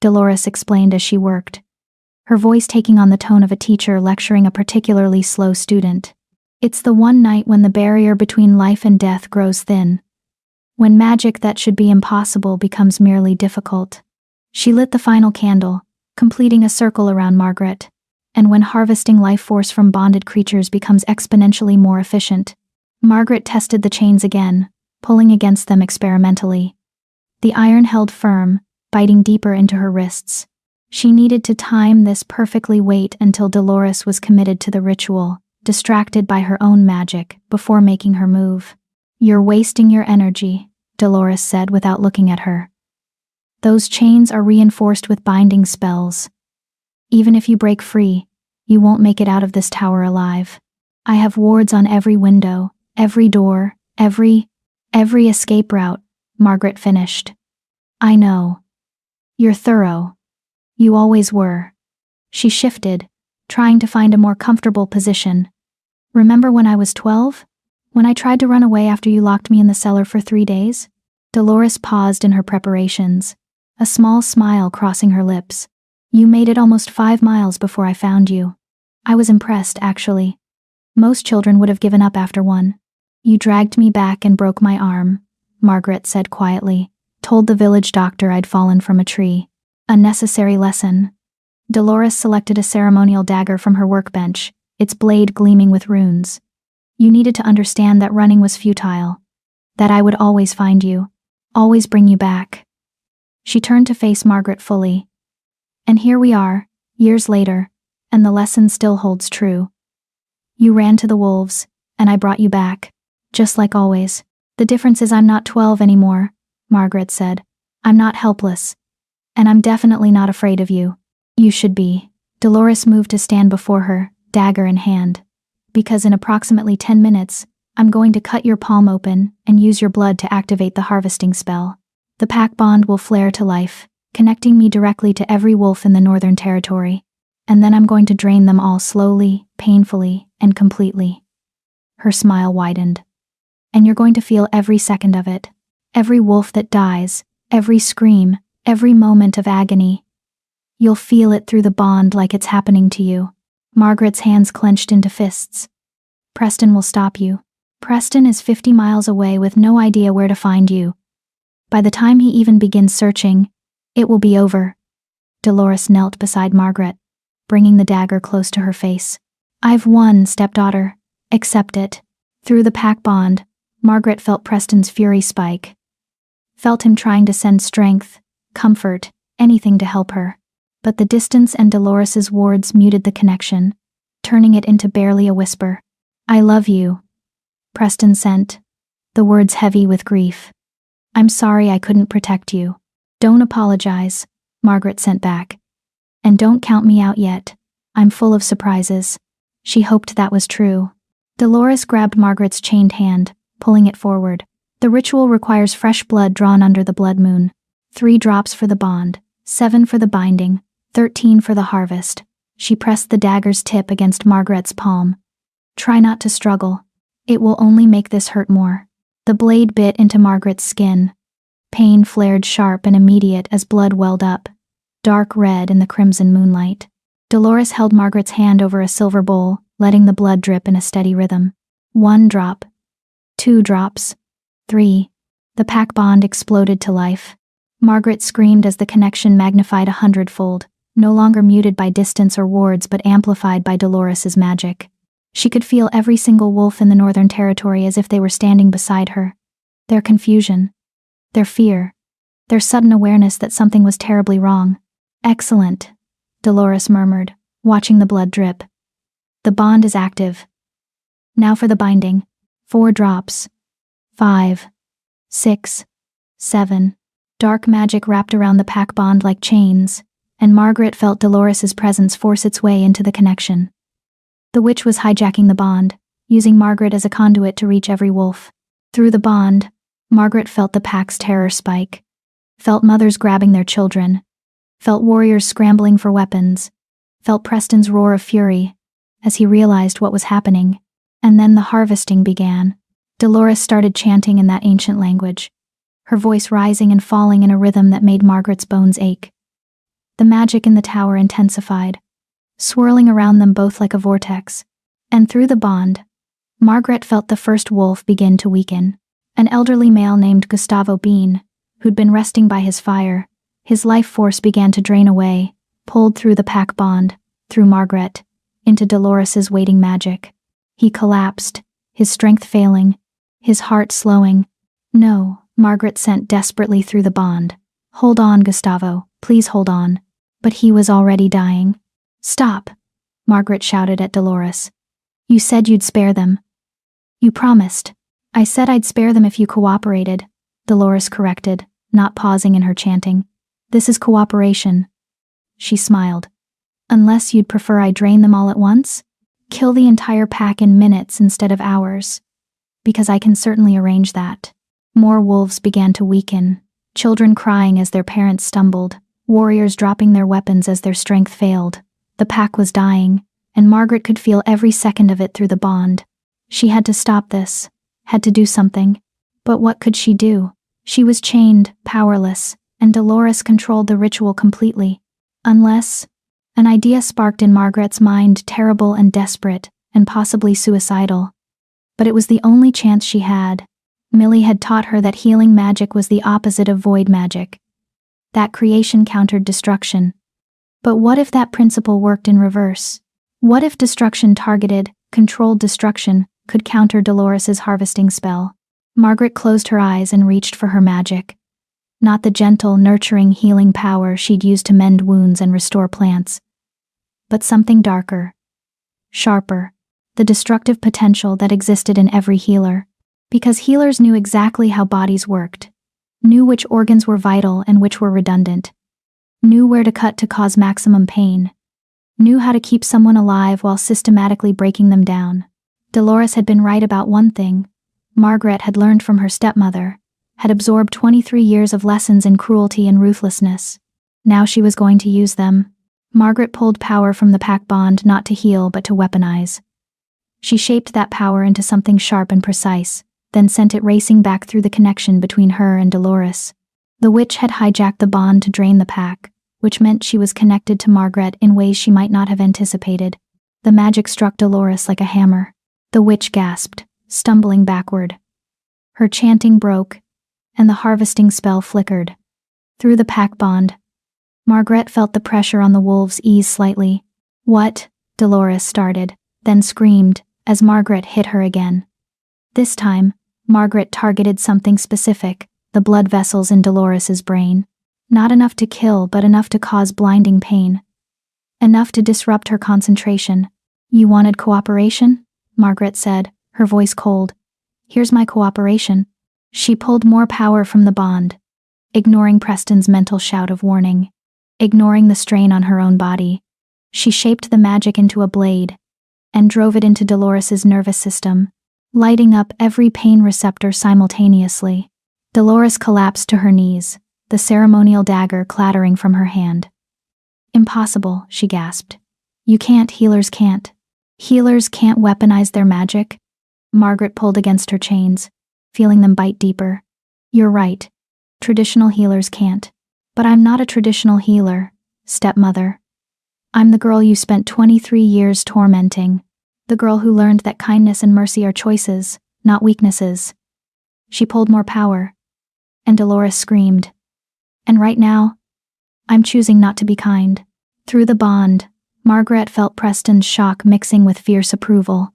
Dolores explained as she worked, her voice taking on the tone of a teacher lecturing a particularly slow student. It's the one night when the barrier between life and death grows thin. When magic that should be impossible becomes merely difficult. She lit the final candle, completing a circle around Margaret. And when harvesting life force from bonded creatures becomes exponentially more efficient. Margaret tested the chains again, pulling against them experimentally. The iron held firm, biting deeper into her wrists. She needed to time this perfectly, wait until Dolores was committed to the ritual, distracted by her own magic, before making her move. You're wasting your energy, Dolores said without looking at her. Those chains are reinforced with binding spells. Even if you break free, you won't make it out of this tower alive. I have wards on every window, every door, every escape route, Margaret finished. I know. You're thorough. You always were. She shifted, trying to find a more comfortable position. Remember when I was 12? When I tried to run away after you locked me in the cellar for 3 days? Dolores paused in her preparations, a small smile crossing her lips. You made it almost 5 miles before I found you. I was impressed, actually. Most children would have given up after one. You dragged me back and broke my arm, Margaret said quietly. Told the village doctor I'd fallen from a tree. A necessary lesson. Dolores selected a ceremonial dagger from her workbench, its blade gleaming with runes. You needed to understand that running was futile. That I would always find you. Always bring you back. She turned to face Margaret fully. And here we are, years later, and the lesson still holds true. You ran to the wolves, and I brought you back. Just like always. The difference is I'm not 12 anymore, Margaret said. I'm not helpless. And I'm definitely not afraid of you. You should be. Dolores moved to stand before her, dagger in hand. Because in approximately 10 minutes, I'm going to cut your palm open and use your blood to activate the harvesting spell. The pack bond will flare to life, connecting me directly to every wolf in the Northern Territory. And then I'm going to drain them all slowly, painfully, and completely. Her smile widened. And you're going to feel every second of it. Every wolf that dies, every scream, every moment of agony. You'll feel it through the bond like it's happening to you. Margaret's hands clenched into fists. Preston will stop you. Preston is 50 miles away with no idea where to find you. By the time he even begins searching, it will be over. Dolores knelt beside Margaret, bringing the dagger close to her face. I've won, stepdaughter. Accept it. Through the pack bond, Margaret felt Preston's fury spike. Felt him trying to send strength, comfort, anything to help her. But the distance and Dolores's words muted the connection, turning it into barely a whisper. I love you. Preston sent, the words heavy with grief. I'm sorry I couldn't protect you. Don't apologize, Margaret sent back. And don't count me out yet. I'm full of surprises. She hoped that was true. Dolores grabbed Margaret's chained hand, pulling it forward. The ritual requires fresh blood drawn under the blood moon. 3 drops for the bond, 7 for the binding, 13 for the harvest. She pressed the dagger's tip against Margaret's palm. Try not to struggle. It will only make this hurt more. The blade bit into Margaret's skin. Pain flared sharp and immediate as blood welled up, dark red in the crimson moonlight. Dolores held Margaret's hand over a silver bowl, letting the blood drip in a steady rhythm. 1 drop. 2 drops. 3. The pack bond exploded to life. Margaret screamed as the connection magnified 100-fold, no longer muted by distance or words but amplified by Dolores's magic. She could feel every single wolf in the Northern Territory as if they were standing beside her. Their confusion. Their fear. Their sudden awareness that something was terribly wrong. Excellent, Dolores murmured, watching the blood drip. The bond is active. Now for the binding. 4 drops. 5. 6. 7. Dark magic wrapped around the pack bond like chains, and Margaret felt Dolores's presence force its way into the connection. The witch was hijacking the bond, using Margaret as a conduit to reach every wolf. Through the bond, Margaret felt the pack's terror spike. Felt mothers grabbing their children. Felt warriors scrambling for weapons. Felt Preston's roar of fury as he realized what was happening. And then the harvesting began. Dolores started chanting in that ancient language, her voice rising and falling in a rhythm that made Margaret's bones ache. The magic in the tower intensified, swirling around them both like a vortex. And through the bond, Margaret felt the first wolf begin to weaken. An elderly male named Gustavo Bean, who'd been resting by his fire, his life force began to drain away, pulled through the pack bond, through Margaret, into Dolores's waiting magic. He collapsed, his strength failing, his heart slowing. No, Margaret sent desperately through the bond. Hold on, Gustavo, please hold on. But he was already dying. Stop, Margaret shouted at Dolores. You said you'd spare them. You promised. I said I'd spare them if you cooperated, Dolores corrected, not pausing in her chanting. This is cooperation. She smiled. Unless you'd prefer I drain them all at once? Kill the entire pack in minutes instead of hours. Because I can certainly arrange that. More wolves began to weaken, children crying as their parents stumbled, warriors dropping their weapons as their strength failed. The pack was dying, and Margaret could feel every second of it through the bond. She had to stop this, had to do something. But what could she do? She was chained, powerless, and Dolores controlled the ritual completely. Unless An idea sparked in Margaret's mind, terrible and desperate, and possibly suicidal. But it was the only chance she had. Millie had taught her that healing magic was the opposite of void magic. That creation countered destruction. But what if that principle worked in reverse? What if destruction targeted, controlled destruction, could counter Dolores's harvesting spell? Margaret closed her eyes and reached for her magic. Not the gentle, nurturing, healing power she'd used to mend wounds and restore plants. But something darker. Sharper. The destructive potential that existed in every healer. Because healers knew exactly how bodies worked. Knew which organs were vital and which were redundant. Knew where to cut to cause maximum pain. Knew how to keep someone alive while systematically breaking them down. Dolores had been right about one thing. Margaret had learned from her stepmother, had absorbed 23 years of lessons in cruelty and ruthlessness. Now she was going to use them. Margaret pulled power from the pack bond not to heal but to weaponize. She shaped that power into something sharp and precise, then sent it racing back through the connection between her and Dolores. The witch had hijacked the bond to drain the pack, which meant she was connected to Margaret in ways she might not have anticipated. The magic struck Dolores like a hammer. The witch gasped, stumbling backward. Her chanting broke, and the harvesting spell flickered. Through the pack bond, Margaret felt the pressure on the wolves ease slightly. "What?" Dolores started, then screamed, as Margaret hit her again. This time, Margaret targeted something specific, the blood vessels in Dolores's brain. Not enough to kill, but enough to cause blinding pain. Enough to disrupt her concentration. "You wanted cooperation?" Margaret said, her voice cold. "Here's my cooperation." She pulled more power from the bond, ignoring Preston's mental shout of warning, ignoring the strain on her own body. She shaped the magic into a blade, and drove it into Dolores's nervous system, lighting up every pain receptor simultaneously. Dolores collapsed to her knees, the ceremonial dagger clattering from her hand. "Impossible," she gasped. "You can't, healers can't. Healers can't weaponize their magic." Margaret pulled against her chains, feeling them bite deeper. "You're right. Traditional healers can't. But I'm not a traditional healer, stepmother. I'm the girl you spent 23 years tormenting. The girl who learned that kindness and mercy are choices, not weaknesses." She pulled more power, and Dolores screamed. "And right now, I'm choosing not to be kind." Through the bond, Margaret felt Preston's shock mixing with fierce approval.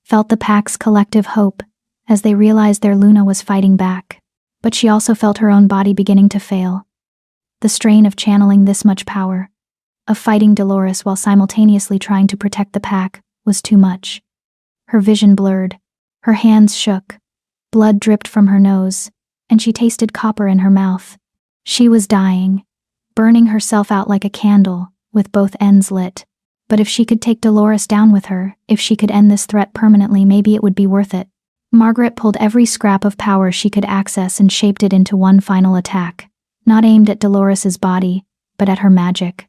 Felt the pack's collective hope as they realized their Luna was fighting back. But she also felt her own body beginning to fail. The strain of channeling this much power, of fighting Dolores while simultaneously trying to protect the pack, was too much. Her vision blurred, her hands shook, blood dripped from her nose, and she tasted copper in her mouth. She was dying, burning herself out like a candle, with both ends lit. But if she could take Dolores down with her, if she could end this threat permanently, maybe it would be worth it. Margaret pulled every scrap of power she could access and shaped it into one final attack, not aimed at Dolores's body, but at her magic.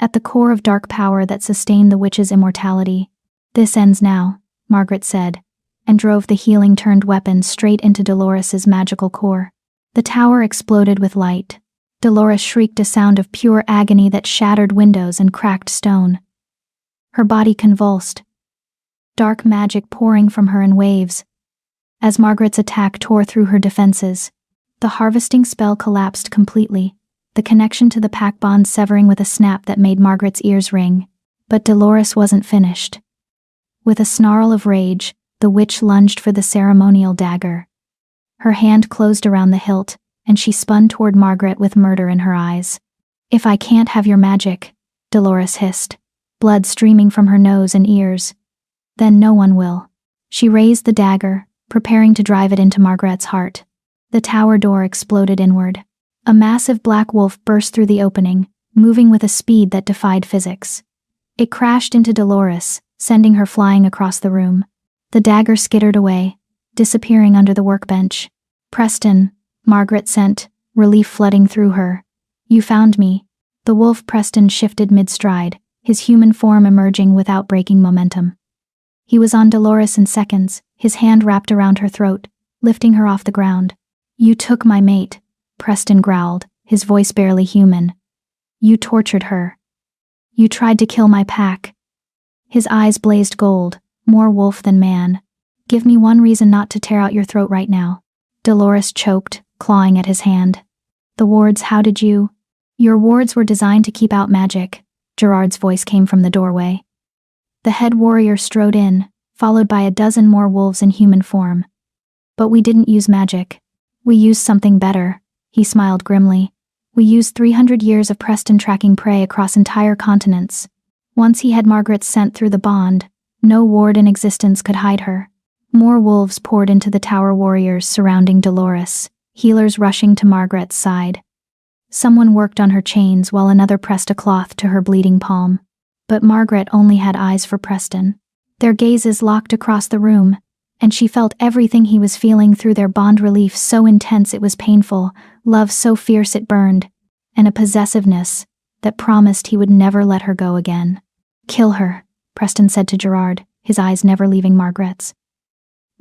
At the core of dark power that sustained the witch's immortality. "This ends now," Margaret said, and drove the healing-turned weapon straight into Dolores's magical core. The tower exploded with light. Dolores shrieked a sound of pure agony that shattered windows and cracked stone. Her body convulsed, dark magic pouring from her in waves. As Margaret's attack tore through her defenses, the harvesting spell collapsed completely, the connection to the pack bond severing with a snap that made Margaret's ears ring. But Dolores wasn't finished. With a snarl of rage, the witch lunged for the ceremonial dagger. Her hand closed around the hilt, and she spun toward Margaret with murder in her eyes. "If I can't have your magic," Dolores hissed, blood streaming from her nose and ears, "then no one will." She raised the dagger, preparing to drive it into Margaret's heart. The tower door exploded inward. A massive black wolf burst through the opening, moving with a speed that defied physics. It crashed into Dolores, sending her flying across the room. The dagger skittered away, disappearing under the workbench. "Preston," Margaret sent, relief flooding through her. "You found me." The wolf Preston shifted mid-stride, his human form emerging without breaking momentum. He was on Dolores in seconds, his hand wrapped around her throat, lifting her off the ground. "You took my mate," Preston growled, his voice barely human. "You tortured her." You tried to kill my pack." His eyes blazed gold, more wolf than man. "Give me one reason not to tear out your throat right now." Dolores choked, clawing at his hand. "The wards, how did you—" "Your wards were designed to keep out magic." Gerard's voice came from the doorway. The head warrior strode in, followed by a dozen more wolves in human form. "But we didn't use magic. We used something better," he smiled grimly. "We used 300 years of Preston tracking prey across entire continents. Once he had Margaret's scent through the bond, no ward in existence could hide her." More wolves poured into the tower warriors surrounding Dolores, healers rushing to Margaret's side. Someone worked on her chains while another pressed a cloth to her bleeding palm. But Margaret only had eyes for Preston. Their gazes locked across the room, and she felt everything he was feeling through their bond, relief so intense it was painful, love so fierce it burned, and a possessiveness that promised he would never let her go again. "Kill her," Preston said to Gerard, his eyes never leaving Margaret's.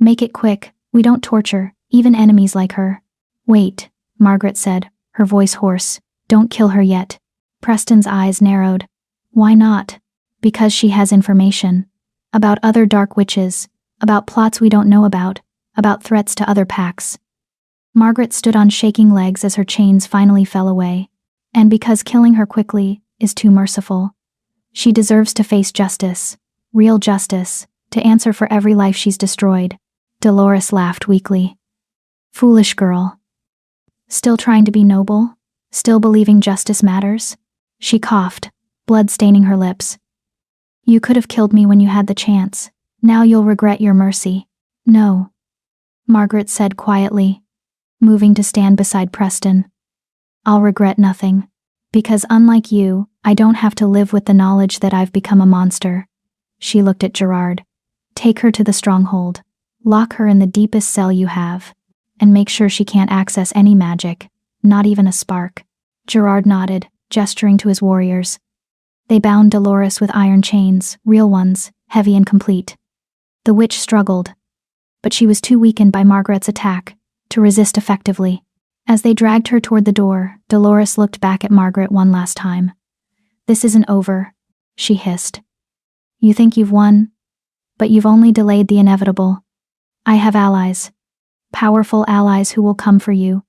"Make it quick, we don't torture, even enemies like her." "Wait," Margaret said, her voice hoarse. "Don't kill her yet." Preston's eyes narrowed. "Why not?" "Because she has information. About other dark witches, about plots we don't know about threats to other packs." Margaret stood on shaking legs as her chains finally fell away. "And because killing her quickly is too merciful. She deserves to face justice, real justice, to answer for every life she's destroyed." Dolores laughed weakly. "Foolish girl. Still trying to be noble? Still believing justice matters?" She coughed, blood staining her lips. "You could have killed me when you had the chance. Now you'll regret your mercy." "No," Margaret said quietly, moving to stand beside Preston. "I'll regret nothing. Because unlike you, I don't have to live with the knowledge that I've become a monster." She looked at Gerard. "Take her to the stronghold. Lock her in the deepest cell you have. And make sure she can't access any magic, not even a spark." Gerard nodded, gesturing to his warriors. They bound Dolores with iron chains, real ones, heavy and complete. The witch struggled, but she was too weakened by Margaret's attack to resist effectively. As they dragged her toward the door, Dolores looked back at Margaret one last time. "This isn't over," she hissed. "You think you've won? But you've only delayed the inevitable. I have allies. Powerful allies who will come for you.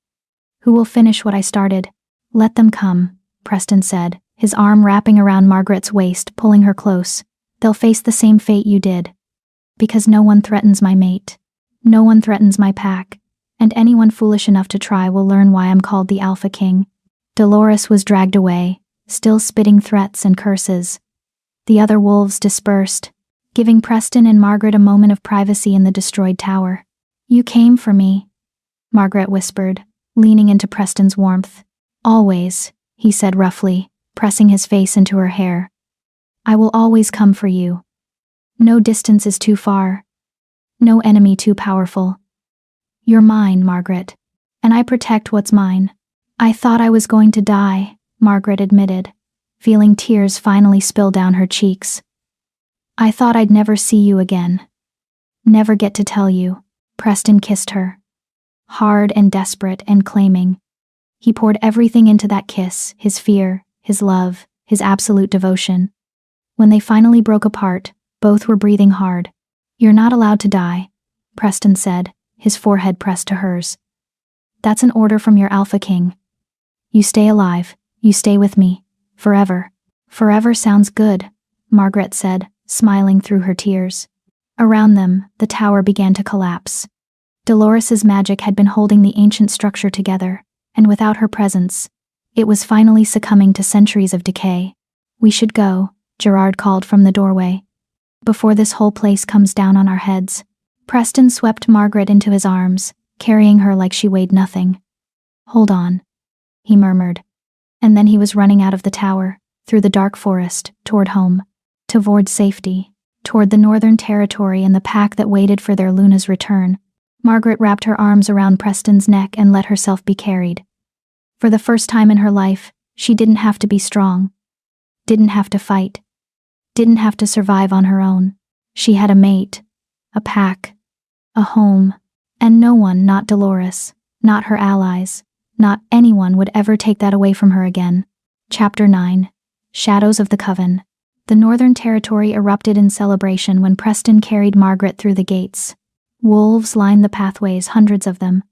Who will finish what I started." "Let them come," Preston said, his arm wrapping around Margaret's waist, pulling her close. "They'll face the same fate you did. Because no one threatens my mate. No one threatens my pack. And anyone foolish enough to try will learn why I'm called the Alpha King." Dolores was dragged away, still spitting threats and curses. The other wolves dispersed, giving Preston and Margaret a moment of privacy in the destroyed tower. "You came for me," Margaret whispered, leaning into Preston's warmth. "Always," he said roughly, pressing his face into her hair. "I will always come for you. No distance is too far. No enemy too powerful. You're mine, Margaret, and I protect what's mine." "I thought I was going to die," Margaret admitted, feeling tears finally spill down her cheeks. "I thought I'd never see you again. Never get to tell you." Preston kissed her. Hard and desperate and claiming. He poured everything into that kiss, his fear, his love, his absolute devotion. When they finally broke apart, both were breathing hard. "You're not allowed to die," Preston said, his forehead pressed to hers. "That's an order from your Alpha King. You stay alive, you stay with me, forever." "Forever sounds good," Margaret said, smiling through her tears. Around them, the tower began to collapse. Dolores's magic had been holding the ancient structure together, and without her presence, it was finally succumbing to centuries of decay. "We should go," Gerard called from the doorway. "Before this whole place comes down on our heads." Preston swept Margaret into his arms, carrying her like she weighed nothing. "Hold on," he murmured. And then he was running out of the tower, through the dark forest, toward home. Toward safety, toward the northern territory and the pack that waited for their Luna's return. Margaret wrapped her arms around Preston's neck and let herself be carried. For the first time in her life, she didn't have to be strong. Didn't have to fight. Didn't have to survive on her own. She had a mate, a pack, a home, and no one, not Dolores, not her allies, not anyone would ever take that away from her again. Chapter 9. Shadows of the Coven. The Northern Territory erupted in celebration when Preston carried Margaret through the gates. Wolves lined the pathways, hundreds of them,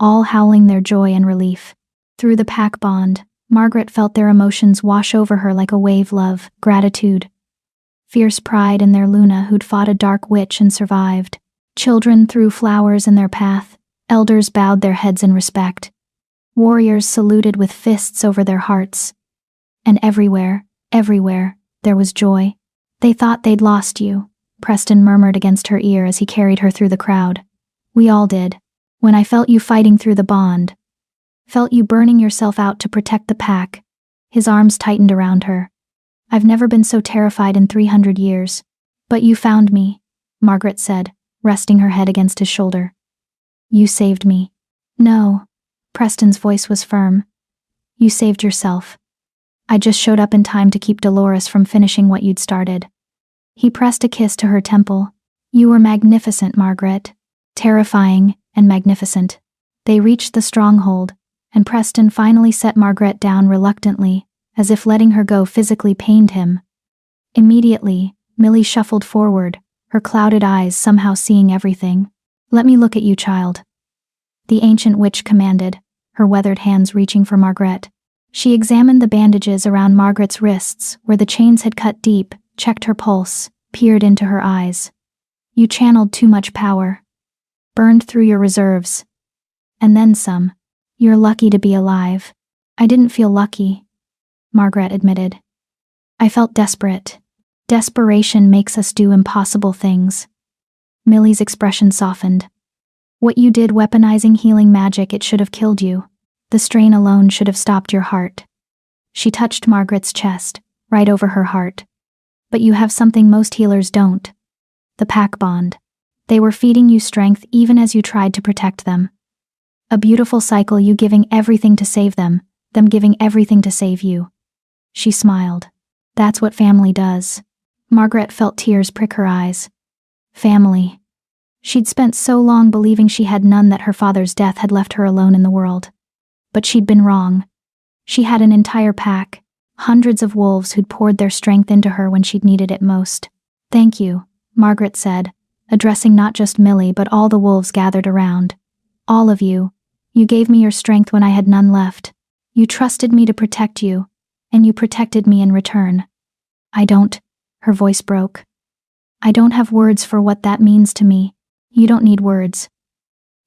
all howling their joy and relief. Through the pack bond, Margaret felt their emotions wash over her like a wave: love, gratitude, fierce pride in their Luna who'd fought a dark witch and survived. Children threw flowers in their path, elders bowed their heads in respect. Warriors saluted with fists over their hearts. And everywhere, there was joy. They thought they'd lost you, Preston murmured against her ear as he carried her through the crowd. We all did. When I felt you fighting through the bond, felt you burning yourself out to protect the pack. His arms tightened around her. I've never been so terrified in 300 years. But you found me, Margaret said, resting her head against his shoulder. You saved me. No. Preston's voice was firm. You saved yourself. I just showed up in time to keep Dolores from finishing what you'd started. He pressed a kiss to her temple. You were magnificent, Margaret. Terrifying and magnificent. They reached the stronghold, and Preston finally set Margaret down reluctantly, as if letting her go physically pained him. Immediately, Millie shuffled forward, her clouded eyes somehow seeing everything. Let me look at you, child. The ancient witch commanded, her weathered hands reaching for Margaret. She examined the bandages around Margaret's wrists, where the chains had cut deep, checked her pulse, peered into her eyes. You channeled too much power. Burned through your reserves. And then some. You're lucky to be alive. I didn't feel lucky, Margaret admitted. I felt desperate. Desperation makes us do impossible things. Millie's expression softened. What you did weaponizing healing magic, it should have killed you. The strain alone should have stopped your heart. She touched Margaret's chest, right over her heart. But you have something most healers don't. The pack bond. They were feeding you strength even as you tried to protect them. A beautiful cycle, you giving everything to save them giving everything to save you. She smiled. That's what family does. Margaret felt tears prick her eyes. Family. She'd spent so long believing she had none that her father's death had left her alone in the world. But she'd been wrong. She had an entire pack, hundreds of wolves who'd poured their strength into her when she'd needed it most. Thank you, Margaret said, addressing not just Millie but all the wolves gathered around. All of you. You gave me your strength when I had none left. You trusted me to protect you, and you protected me in return. Her voice broke. I don't have words for what that means to me. You don't need words,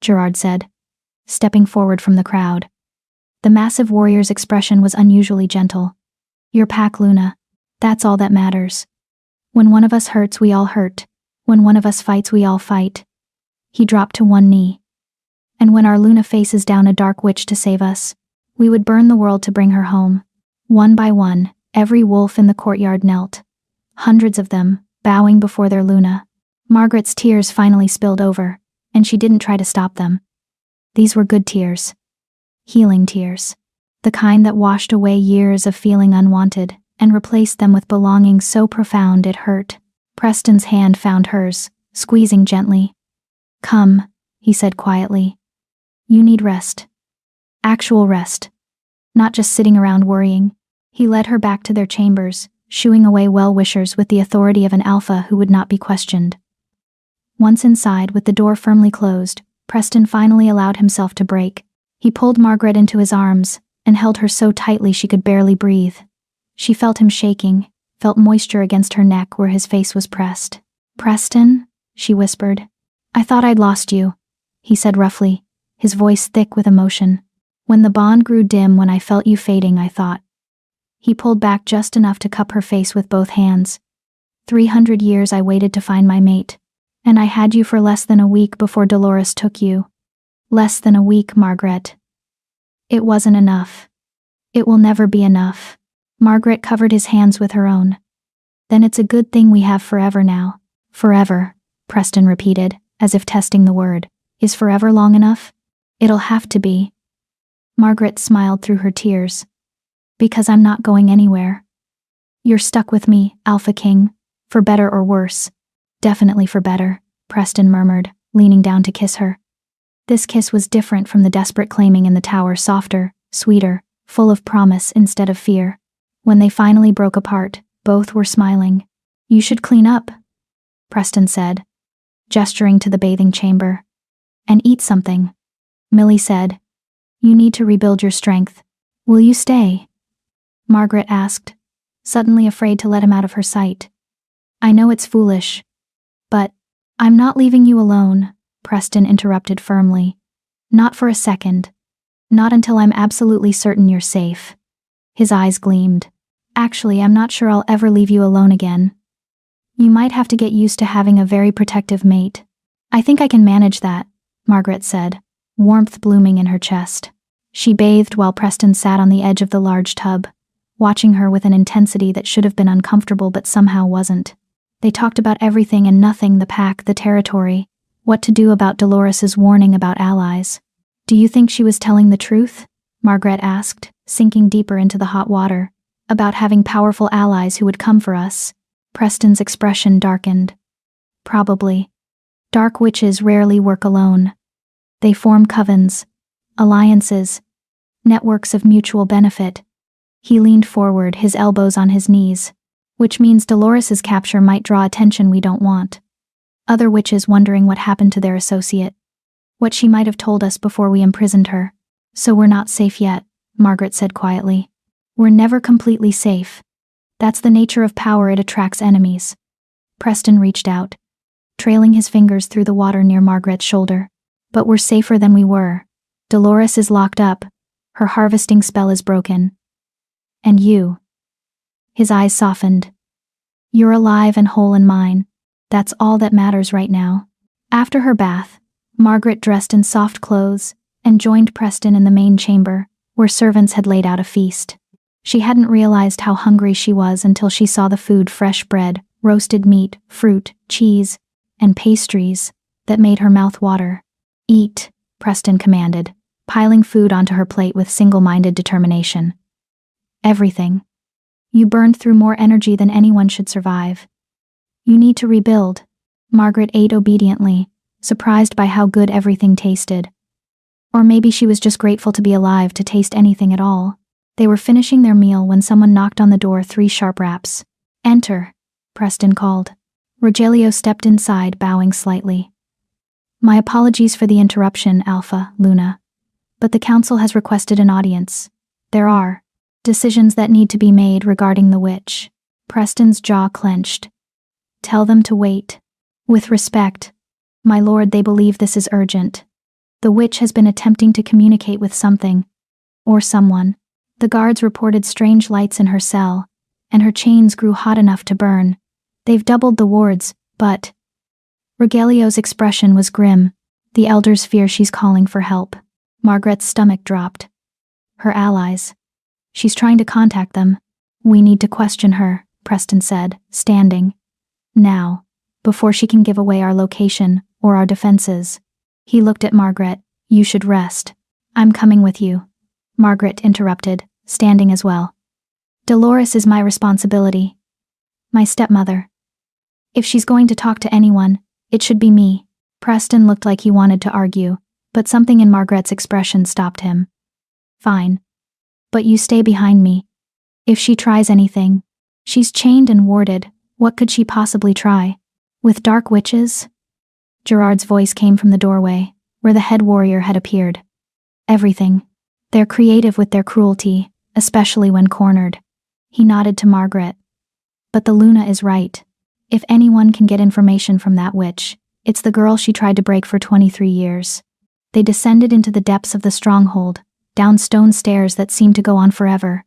Gerard said, stepping forward from the crowd. The massive warrior's expression was unusually gentle. Your pack, Luna. That's all that matters. When one of us hurts, we all hurt. When one of us fights, we all fight. He dropped to one knee. And when our Luna faces down a dark witch to save us, we would burn the world to bring her home. One by one, every wolf in the courtyard knelt. Hundreds of them, bowing before their Luna. Margaret's tears finally spilled over, and she didn't try to stop them. These were good tears. Healing tears. The kind that washed away years of feeling unwanted and replaced them with belonging so profound it hurt. Preston's hand found hers, squeezing gently. Come, he said quietly. You need rest. Actual rest. Not just sitting around worrying. He led her back to their chambers, shooing away well-wishers with the authority of an alpha who would not be questioned. Once inside, with the door firmly closed, Preston finally allowed himself to break. He pulled Margaret into his arms and held her so tightly she could barely breathe. She felt him shaking, felt moisture against her neck where his face was pressed. Preston, she whispered. I thought I'd lost you, he said roughly, his voice thick with emotion. When the bond grew dim, when I felt you fading, I thought. He pulled back just enough to cup her face with both hands. 300 years I waited to find my mate, and I had you for less than a week before Dolores took you. Less than a week, Margaret. It wasn't enough. It will never be enough. Margaret covered his hands with her own. Then it's a good thing we have forever now. Forever, Preston repeated, as if testing the word. Is forever long enough? It'll have to be. Margaret smiled through her tears. Because I'm not going anywhere. You're stuck with me, Alpha King, for better or worse. Definitely for better, Preston murmured, leaning down to kiss her. This kiss was different from the desperate claiming in the tower, softer, sweeter, full of promise instead of fear. When they finally broke apart, both were smiling. "You should clean up," Preston said, gesturing to the bathing chamber. "And eat something," Millie said. "You need to rebuild your strength. Will you stay?" Margaret asked, suddenly afraid to let him out of her sight. "I know it's foolish, but I'm not leaving you alone," Preston interrupted firmly. "Not for a second. Not until I'm absolutely certain you're safe." His eyes gleamed. "Actually, I'm not sure I'll ever leave you alone again. You might have to get used to having a very protective mate." "I think I can manage that," Margaret said, warmth blooming in her chest. She bathed while Preston sat on the edge of the large tub, watching her with an intensity that should have been uncomfortable but somehow wasn't. They talked about everything and nothing: the pack, the territory, what to do about Dolores's warning about allies. "Do you think she was telling the truth?" Margaret asked, sinking deeper into the hot water. "About having powerful allies who would come for us?" Preston's expression darkened. "Probably. Dark witches rarely work alone. They form covens, alliances, networks of mutual benefit." He leaned forward, his elbows on his knees. "Which means Dolores's capture might draw attention we don't want. Other witches wondering what happened to their associate. What she might have told us before we imprisoned her. So we're not safe yet," Margaret said quietly. "We're never completely safe. That's the nature of power, it attracts enemies." Preston reached out, trailing his fingers through the water near Margaret's shoulder. "But we're safer than we were. Dolores is locked up. Her harvesting spell is broken. And you." His eyes softened. "You're alive and whole in mine. That's all that matters right now." After her bath, Margaret dressed in soft clothes and joined Preston in the main chamber, where servants had laid out a feast. She hadn't realized how hungry she was until she saw the food: fresh bread, roasted meat, fruit, cheese, and pastries that made her mouth water. "Eat," Preston commanded, piling food onto her plate with single-minded determination. "Everything. You burned through more energy than anyone should survive. You need to rebuild." Margaret ate obediently, surprised by how good everything tasted. Or maybe she was just grateful to be alive to taste anything at all. They were finishing their meal when someone knocked on the door, 3 sharp raps. "Enter," Preston called. Rogelio stepped inside, bowing slightly. "My apologies for the interruption, Alpha, Luna. But the council has requested an audience. There are decisions that need to be made regarding the witch." Preston's jaw clenched. "Tell them to wait. With respect, my lord, they believe this is urgent. The witch has been attempting to communicate with something, or someone. The guards reported strange lights in her cell, and her chains grew hot enough to burn. They've doubled the wards, but..." Rogelio's expression was grim. "The elders fear she's calling for help." Margaret's stomach dropped. "Her allies. She's trying to contact them." "We need to question her," Preston said, standing. "Now, before she can give away our location or our defenses." He looked at Margaret. "You should rest." "I'm coming with you," Margaret interrupted, standing as well. "Dolores is my responsibility. My stepmother. If she's going to talk to anyone, it should be me." Preston looked like he wanted to argue, but something in Margaret's expression stopped him. "Fine. But you stay behind me. If she tries anything..." "She's chained and warded. What could she possibly try? With dark witches?" Gerard's voice came from the doorway, where the head warrior had appeared. "Everything. They're creative with their cruelty, especially when cornered." He nodded to Margaret. "But the Luna is right. If anyone can get information from that witch, it's the girl she tried to break for 23 years. They descended into the depths of the stronghold, down stone stairs that seemed to go on forever.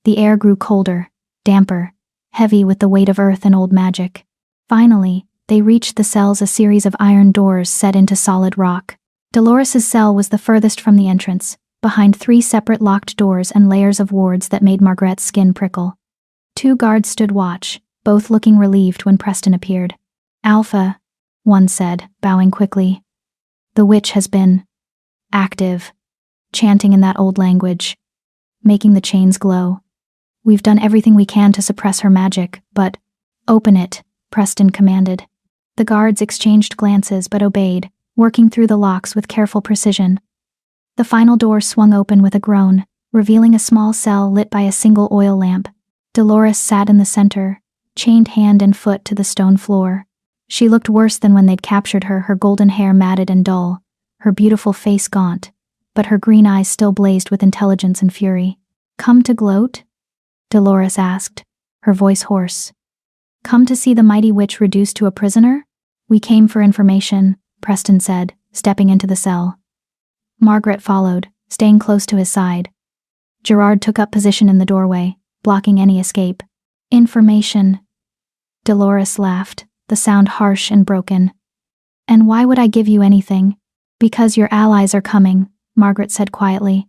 The air grew colder, damper, heavy with the weight of earth and old magic. Finally, they reached the cells, a series of iron doors set into solid rock. Dolores's cell was the furthest from the entrance, behind 3 separate locked doors and layers of wards that made Margaret's skin prickle. 2 guards stood watch, both looking relieved when Preston appeared. "Alpha," one said, bowing quickly. "The witch has been active," chanting in that old language, making the chains glow. "We've done everything we can to suppress her magic, but..." "Open it," Preston commanded. The guards exchanged glances but obeyed, working through the locks with careful precision. The final door swung open with a groan, revealing a small cell lit by a single oil lamp. Dolores sat in the center, chained hand and foot to the stone floor. She looked worse than when they'd captured her, her golden hair matted and dull, her beautiful face gaunt, but her green eyes still blazed with intelligence and fury. "Come to gloat?" Dolores asked, her voice hoarse. "Come to see the mighty witch reduced to a prisoner?" "We came for information," Preston said, stepping into the cell. Margaret followed, staying close to his side. Gerard took up position in the doorway, blocking any escape. "Information." Dolores laughed, the sound harsh and broken. "And why would I give you anything?" "Because your allies are coming," Margaret said quietly.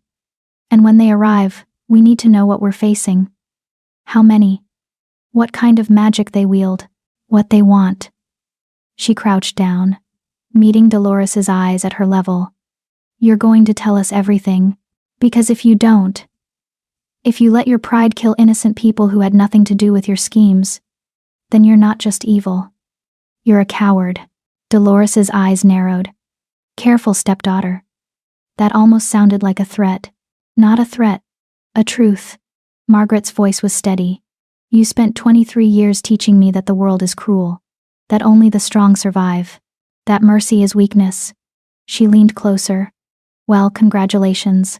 "And when they arrive, we need to know what we're facing. How many? What kind of magic they wield. What they want." She crouched down, meeting Dolores's eyes at her level. "You're going to tell us everything, because if you don't, if you let your pride kill innocent people who had nothing to do with your schemes, then you're not just evil. You're a coward." Dolores's eyes narrowed. "Careful, stepdaughter." That almost sounded like a threat. Not a threat, a truth. Margaret's voice was steady. "You spent 23 years teaching me that the world is cruel, that only the strong survive, that mercy is weakness." She leaned closer. "Well, congratulations.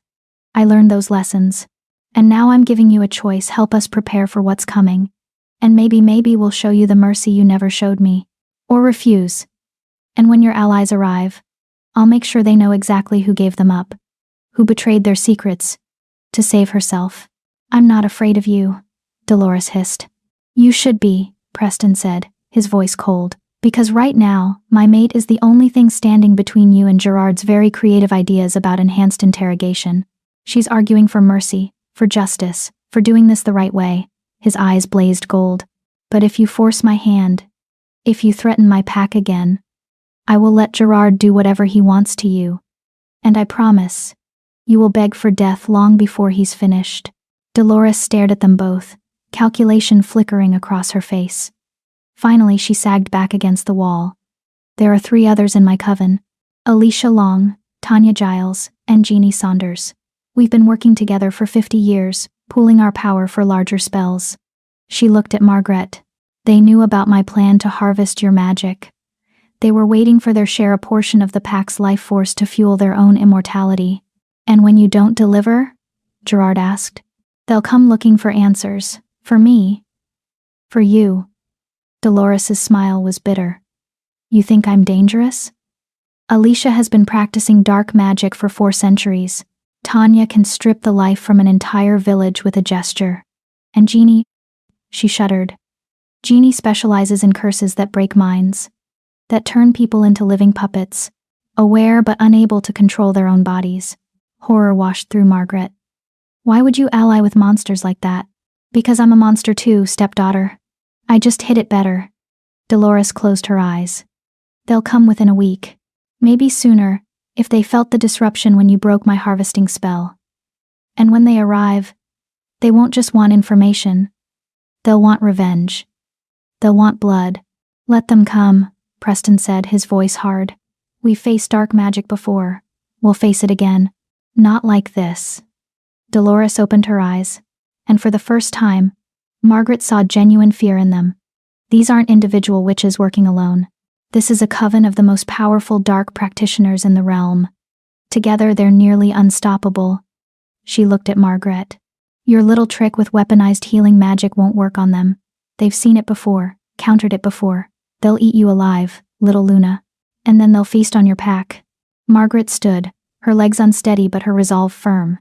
I learned those lessons. And now I'm giving you a choice. Help us prepare for what's coming. And maybe we'll show you the mercy you never showed me. Or refuse. And when your allies arrive, I'll make sure they know exactly who gave them up, who betrayed their secrets, to save herself." "I'm not afraid of you," Dolores hissed. "You should be," Preston said, his voice cold, "because right now, my mate is the only thing standing between you and Gerard's very creative ideas about enhanced interrogation. She's arguing for mercy, for justice, for doing this the right way." His eyes blazed gold. "But if you force my hand, if you threaten my pack again, I will let Gerard do whatever he wants to you. And I promise, you will beg for death long before he's finished." Dolores stared at them both, calculation flickering across her face. Finally, she sagged back against the wall. "There are 3 others in my coven: Alicia Long, Tanya Giles, and Jeannie Saunders. We've been working together for 50 years, pooling our power for larger spells." She looked at Margaret. "They knew about my plan to harvest your magic. They were waiting for their share, a portion of the pack's life force to fuel their own immortality. And when you don't deliver?" Gerard asked. "They'll come looking for answers. For me. For you." Dolores's smile was bitter. "You think I'm dangerous? Alicia has been practicing dark magic for 4 centuries. Tanya can strip the life from an entire village with a gesture. And Jeannie..." She shuddered. "Jeannie specializes in curses that break minds, that turn people into living puppets, aware but unable to control their own bodies." Horror washed through Margaret. "Why would you ally with monsters like that?" "Because I'm a monster too, stepdaughter. I just hid it better." Dolores closed her eyes. "They'll come within a week. Maybe sooner, if they felt the disruption when you broke my harvesting spell. And when they arrive, they won't just want information. They'll want revenge. They'll want blood." "Let them come," Preston said, his voice hard. "We've faced dark magic before. We'll face it again. Not like this." Dolores opened her eyes, and for the first time, Margaret saw genuine fear in them. These aren't individual witches working alone. This is a coven of the most powerful dark practitioners in the realm. Together they're nearly unstoppable. She looked at Margaret. "Your little trick with weaponized healing magic won't work on them. They've seen it before, countered it before. They'll eat you alive, little Luna. And then they'll feast on your pack." Margaret stood, her legs unsteady but her resolve firm.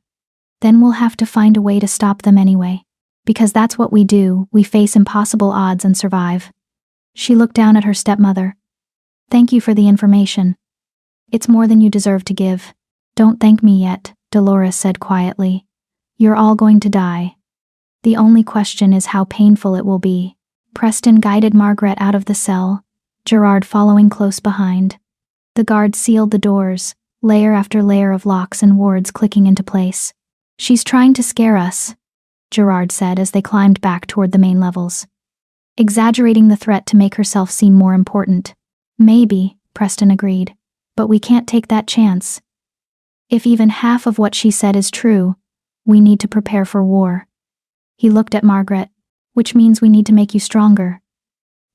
"Then we'll have to find a way to stop them anyway. Because that's what we do, we face impossible odds and survive." She looked down at her stepmother. "Thank you for the information. It's more than you deserve to give." "Don't thank me yet," Dolores said quietly. "You're all going to die. The only question is how painful it will be." Preston guided Margaret out of the cell, Gerard following close behind. The guards sealed the doors, layer after layer of locks and wards clicking into place. "She's trying to scare us," Gerard said as they climbed back toward the main levels, exaggerating the threat to make herself seem more important. "Maybe," Preston agreed, "but we can't take that chance. If even half of what she said is true, we need to prepare for war." He looked at Margaret. which means we need to make you stronger.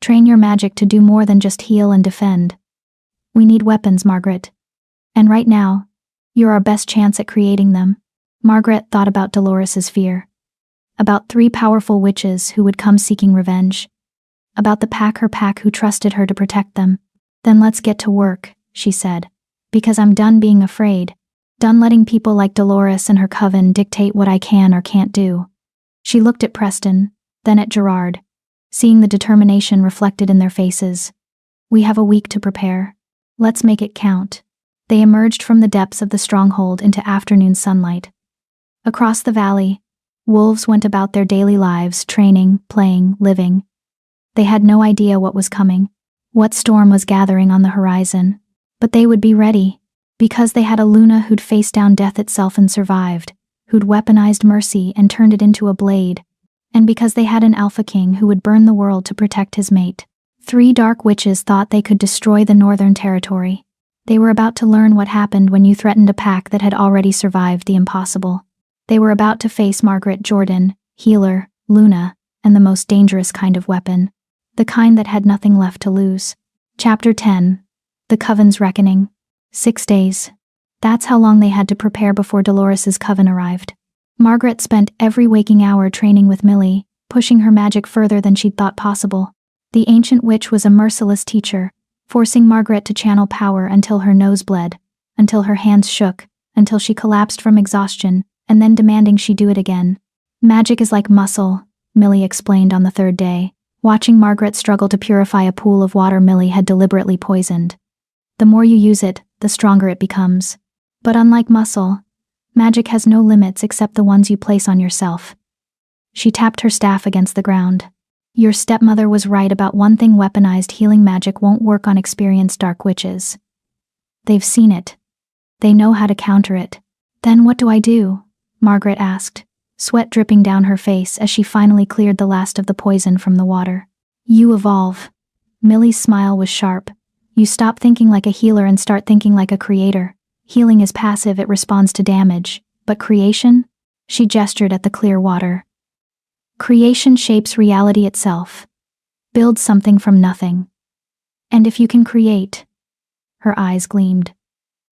Train your magic to do more than just heal and defend. We need weapons, Margaret. And right now, you're our best chance at creating them." Margaret thought about Dolores's fear. About 3 powerful witches who would come seeking revenge. About her pack who trusted her to protect them. "Then let's get to work," she said. "Because I'm done being afraid. Done letting people like Dolores and her coven dictate what I can or can't do." She looked at Preston, then at Gerard, seeing the determination reflected in their faces. "We have a week to prepare. Let's make it count." They emerged from the depths of the stronghold into afternoon sunlight. Across the valley, wolves went about their daily lives, training, playing, living. They had no idea what was coming, what storm was gathering on the horizon, but they would be ready, because they had a Luna who'd faced down death itself and survived, who'd weaponized mercy and turned it into a blade, and because they had an Alpha King who would burn the world to protect his mate. 3 dark witches thought they could destroy the Northern Territory. They were about to learn what happened when you threatened a pack that had already survived the impossible. They were about to face Margaret Jordan, healer, Luna, and the most dangerous kind of weapon. The kind that had nothing left to lose. Chapter 10. The Coven's Reckoning. 6 days. That's how long they had to prepare before Dolores's coven arrived. Margaret spent every waking hour training with Millie, pushing her magic further than she'd thought possible. The ancient witch was a merciless teacher, forcing Margaret to channel power until her nose bled, until her hands shook, until she collapsed from exhaustion, and then demanding she do it again. "Magic is like muscle," Millie explained on the 3rd day, watching Margaret struggle to purify a pool of water Millie had deliberately poisoned. "The more you use it, the stronger it becomes. But unlike muscle, magic has no limits except the ones you place on yourself." She tapped her staff against the ground. "Your stepmother was right about one thing: weaponized healing magic won't work on experienced dark witches. They've seen it. They know how to counter it." "Then what do I do?" Margaret asked, sweat dripping down her face as she finally cleared the last of the poison from the water. "You evolve." Millie's smile was sharp. "You stop thinking like a healer and start thinking like a creator. Healing is passive, it responds to damage. But creation?" She gestured at the clear water. "Creation shapes reality itself. Builds something from nothing. And if you can create," her eyes gleamed,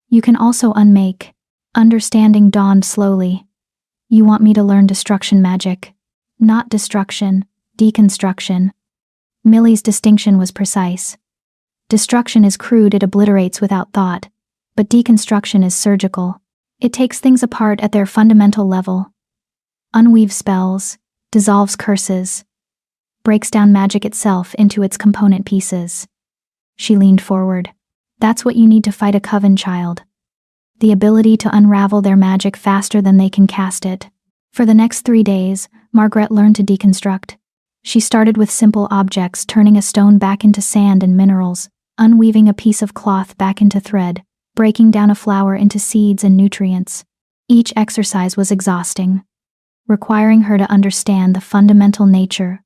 "you can also unmake." Understanding dawned slowly. "You want me to learn destruction magic?" "Not destruction, deconstruction." Millie's distinction was precise. Destruction is crude, it obliterates without thought, but deconstruction is surgical. It takes things apart at their fundamental level. Unweaves spells, dissolves curses, breaks down magic itself into its component pieces. She leaned forward. "That's what you need to fight a coven, child. The ability to unravel their magic faster than they can cast it." For the next 3 days, Margaret learned to deconstruct. She started with simple objects, turning a stone back into sand and minerals, unweaving a piece of cloth back into thread, breaking down a flower into seeds and nutrients. Each exercise was exhausting, requiring her to understand the fundamental nature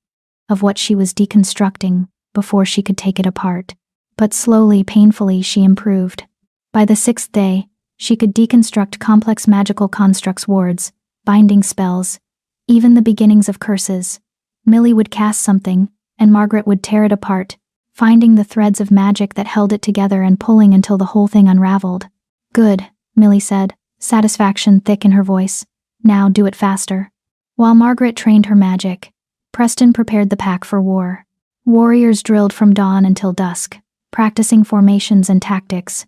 of what she was deconstructing before she could take it apart. But slowly, painfully, she improved. By the 6th day, she could deconstruct complex magical constructs, wards, binding spells, even the beginnings of curses. Millie would cast something, and Margaret would tear it apart, finding the threads of magic that held it together and pulling until the whole thing unraveled. "Good," Millie said, satisfaction thick in her voice. "Now do it faster." While Margaret trained her magic, Preston prepared the pack for war. Warriors drilled from dawn until dusk, practicing formations and tactics.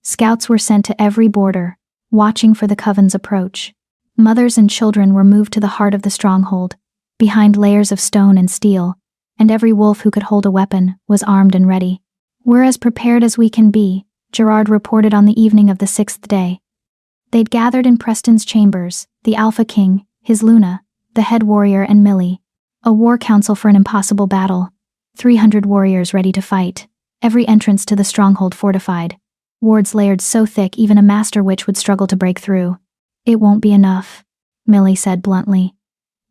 Scouts were sent to every border, watching for the coven's approach. Mothers and children were moved to the heart of the stronghold, behind layers of stone and steel, and every wolf who could hold a weapon was armed and ready. "We're as prepared as we can be," Gerard reported on the evening of the 6th day. They'd gathered in Preston's chambers, the Alpha King, his Luna, the head warrior, and Millie. A war council for an impossible battle. 300 warriors ready to fight, every entrance to the stronghold fortified. Wards layered so thick even a master witch would struggle to break through. "It won't be enough," Millie said bluntly.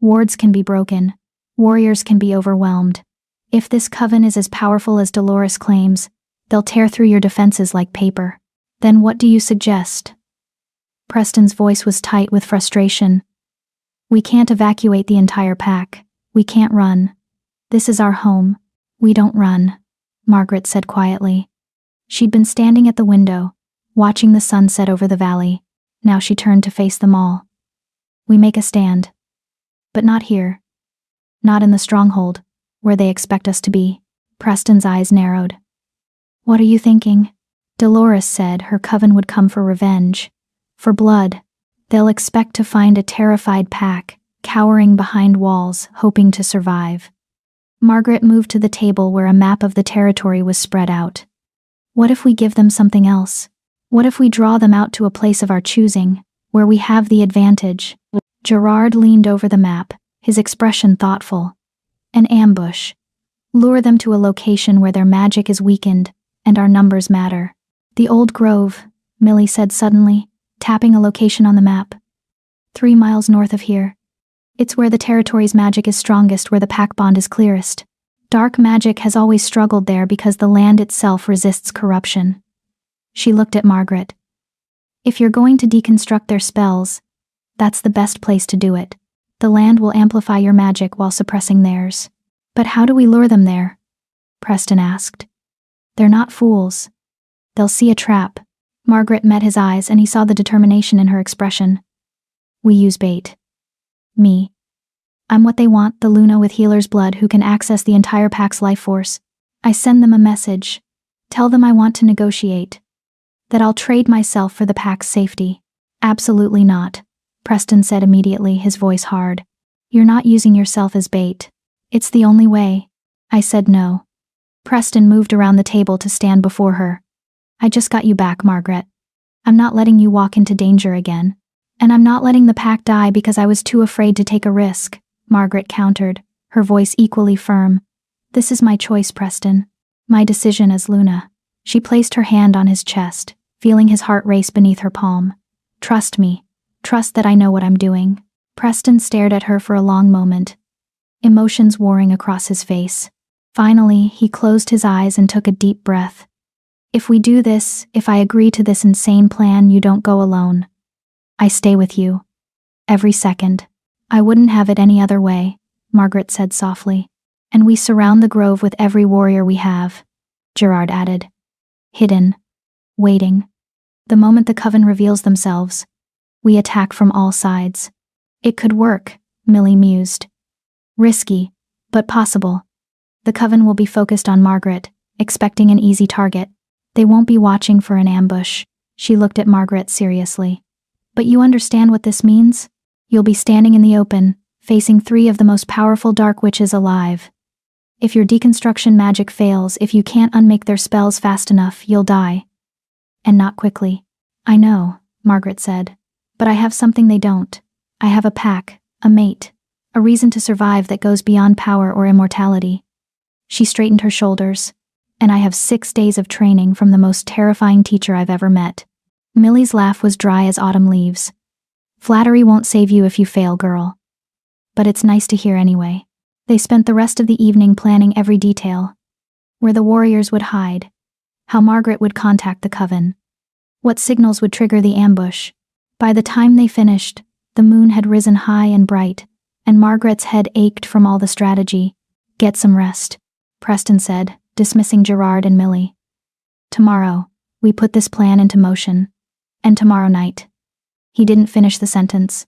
"Wards can be broken. Warriors can be overwhelmed. If this coven is as powerful as Dolores claims, they'll tear through your defenses like paper." "Then what do you suggest?" Preston's voice was tight with frustration. "We can't evacuate the entire pack. We can't run. This is our home. We don't run, Margaret said quietly. She'd been standing at the window, watching the sun set over the valley. Now she turned to face them all. We make a stand. But not here. Not in the stronghold, where they expect us to be. Preston's eyes narrowed. What are you thinking? Dolores said her coven would come for revenge. For blood. They'll expect to find a terrified pack, cowering behind walls, hoping to survive. Margaret moved to the table where a map of the territory was spread out. What if we give them something else? What if we draw them out to a place of our choosing, where we have the advantage? Gerard leaned over the map, his expression thoughtful. An ambush. Lure them to a location where their magic is weakened, and our numbers matter. The old grove, Millie said suddenly, tapping a location on the map. 3 miles north of here. It's where the territory's magic is strongest, where the pack bond is clearest. Dark magic has always struggled there because the land itself resists corruption. She looked at Margaret. If you're going to deconstruct their spells, that's the best place to do it. The land will amplify your magic while suppressing theirs. But how do we lure them there? Preston asked. They're not fools. They'll see a trap. Margaret met his eyes and he saw the determination in her expression. We use bait. Me. I'm what they want, the Luna with healer's blood who can access the entire pack's life force. I send them a message. Tell them I want to negotiate. That I'll trade myself for the pack's safety. Absolutely not, Preston said immediately, his voice hard. You're not using yourself as bait. It's the only way. I said no. Preston moved around the table to stand before her. I just got you back, Margaret. I'm not letting you walk into danger again. And I'm not letting the pack die because I was too afraid to take a risk, Margaret countered, her voice equally firm. This is my choice, Preston. My decision as Luna. She placed her hand on his chest, feeling his heart race beneath her palm. Trust me. Trust that I know what I'm doing. Preston stared at her for a long moment, emotions warring across his face. Finally, he closed his eyes and took a deep breath. If we do this, if I agree to this insane plan, you don't go alone. I stay with you. Every second. I wouldn't have it any other way, Margaret said softly. And we surround the grove with every warrior we have, Gerard added. Hidden. Waiting. The moment the coven reveals themselves, we attack from all sides. It could work, Millie mused. Risky, but possible. The coven will be focused on Margaret, expecting an easy target. They won't be watching for an ambush. She looked at Margaret seriously. But you understand what this means? You'll be standing in the open, facing 3 of the most powerful dark witches alive. If your deconstruction magic fails, if you can't unmake their spells fast enough, you'll die. And not quickly. I know, Margaret said. But I have something they don't. I have a pack, a mate, a reason to survive that goes beyond power or immortality. She straightened her shoulders. And I have 6 days of training from the most terrifying teacher I've ever met. Millie's laugh was dry as autumn leaves. Flattery won't save you if you fail, girl. But it's nice to hear anyway. They spent the rest of the evening planning every detail. Where the warriors would hide. How Margaret would contact the coven. What signals would trigger the ambush. By the time they finished, the moon had risen high and bright, and Margaret's head ached from all the strategy. Get some rest, Preston said, dismissing Gerard and Millie. Tomorrow, we put this plan into motion. And tomorrow night. He didn't finish the sentence.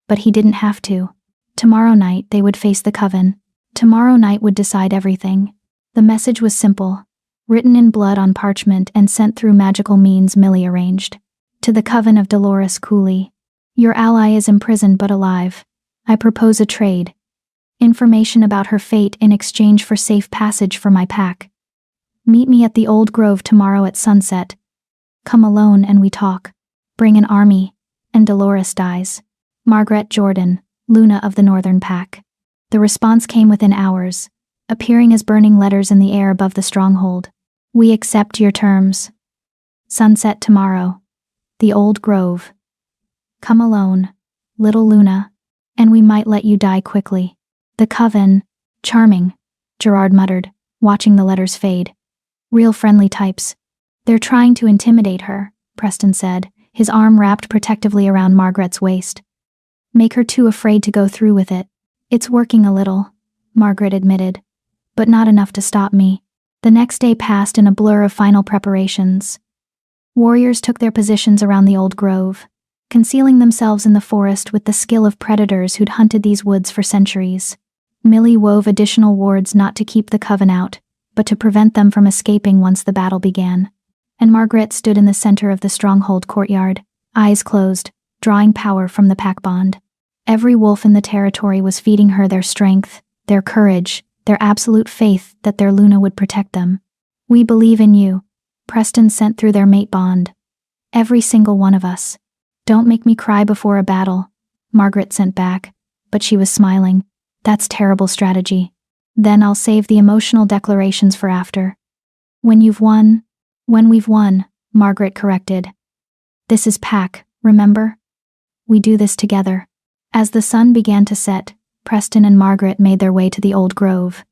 But he didn't have to. Tomorrow night they would face the coven. Tomorrow night would decide everything. The message was simple. Written in blood on parchment and sent through magical means Millie arranged. To the coven of Dolores Cooley. Your ally is imprisoned but alive. I propose a trade. Information about her fate in exchange for safe passage for my pack. Meet me at the old grove tomorrow at sunset. Come alone and we talk. Bring an army, and Dolores dies. Margaret Jordan, Luna of the Northern Pack. The response came within hours, appearing as burning letters in the air above the stronghold. We accept your terms. Sunset tomorrow. The old grove. Come alone, little Luna, and we might let you die quickly. The coven. Charming, Gerard muttered, watching the letters fade. Real friendly types. They're trying to intimidate her, Preston said, his arm wrapped protectively around Margaret's waist. Make her too afraid to go through with it. It's working a little, Margaret admitted. But not enough to stop me. The next day passed in a blur of final preparations. Warriors took their positions around the old grove, concealing themselves in the forest with the skill of predators who'd hunted these woods for centuries. Millie wove additional wards not to keep the coven out, but to prevent them from escaping once the battle began. And Margaret stood in the center of the stronghold courtyard, eyes closed, drawing power from the pack bond. Every wolf in the territory was feeding her their strength, their courage, their absolute faith that their Luna would protect them. "We believe in you," Preston sent through their mate bond. "Every single one of us. Don't make me cry before a battle," Margaret sent back, but she was smiling. "That's terrible strategy. Then I'll save the emotional declarations for after. When we've won, Margaret corrected. "This is pack, remember? We do this together." As the sun began to set, Preston and Margaret made their way to the old grove.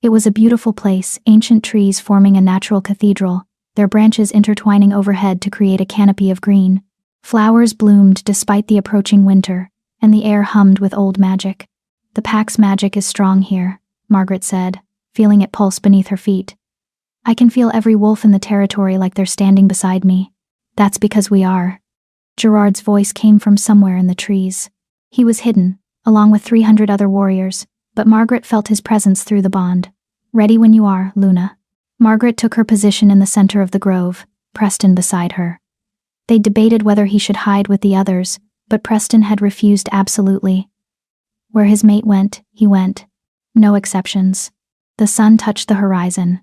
It was a beautiful place, ancient trees forming a natural cathedral, their branches intertwining overhead to create a canopy of green. Flowers bloomed despite the approaching winter, and the air hummed with old magic. "The pack's magic is strong here," Margaret said, feeling it pulse beneath her feet. "I can feel every wolf in the territory like they're standing beside me." "That's because we are." Gerard's voice came from somewhere in the trees. He was hidden, along with 300 other warriors, but Margaret felt his presence through the bond. "Ready when you are, Luna." Margaret took her position in the center of the grove, Preston beside her. They debated whether he should hide with the others, but Preston had refused absolutely. Where his mate went, he went. No exceptions. The sun touched the horizon,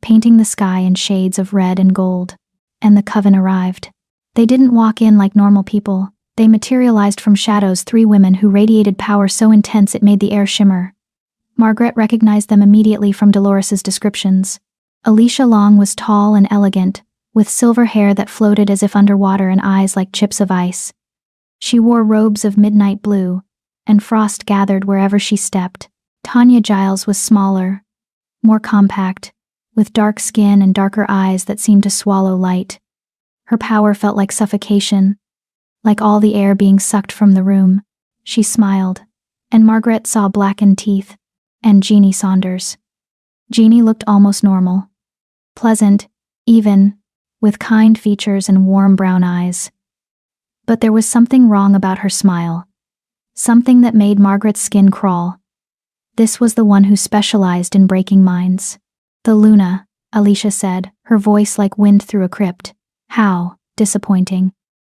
painting the sky in shades of red and gold, and the coven arrived. They didn't walk in like normal people. They materialized from shadows, 3 women who radiated power so intense it made the air shimmer. Margaret recognized them immediately from Dolores's descriptions. Alicia Long was tall and elegant, with silver hair that floated as if underwater and eyes like chips of ice. She wore robes of midnight blue, and frost gathered wherever she stepped. Tanya Giles was smaller, more compact, with dark skin and darker eyes that seemed to swallow light. Her power felt like suffocation, like all the air being sucked from the room. She smiled, and Margaret saw blackened teeth, and Jeannie Saunders. Jeannie looked almost normal. Pleasant, even, with kind features and warm brown eyes. But there was something wrong about her smile. Something that made Margaret's skin crawl. This was the one who specialized in breaking minds. "The Luna," Alicia said, her voice like wind through a crypt. "How disappointing.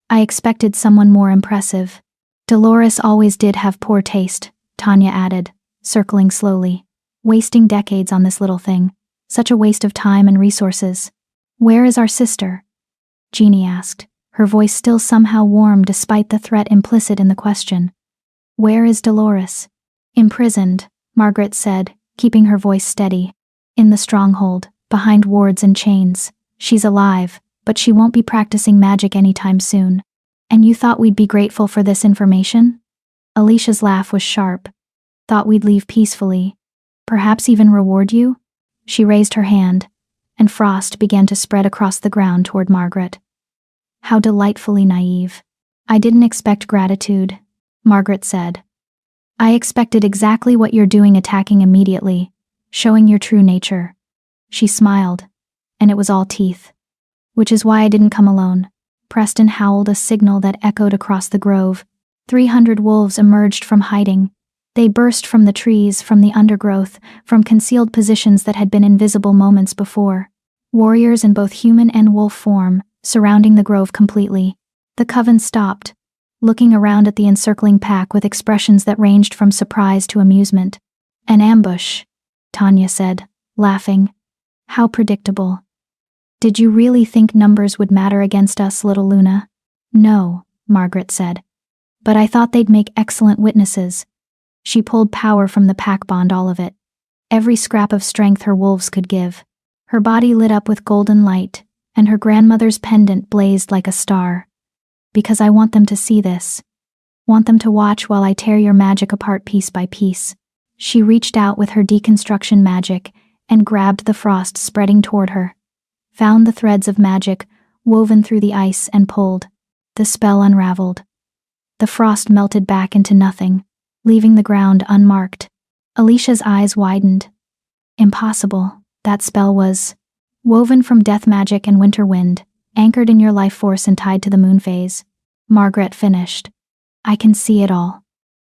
I expected someone more impressive." "Dolores always did have poor taste," Tanya added, circling slowly. "Wasting decades on this little thing. Such a waste of time and resources." "Where is our sister?" Jeannie asked, her voice still somehow warm despite the threat implicit in the question. "Where is Dolores?" "Imprisoned," Margaret said, keeping her voice steady. "In the stronghold, behind wards and chains. She's alive, but she won't be practicing magic anytime soon." "And you thought we'd be grateful for this information?" Alicia's laugh was sharp. "Thought we'd leave peacefully. Perhaps even reward you?" She raised her hand, and frost began to spread across the ground toward Margaret. "How delightfully naive. I didn't expect gratitude," Margaret said. "I expected exactly what you're doing, attacking immediately, showing your true nature." She smiled, and it was all teeth. "Which is why I didn't come alone." Preston howled a signal that echoed across the grove. 300 wolves emerged from hiding. They burst from the trees, from the undergrowth, from concealed positions that had been invisible moments before. Warriors in both human and wolf form, surrounding the grove completely. The coven stopped, looking around at the encircling pack with expressions that ranged from surprise to amusement. "An ambush," Tanya said, laughing. "How predictable. Did you really think numbers would matter against us, little Luna?" "No," Margaret said. "But I thought they'd make excellent witnesses." She pulled power from the pack bond, all of it. Every scrap of strength her wolves could give. Her body lit up with golden light, and her grandmother's pendant blazed like a star. "Because I want them to see this. Want them to watch while I tear your magic apart piece by piece." She reached out with her deconstruction magic and grabbed the frost spreading toward her. Found the threads of magic woven through the ice and pulled. The spell unraveled. The frost melted back into nothing, leaving the ground unmarked. Alicia's eyes widened. Impossible. That spell was woven from death magic and winter wind, anchored in your life force and tied to the moon phase. Margaret finished. I can see it all.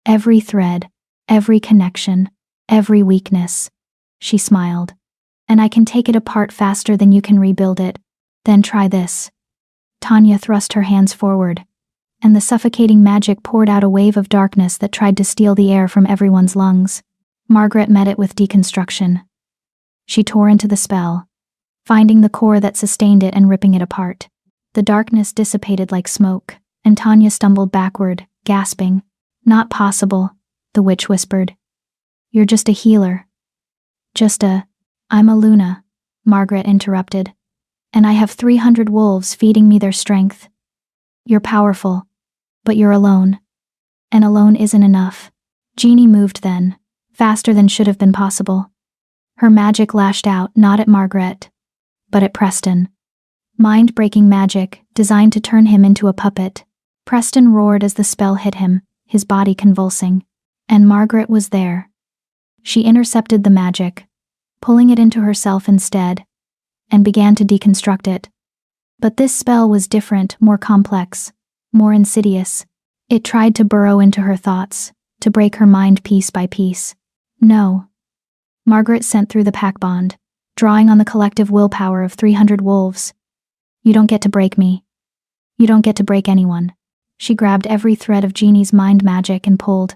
Every thread, every connection, every weakness. She smiled. And I can take it apart faster than you can rebuild it. Then try this. Tanya thrust her hands forward, and the suffocating magic poured out a wave of darkness that tried to steal the air from everyone's lungs. Margaret met it with deconstruction. She tore into the spell, finding the core that sustained it and ripping it apart. The darkness dissipated like smoke, and Tanya stumbled backward, gasping. Not possible, the witch whispered. You're just a healer. I'm a Luna, Margaret interrupted. And I have 300 wolves feeding me their strength. You're powerful, but you're alone. And alone isn't enough. Jeannie moved then, faster than should have been possible. Her magic lashed out not at Margaret, but at Preston. Mind-breaking magic, designed to turn him into a puppet. Preston roared as the spell hit him, his body convulsing. And Margaret was there. She intercepted the magic, pulling it into herself instead, and began to deconstruct it. But this spell was different, more complex, more insidious. It tried to burrow into her thoughts, to break her mind piece by piece. No. Margaret sent through the pack bond, drawing on the collective willpower of 300 wolves. You don't get to break me. You don't get to break anyone. She grabbed every thread of Jeannie's mind magic and pulled.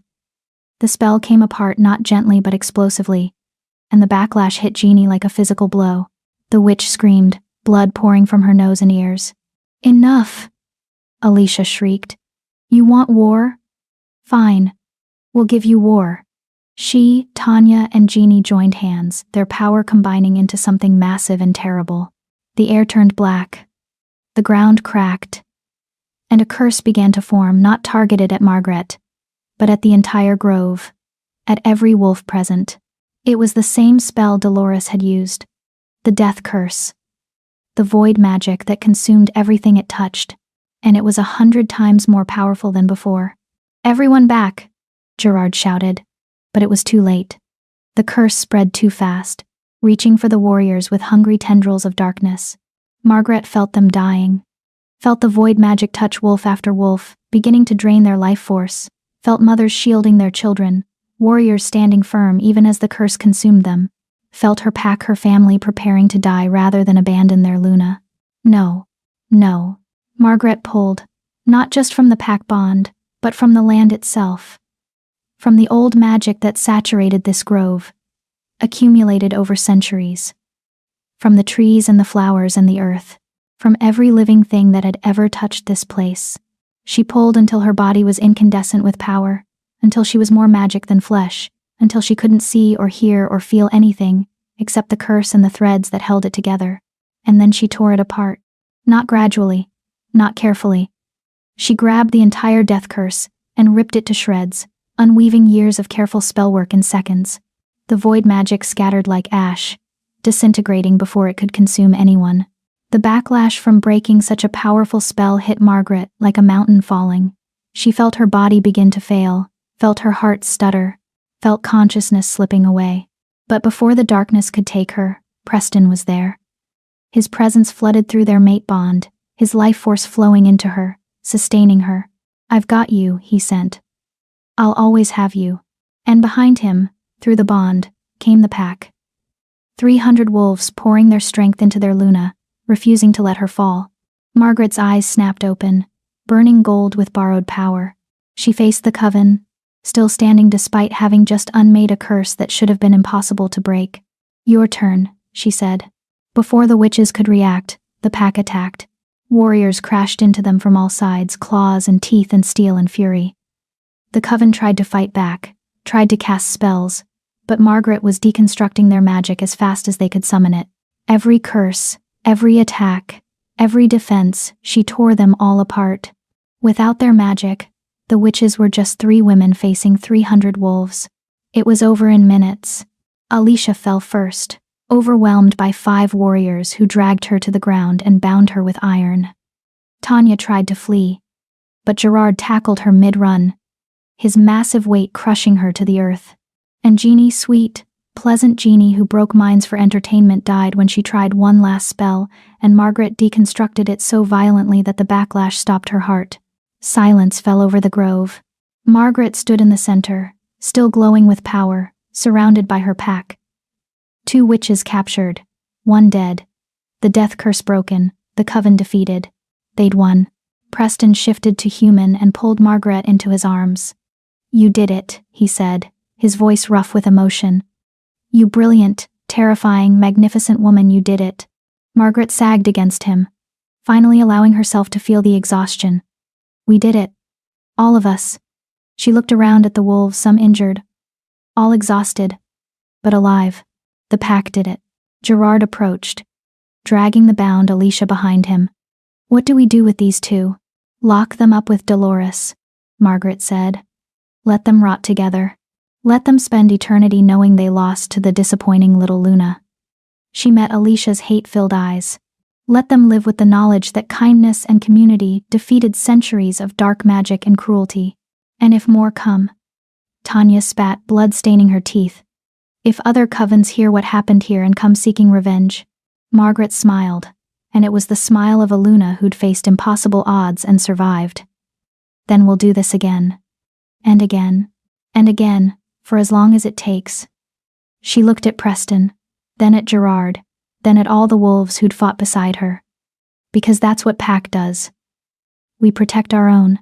The spell came apart not gently but explosively, and the backlash hit Jeannie like a physical blow. The witch screamed, blood pouring from her nose and ears. Enough! Alicia shrieked. You want war? Fine. We'll give you war. She, Tanya, and Jeannie joined hands, their power combining into something massive and terrible. The air turned black. The ground cracked. And a curse began to form, not targeted at Margaret, but at the entire grove, at every wolf present. It was the same spell Dolores had used. The death curse. The void magic that consumed everything it touched, and it was 100 times more powerful than before. Everyone back, Gerard shouted, but it was too late. The curse spread too fast, reaching for the warriors with hungry tendrils of darkness. Margaret felt them dying, felt the void magic touch wolf after wolf, beginning to drain their life force, felt mothers shielding their children, warriors standing firm even as the curse consumed them, felt her pack, her family preparing to die rather than abandon their Luna. No. Margaret pulled, not just from the pack bond, but from the land itself. From the old magic that saturated this grove, accumulated over centuries. From the trees and the flowers and the earth, from every living thing that had ever touched this place. She pulled until her body was incandescent with power, until she was more magic than flesh, until she couldn't see or hear or feel anything except the curse and the threads that held it together. And then she tore it apart. Not gradually, not carefully. She grabbed the entire death curse and ripped it to shreds, unweaving years of careful spellwork in seconds. The void magic scattered like ash, disintegrating before it could consume anyone. The backlash from breaking such a powerful spell hit Margaret like a mountain falling. She felt her body begin to fail, felt her heart stutter, felt consciousness slipping away. But before the darkness could take her, Preston was there. His presence flooded through their mate bond, his life force flowing into her, sustaining her. I've got you, he sent. I'll always have you. And behind him, through the bond, came the pack. 300 wolves pouring their strength into their Luna, refusing to let her fall. Margaret's eyes snapped open, burning gold with borrowed power. She faced the coven, still standing despite having just unmade a curse that should have been impossible to break. Your turn, she said. Before the witches could react, the pack attacked. Warriors crashed into them from all sides, claws and teeth and steel and fury. The coven tried to fight back, tried to cast spells, but Margaret was deconstructing their magic as fast as they could summon it. Every curse, every attack, every defense, she tore them all apart. Without their magic, the witches were just 3 women facing 300 wolves. It was over in minutes. Alicia fell first, overwhelmed by 5 warriors who dragged her to the ground and bound her with iron. Tanya tried to flee, but Gerard tackled her mid-run, his massive weight crushing her to the earth. And Jeannie, sweet, pleasant Jeannie who broke minds for entertainment, died when she tried one last spell, and Margaret deconstructed it so violently that the backlash stopped her heart. Silence fell over the grove. Margaret stood in the center, still glowing with power, surrounded by her pack. 2 witches captured, 1 dead. The death curse broken, the coven defeated. They'd won. Preston shifted to human and pulled Margaret into his arms. "You did it," he said, his voice rough with emotion. "You brilliant, terrifying, magnificent woman, you did it." Margaret sagged against him, finally allowing herself to feel the exhaustion. "We did it. All of us." She looked around at the wolves, some injured, all exhausted, but alive. The pack did it. Gerard approached, dragging the bound Alicia behind him. "What do we do with these 2? "Lock them up with Dolores," Margaret said. "Let them rot together. Let them spend eternity knowing they lost to the disappointing little Luna." She met Alicia's hate-filled eyes. "Let them live with the knowledge that kindness and community defeated centuries of dark magic and cruelty. And if more come," Tanya spat, blood staining her teeth, "if other covens hear what happened here and come seeking revenge." Margaret smiled, and it was the smile of a Luna who'd faced impossible odds and survived. "Then we'll do this again. And again. And again, for as long as it takes." She looked at Preston, then at Gerard, then at all the wolves who'd fought beside her. "Because that's what pack does. We protect our own.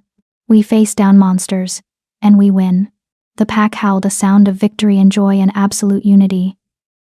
We face down monsters, and we win." The pack howled a sound of victory and joy and absolute unity.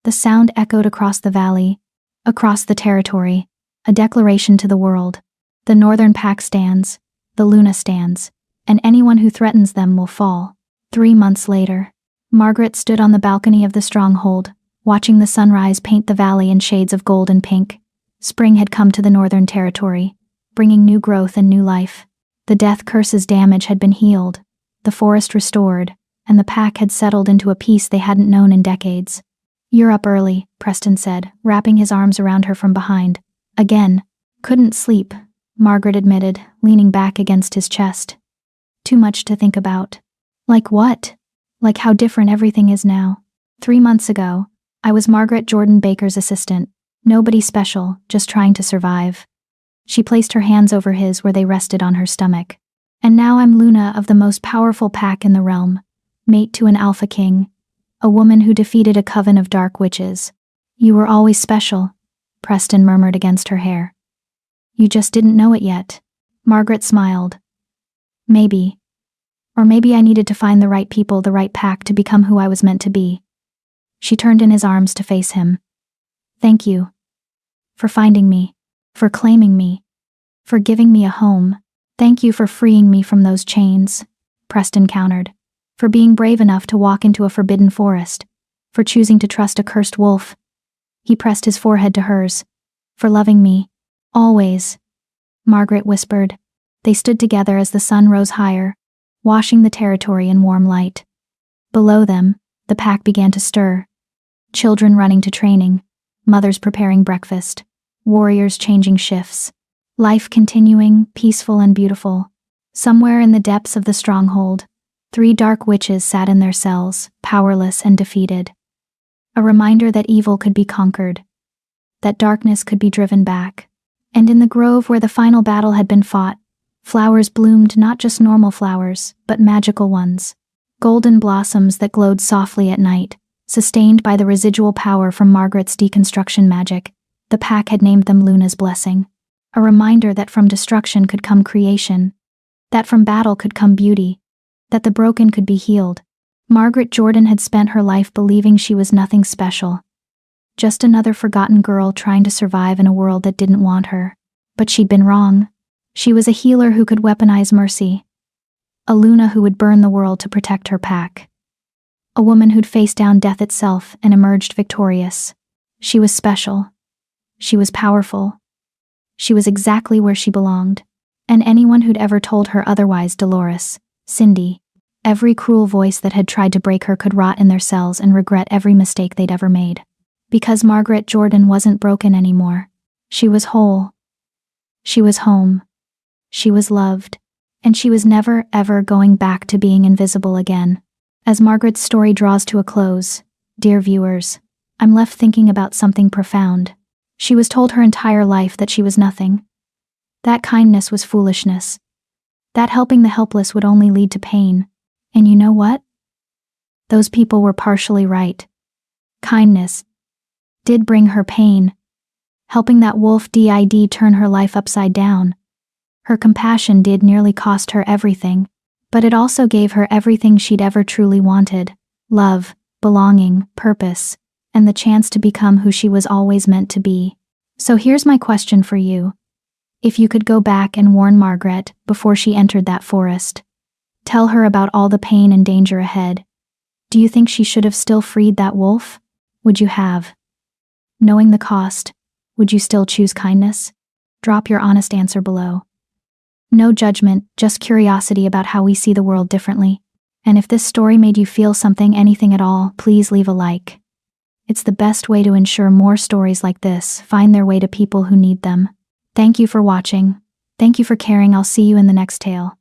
The sound echoed across the valley, across the territory, a declaration to the world. The northern pack stands, the Luna stands, and anyone who threatens them will fall. 3 months later, Margaret stood on the balcony of the stronghold, watching the sunrise paint the valley in shades of gold and pink. Spring had come to the northern territory, bringing new growth and new life. The death curse's damage had been healed, the forest restored, and the pack had settled into a peace they hadn't known in decades. "You're up early," Preston said, wrapping his arms around her from behind. "Again." "Couldn't sleep," Margaret admitted, leaning back against his chest. "Too much to think about." "Like what?" "Like how different everything is now. 3 months ago, I was Margaret Jordan Baker's assistant. Nobody special, just trying to survive." She placed her hands over his where they rested on her stomach. "And now I'm Luna of the most powerful pack in the realm, mate to an alpha king, a woman who defeated a coven of dark witches." "You were always special," Preston murmured against her hair. "You just didn't know it yet." Margaret smiled. "Maybe. Or maybe I needed to find the right people, the right pack to become who I was meant to be." She turned in his arms to face him. "Thank you. For finding me. For claiming me. For giving me a home. Thank you for freeing me from those chains," Preston countered. "For being brave enough to walk into a forbidden forest. For choosing to trust a cursed wolf." He pressed his forehead to hers. "For loving me. Always," Margaret whispered. They stood together as the sun rose higher, washing the territory in warm light. Below them, the pack began to stir. Children running to training, mothers preparing breakfast, warriors changing shifts. Life continuing, peaceful and beautiful. Somewhere in the depths of the stronghold, 3 dark witches sat in their cells, powerless and defeated. A reminder that evil could be conquered, that darkness could be driven back. And in the grove where the final battle had been fought, flowers bloomed, not just normal flowers, but magical ones. Golden blossoms that glowed softly at night, sustained by the residual power from Margaret's deconstruction magic. The pack had named them Luna's blessing. A reminder that from destruction could come creation, that from battle could come beauty, that the broken could be healed. Margaret Jordan had spent her life believing she was nothing special. Just another forgotten girl trying to survive in a world that didn't want her. But she'd been wrong. She was a healer who could weaponize mercy. A Luna who would burn the world to protect her pack. A woman who'd faced down death itself and emerged victorious. She was special. She was powerful. She was exactly where she belonged. And anyone who'd ever told her otherwise, Dolores, Cindy, every cruel voice that had tried to break her could rot in their cells and regret every mistake they'd ever made. Because Margaret Jordan wasn't broken anymore. She was whole. She was home. She was loved. And she was never, ever going back to being invisible again. As Margaret's story draws to a close, dear viewers, I'm left thinking about something profound. She was told her entire life that she was nothing. That kindness was foolishness. That helping the helpless would only lead to pain. And you know what? Those people were partially right. Kindness did bring her pain. Helping that wolf did turn her life upside down. Her compassion did nearly cost her everything, but it also gave her everything she'd ever truly wanted: love, belonging, purpose, and the chance to become who she was always meant to be. So here's my question for you. If you could go back and warn Margaret before she entered that forest, tell her about all the pain and danger ahead, do you think she should have still freed that wolf? Would you have? Knowing the cost, would you still choose kindness? Drop your honest answer below. No judgment, just curiosity about how we see the world differently. And if this story made you feel something, anything at all, please leave a like. It's the best way to ensure more stories like this find their way to people who need them. Thank you for watching. Thank you for caring. I'll see you in the next tale.